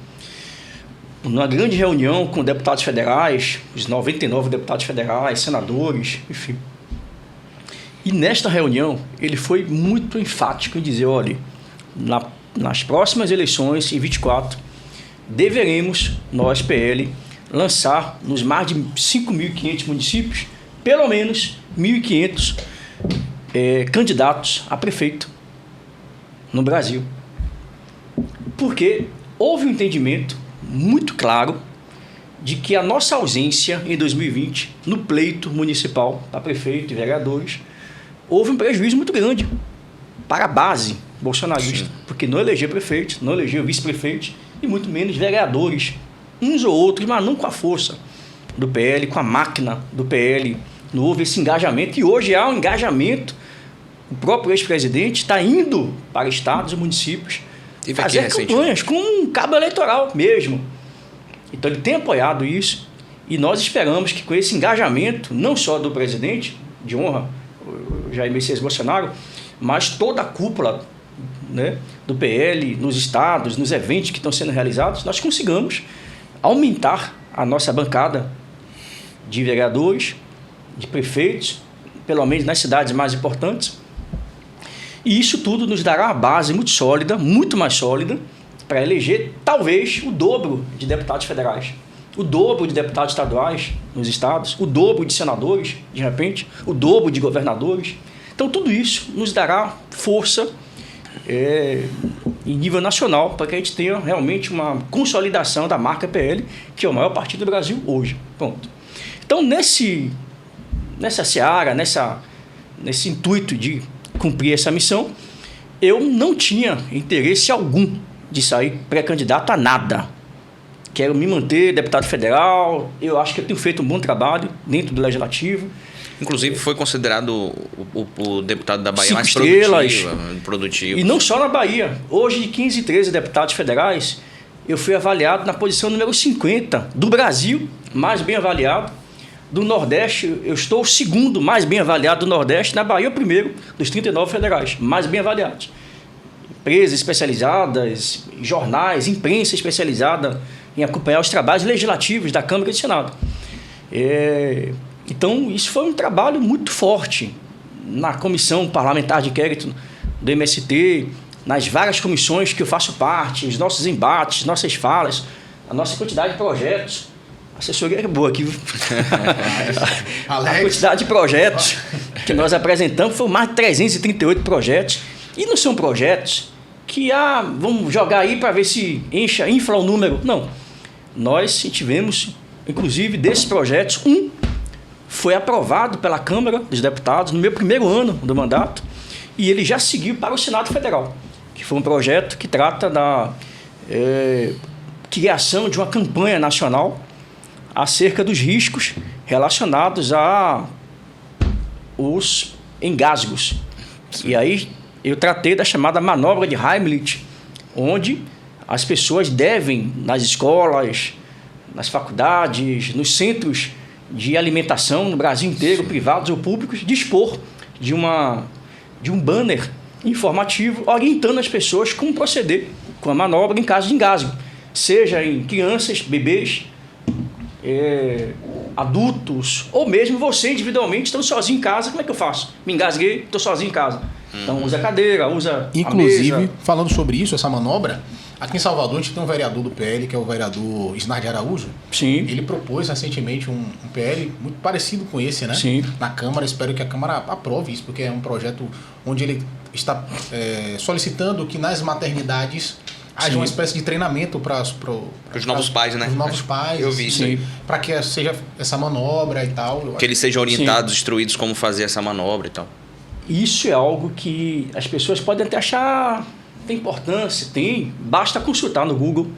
Numa grande reunião com deputados federais, os 99 deputados federais, senadores, enfim. E nesta reunião, ele foi muito enfático em dizer, olha, nas próximas eleições, em 24, deveremos, nós, PL, lançar nos mais de 5.500 municípios, pelo menos 1.500 candidatos a prefeito no Brasil. Porque houve um entendimento muito claro de que a nossa ausência em 2020 no pleito municipal para prefeito e vereadores houve um prejuízo muito grande para a base bolsonarista, porque não elegeu prefeito, não elegeu vice-prefeito e muito menos vereadores, uns ou outros, mas não com a força do PL, com a máquina do PL. Não houve esse engajamento e hoje há um engajamento. O próprio ex-presidente está indo para estados e municípios fazer campanhas com um cabo eleitoral mesmo. Então ele tem apoiado isso e nós esperamos que com esse engajamento, não só do presidente de honra, o Jair Messias Bolsonaro, mas toda a cúpula, né, do PL, nos estados, nos eventos que estão sendo realizados, nós consigamos aumentar a nossa bancada de vereadores, de prefeitos, pelo menos nas cidades mais importantes. E isso tudo nos dará uma base muito sólida, muito mais sólida, para eleger talvez o dobro de deputados federais, o dobro de deputados estaduais nos estados, o dobro de senadores, de repente, o dobro de governadores. Então tudo isso nos dará força em nível nacional para que a gente tenha realmente uma consolidação da marca PL, que é o maior partido do Brasil hoje. Pronto. Então nessa seara, nesse intuito de cumprir essa missão, eu não tinha interesse algum de sair pré-candidato a nada. Quero me manter deputado federal, eu acho que eu tenho feito um bom trabalho dentro do Legislativo. Inclusive foi considerado o deputado da Bahia 5 mais estrelas. produtivo. E não só na Bahia. Hoje, de 15 e 13 deputados federais, eu fui avaliado na posição número 50 do Brasil, mais bem avaliado. Do Nordeste, eu estou o segundo mais bem avaliado do Nordeste. Na Bahia, o primeiro dos 39 federais, mais bem avaliados. Empresas especializadas, jornais, imprensa especializada em acompanhar os trabalhos legislativos da Câmara e do Senado. Então, isso foi um trabalho muito forte na Comissão Parlamentar de Inquérito do MST, nas várias comissões que eu faço parte, os nossos embates, nossas falas, a nossa quantidade de projetos. A assessoria é boa aqui. A quantidade de projetos que nós apresentamos foi mais de 338 projetos. E não são projetos que vamos jogar aí para ver se infla o número. Não. Nós tivemos, inclusive, desses projetos, foi aprovado pela Câmara dos Deputados no meu primeiro ano do mandato e ele já seguiu para o Senado Federal, que foi um projeto que trata da criação de uma campanha nacional acerca dos riscos relacionados a os engasgos. E aí eu tratei da chamada manobra de Heimlich, onde as pessoas devem, nas escolas, nas faculdades, nos centros de alimentação no Brasil inteiro, privados ou públicos, dispor de um banner informativo orientando as pessoas como proceder com a manobra em caso de engasgo, seja em crianças, bebês, adultos, ou mesmo você individualmente, estando sozinho em casa. Como é que eu faço? Me engasguei, estou sozinho em casa. Então usa a cadeira, usa inclusive, a mesa. Falando sobre isso, essa manobra, aqui em Salvador a gente tem um vereador do PL, que é o vereador Isnardi Araújo. Sim. Ele propôs recentemente um PL muito parecido com esse, né? Sim. Na Câmara. Espero que a Câmara aprove isso, porque é um projeto onde ele está solicitando que nas maternidades haja uma espécie de treinamento para os novos pais, né? Os novos pais. Eu vi isso aí. Para que seja essa manobra e tal. Que eles sejam orientados, instruídos como fazer essa manobra e tal. Isso é algo que as pessoas podem até achar tem importância, basta consultar no Google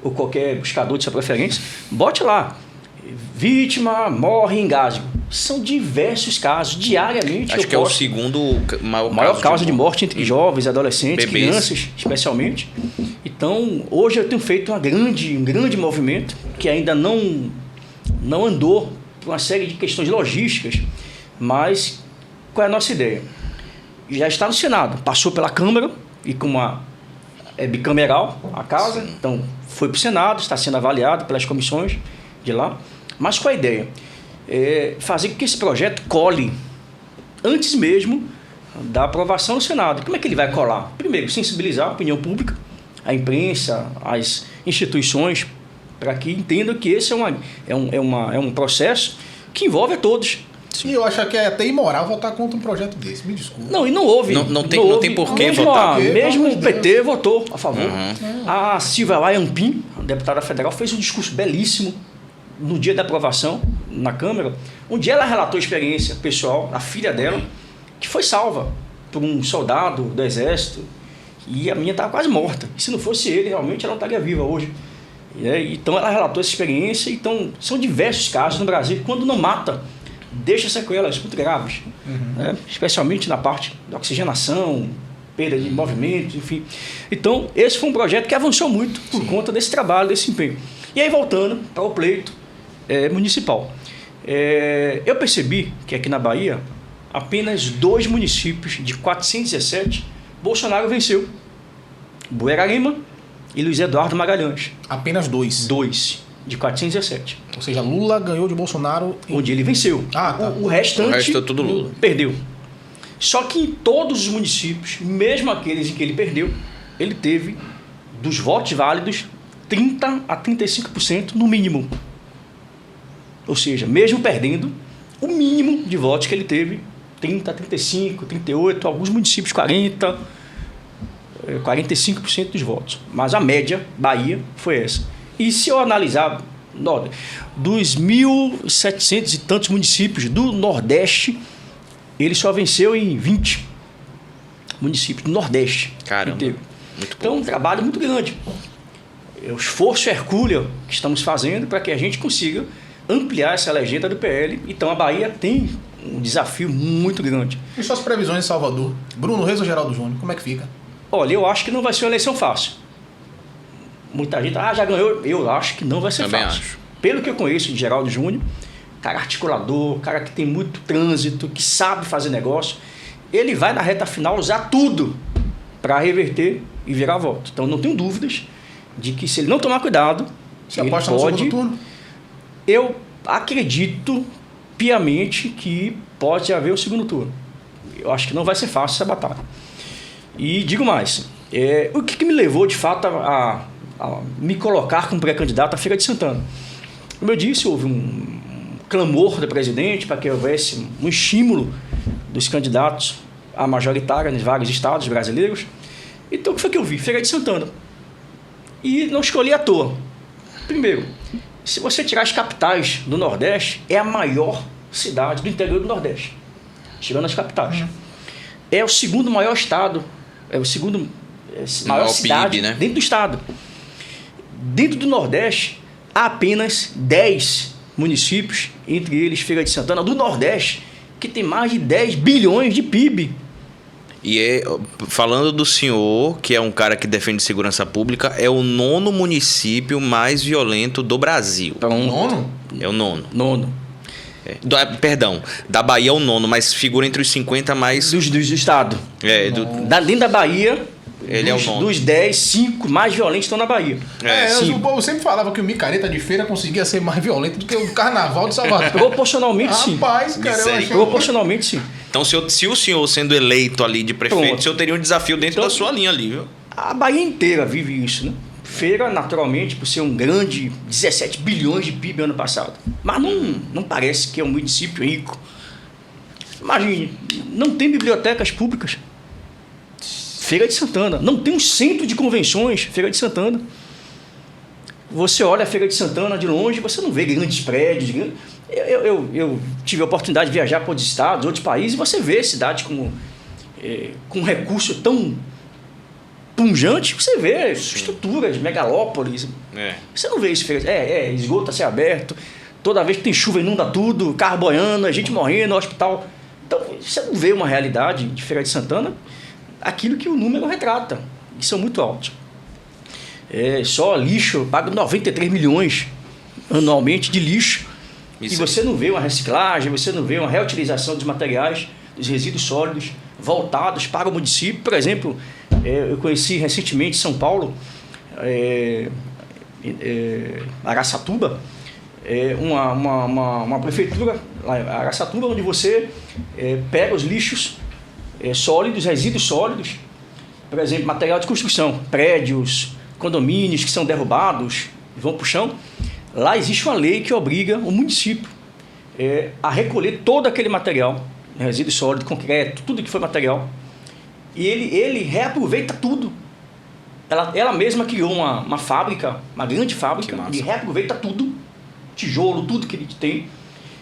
ou qualquer buscador de sua preferência, bote lá, vítima morre em engasgo. São diversos casos, diariamente. Acho que é o segundo maior causa de morte entre jovens, adolescentes, bebês, crianças, especialmente. Então, hoje eu tenho feito um grande movimento que ainda não andou por uma série de questões logísticas, mas qual é a nossa ideia? Já está no Senado, passou pela Câmara e com bicameral a casa, então foi para o Senado, está sendo avaliado pelas comissões de lá. Mas qual a ideia? Fazer com que esse projeto cole antes mesmo da aprovação no Senado. Como é que ele vai colar? Primeiro, sensibilizar a opinião pública, a imprensa, as instituições, para que entendam que esse é um processo que envolve a todos. Sim, eu acho que é até imoral votar contra um projeto desse, me desculpa. Não, e não houve. Não tem por que votar. Mesmo o PT votou a favor. A Silvia Waiampim, a deputada federal, fez um discurso belíssimo no dia da aprovação na Câmara, onde ela relatou a experiência pessoal da filha dela, que foi salva por um soldado do Exército, e a minha estava quase morta. E se não fosse ele, realmente ela não estaria viva hoje. Então ela relatou essa experiência. Então são diversos casos no Brasil, quando não mata, deixa sequelas muito graves, especialmente na parte da oxigenação, perda de movimento, enfim. Então, esse foi um projeto que avançou muito por conta desse trabalho, desse empenho. E aí, voltando para o pleito municipal. Eu percebi que aqui na Bahia, apenas 2 municípios de 417, Bolsonaro venceu. Buerarema e Luiz Eduardo Magalhães. Apenas 2? 2. De 417. Ou seja, Lula ganhou de Bolsonaro... Onde ele venceu. Tá. O restante... O resto é tudo Lula. Perdeu. Só que em todos os municípios, mesmo aqueles em que ele perdeu, ele teve, dos votos válidos, 30% a 35% no mínimo. Ou seja, mesmo perdendo, o mínimo de votos que ele teve, 30%, 35%, 38%, alguns municípios 40%, 45% dos votos. Mas a média, Bahia, foi essa. E se eu analisar, dos 1.700 e tantos municípios do Nordeste, ele só venceu em 20 municípios do Nordeste. Caramba, inteiro. Muito então, um trabalho muito grande. O esforço hercúleo que estamos fazendo para que a gente consiga ampliar essa legenda do PL. Então, a Bahia tem um desafio muito grande. E suas previsões em Salvador? Bruno Reis ou Geraldo Júnior? Como é que fica? Olha, eu acho que não vai ser uma eleição fácil. Muita gente, já ganhou. Eu acho que não vai ser Também fácil. Acho. Pelo que eu conheço de Geraldo Júnior, cara articulador, cara que tem muito trânsito, que sabe fazer negócio, ele vai na reta final usar tudo para reverter e virar voto. Então, não tenho dúvidas de que se ele não tomar cuidado, Você ele aposta pode... no segundo turno? Eu acredito piamente que pode haver o segundo turno. Eu acho que não vai ser fácil essa batalha. E digo mais, o que me levou de fato a me colocar como pré-candidato à Feira de Santana? Como eu disse, houve um clamor do presidente para que houvesse um estímulo dos candidatos à majoritária nos vários estados brasileiros. Então, o que foi que eu vi? Feira de Santana. E não escolhi à toa. Primeiro, se você tirar as capitais do Nordeste, é a maior cidade do interior do Nordeste, tirando as capitais. É o segundo maior estado, é o segundo maior cidade, PIB, né? dentro do estado. Dentro do Nordeste, há apenas 10 municípios, entre eles Feira de Santana, do Nordeste, que tem mais de 10 bilhões de PIB. E falando do senhor, que é um cara que defende segurança pública, é o 9º município mais violento do Brasil. Nono? É o 9º. Nono. Perdão, da Bahia é o 9º, mas figura entre os 50 mais... Do estado. Dentro da Bahia, ele é o 9º. Dos 10, 5 mais violentos estão na Bahia. O povo sempre falava que o micareta de feira conseguia ser mais violento do que o carnaval de Salvador. Proporcionalmente, sim. Rapaz, cara, eu achei... Proporcionalmente, sim. Então, se o senhor sendo eleito ali de prefeito, Pronto. o senhor teria um desafio dentro da sua linha ali, viu? A Bahia inteira vive isso, né? Feira, naturalmente, por ser um grande 17 bilhões de PIB ano passado. Mas não parece que é um município rico. Imagine, não tem bibliotecas públicas. Feira de Santana. Não tem um centro de convenções, Feira de Santana. Você olha a Feira de Santana de longe, você não vê grandes prédios. Eu tive a oportunidade de viajar para outros estados, outros países, e você vê cidades com um recurso tão punjante, você vê estruturas, megalópolis. Você não vê isso. Esgoto a céu aberto, toda vez que tem chuva inunda tudo, carro boiando, gente morrendo, hospital. Então, você não vê uma realidade de Feira de Santana, aquilo que o número retrata, que são muito altos. Só lixo, paga 93 milhões anualmente de lixo. E você não vê uma reciclagem, você não vê uma reutilização dos materiais, dos resíduos sólidos, voltados para o município. Por exemplo, eu conheci recentemente em São Paulo, Araçatuba, uma prefeitura, Araçatuba, onde você pega os lixos sólidos, resíduos sólidos, por exemplo, material de construção, prédios, condomínios que são derrubados e vão para o chão. Lá existe uma lei que obriga o município a recolher todo aquele material, resíduo sólido, concreto, tudo que foi material, e ele reaproveita tudo. Ela mesma criou uma fábrica, uma grande fábrica, e reaproveita tudo, tijolo, tudo que ele tem,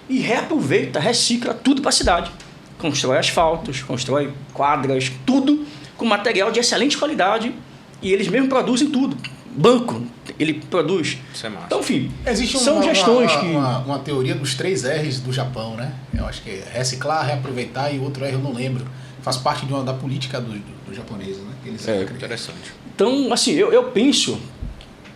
e reaproveita, recicla tudo para a cidade. Constrói asfaltos, constrói quadras, tudo com material de excelente qualidade, e eles mesmos produzem tudo. Banco, ele produz. Isso é massa. Então, enfim, existe são gestões que... uma teoria dos 3 R's do Japão, né? Eu acho que é reciclar, reaproveitar e o outro R eu não lembro. Faz parte da política do japonês, né? Eles interessante. Então, assim, eu penso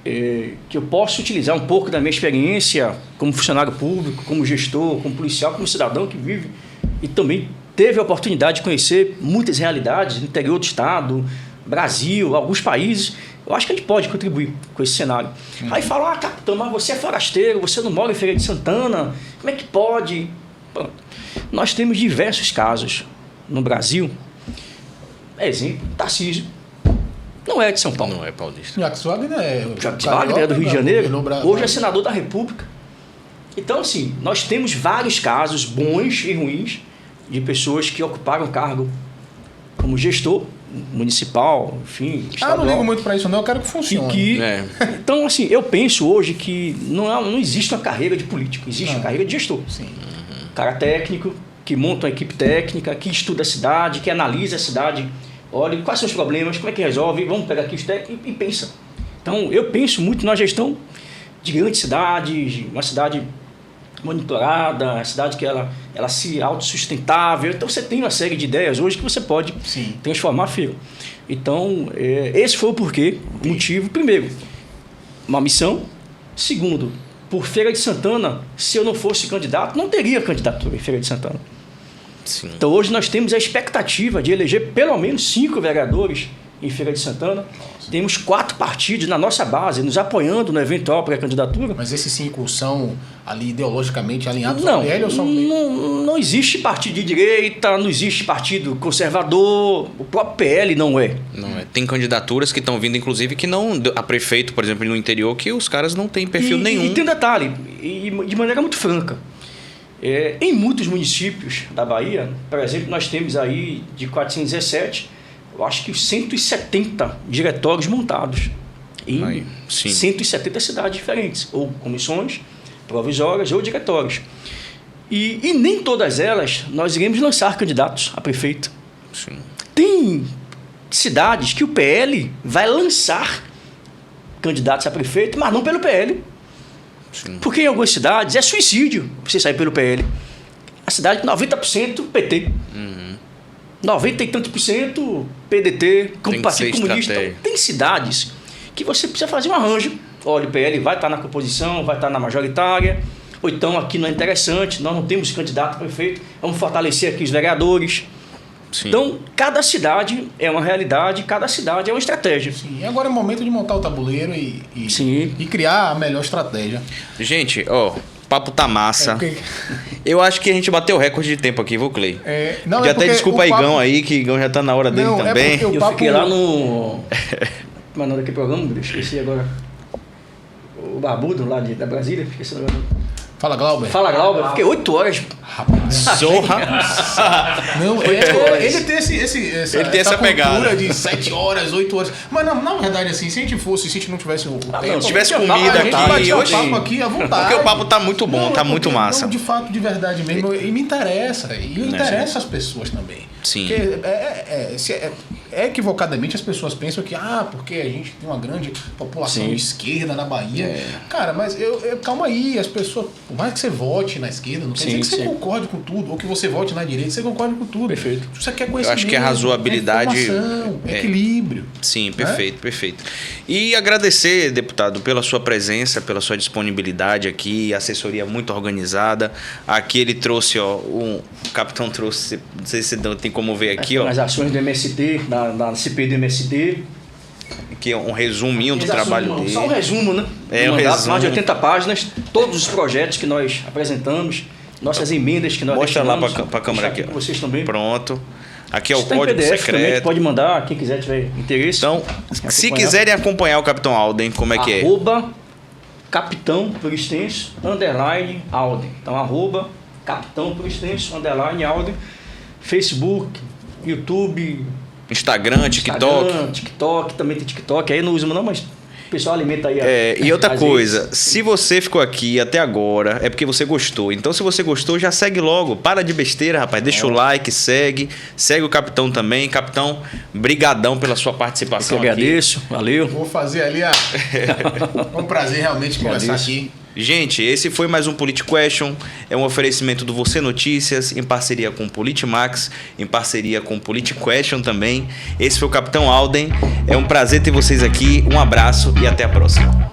que eu posso utilizar um pouco da minha experiência como funcionário público, como gestor, como policial, como cidadão que vive e também teve a oportunidade de conhecer muitas realidades no interior do estado, Brasil, alguns países. Eu acho que a gente pode contribuir com esse cenário. Aí falam, capitão, mas você é forasteiro, você não mora em Feira de Santana, como é que pode? Pronto. Nós temos diversos casos no Brasil. Exemplo, Tarcísio. Não é de São Paulo. Não é paulista. Jacques Wagner é do Rio de Janeiro. Hoje é senador da República. Então, assim, nós temos vários casos bons e ruins de pessoas que ocuparam cargo como gestor municipal, enfim, estadual. Eu não ligo muito para isso não, eu quero que funcione. Então, assim, eu penso hoje que não existe uma carreira de político, existe uma carreira de gestor. Sim. Cara técnico, que monta uma equipe técnica, que estuda a cidade, que analisa a cidade, olha quais são os problemas, como é que resolve, vamos pegar aqui os técnicos e pensa. Então, eu penso muito na gestão de grandes cidades, uma cidade monitorada, a cidade que ela se autossustentável. Então você tem uma série de ideias hoje que você pode transformar a feira. Então, esse foi o motivo. Primeiro, uma missão. Segundo, por Feira de Santana, se eu não fosse candidato, não teria candidatura em Feira de Santana. Sim. Então hoje nós temos a expectativa de eleger pelo menos 5 vereadores em Feira de Santana. Nossa. Temos 4 partidos na nossa base, nos apoiando no eventual pré-candidatura. Mas esses 5 são ali ideologicamente alinhados ao PL ou são... Não existe partido de direita, não existe partido conservador, o próprio PL não é. Não é. Tem candidaturas que estão vindo, inclusive, que não... A prefeito, por exemplo, no interior, que os caras não têm perfil nenhum. E tem um detalhe, de maneira muito franca. Em muitos municípios da Bahia, por exemplo, nós temos aí de 417, eu acho que 170 diretórios montados em 170 cidades diferentes, ou comissões provisórias ou diretórios. E nem todas elas nós iremos lançar candidatos a prefeito. Sim. Tem cidades que o PL vai lançar candidatos a prefeito, mas não pelo PL. Sim. Porque em algumas cidades é suicídio você sair pelo PL. A cidade com 90% PT. 90 e tantos por cento PDT, como Partido Comunista. Então, tem cidades que você precisa fazer um arranjo. Olha, o PL vai estar na composição, vai estar na majoritária, ou então aqui não é interessante, nós não temos candidato a prefeito, vamos fortalecer aqui os vereadores. Sim. Então, cada cidade é uma realidade, cada cidade é uma estratégia. Sim, e agora é o momento de montar o tabuleiro e criar a melhor estratégia. Gente, ó, papo tá massa. Eu acho que a gente bateu o recorde de tempo aqui, viu, Clay? Não, até desculpa a Igão aí, que Igão já tá na hora dele também. Eu fiquei lá no... Mas não, daquele programa, esqueci agora. O Barbudo lá da Brasília, esqueci agora. Fala, Glauber. Fala, Glauber. Fiquei 8 horas. Zorra. Não, ele tem essa pegada. cultura de 7 horas, 8 horas. Mas não, na verdade, assim, se a gente não tivesse o tempo... Se tivesse comida aqui... A gente batia o papo aqui à vontade. Porque o papo tá muito bom, tá muito massa. Não, de fato, de verdade mesmo. E me interessa. E interessa as pessoas também. Sim. Porque equivocadamente as pessoas pensam que, porque a gente tem uma grande população de esquerda na Bahia. Cara, mas calma aí, as pessoas, por mais que você vote na esquerda, não quer dizer que você concorde com tudo, ou que você vote na direita, você concorde com tudo. Perfeito. Você quer conhecimento. Eu acho que a razoabilidade... equilíbrio. Sim, perfeito, perfeito. E agradecer, deputado, pela sua presença, pela sua disponibilidade aqui, assessoria muito organizada. Aqui ele trouxe, o capitão trouxe, não sei se tem como ver aqui, as ações do MST, da CPI do MST. Que é um resuminho do trabalho dele. Só um resumo, né? Um resumo. Mais de 80 páginas, todos os projetos que nós apresentamos, nossas emendas que nós mostra lá para a câmera aqui. Vocês também. Pronto. Aqui é o Está código PDF secreto. Também, pode mandar, quem quiser tiver interesse. Então, se quiserem acompanhar o Capitão Alden, como é que é? Capitão por extenso, _ Alden. Então, Capitão por extenso, _ Alden. Facebook, YouTube, Instagram, TikTok, também tem TikTok. Aí não uso não, mas o pessoal alimenta aí. E outra coisa, se você ficou aqui até agora, é porque você gostou. Então, se você gostou, já segue logo. Para de besteira, rapaz. Deixa o like, segue o Capitão também. Capitão, brigadão pela sua participação aqui. Eu agradeço, valeu. Vou fazer ali é um prazer realmente conversar aqui. Gente, esse foi mais um PolitiQuestion. É um oferecimento do Você Notícias, em parceria com o Politimax, em parceria com o PolitiQuestion também. Esse foi o Capitão Alden. É um prazer ter vocês aqui. Um abraço e até a próxima.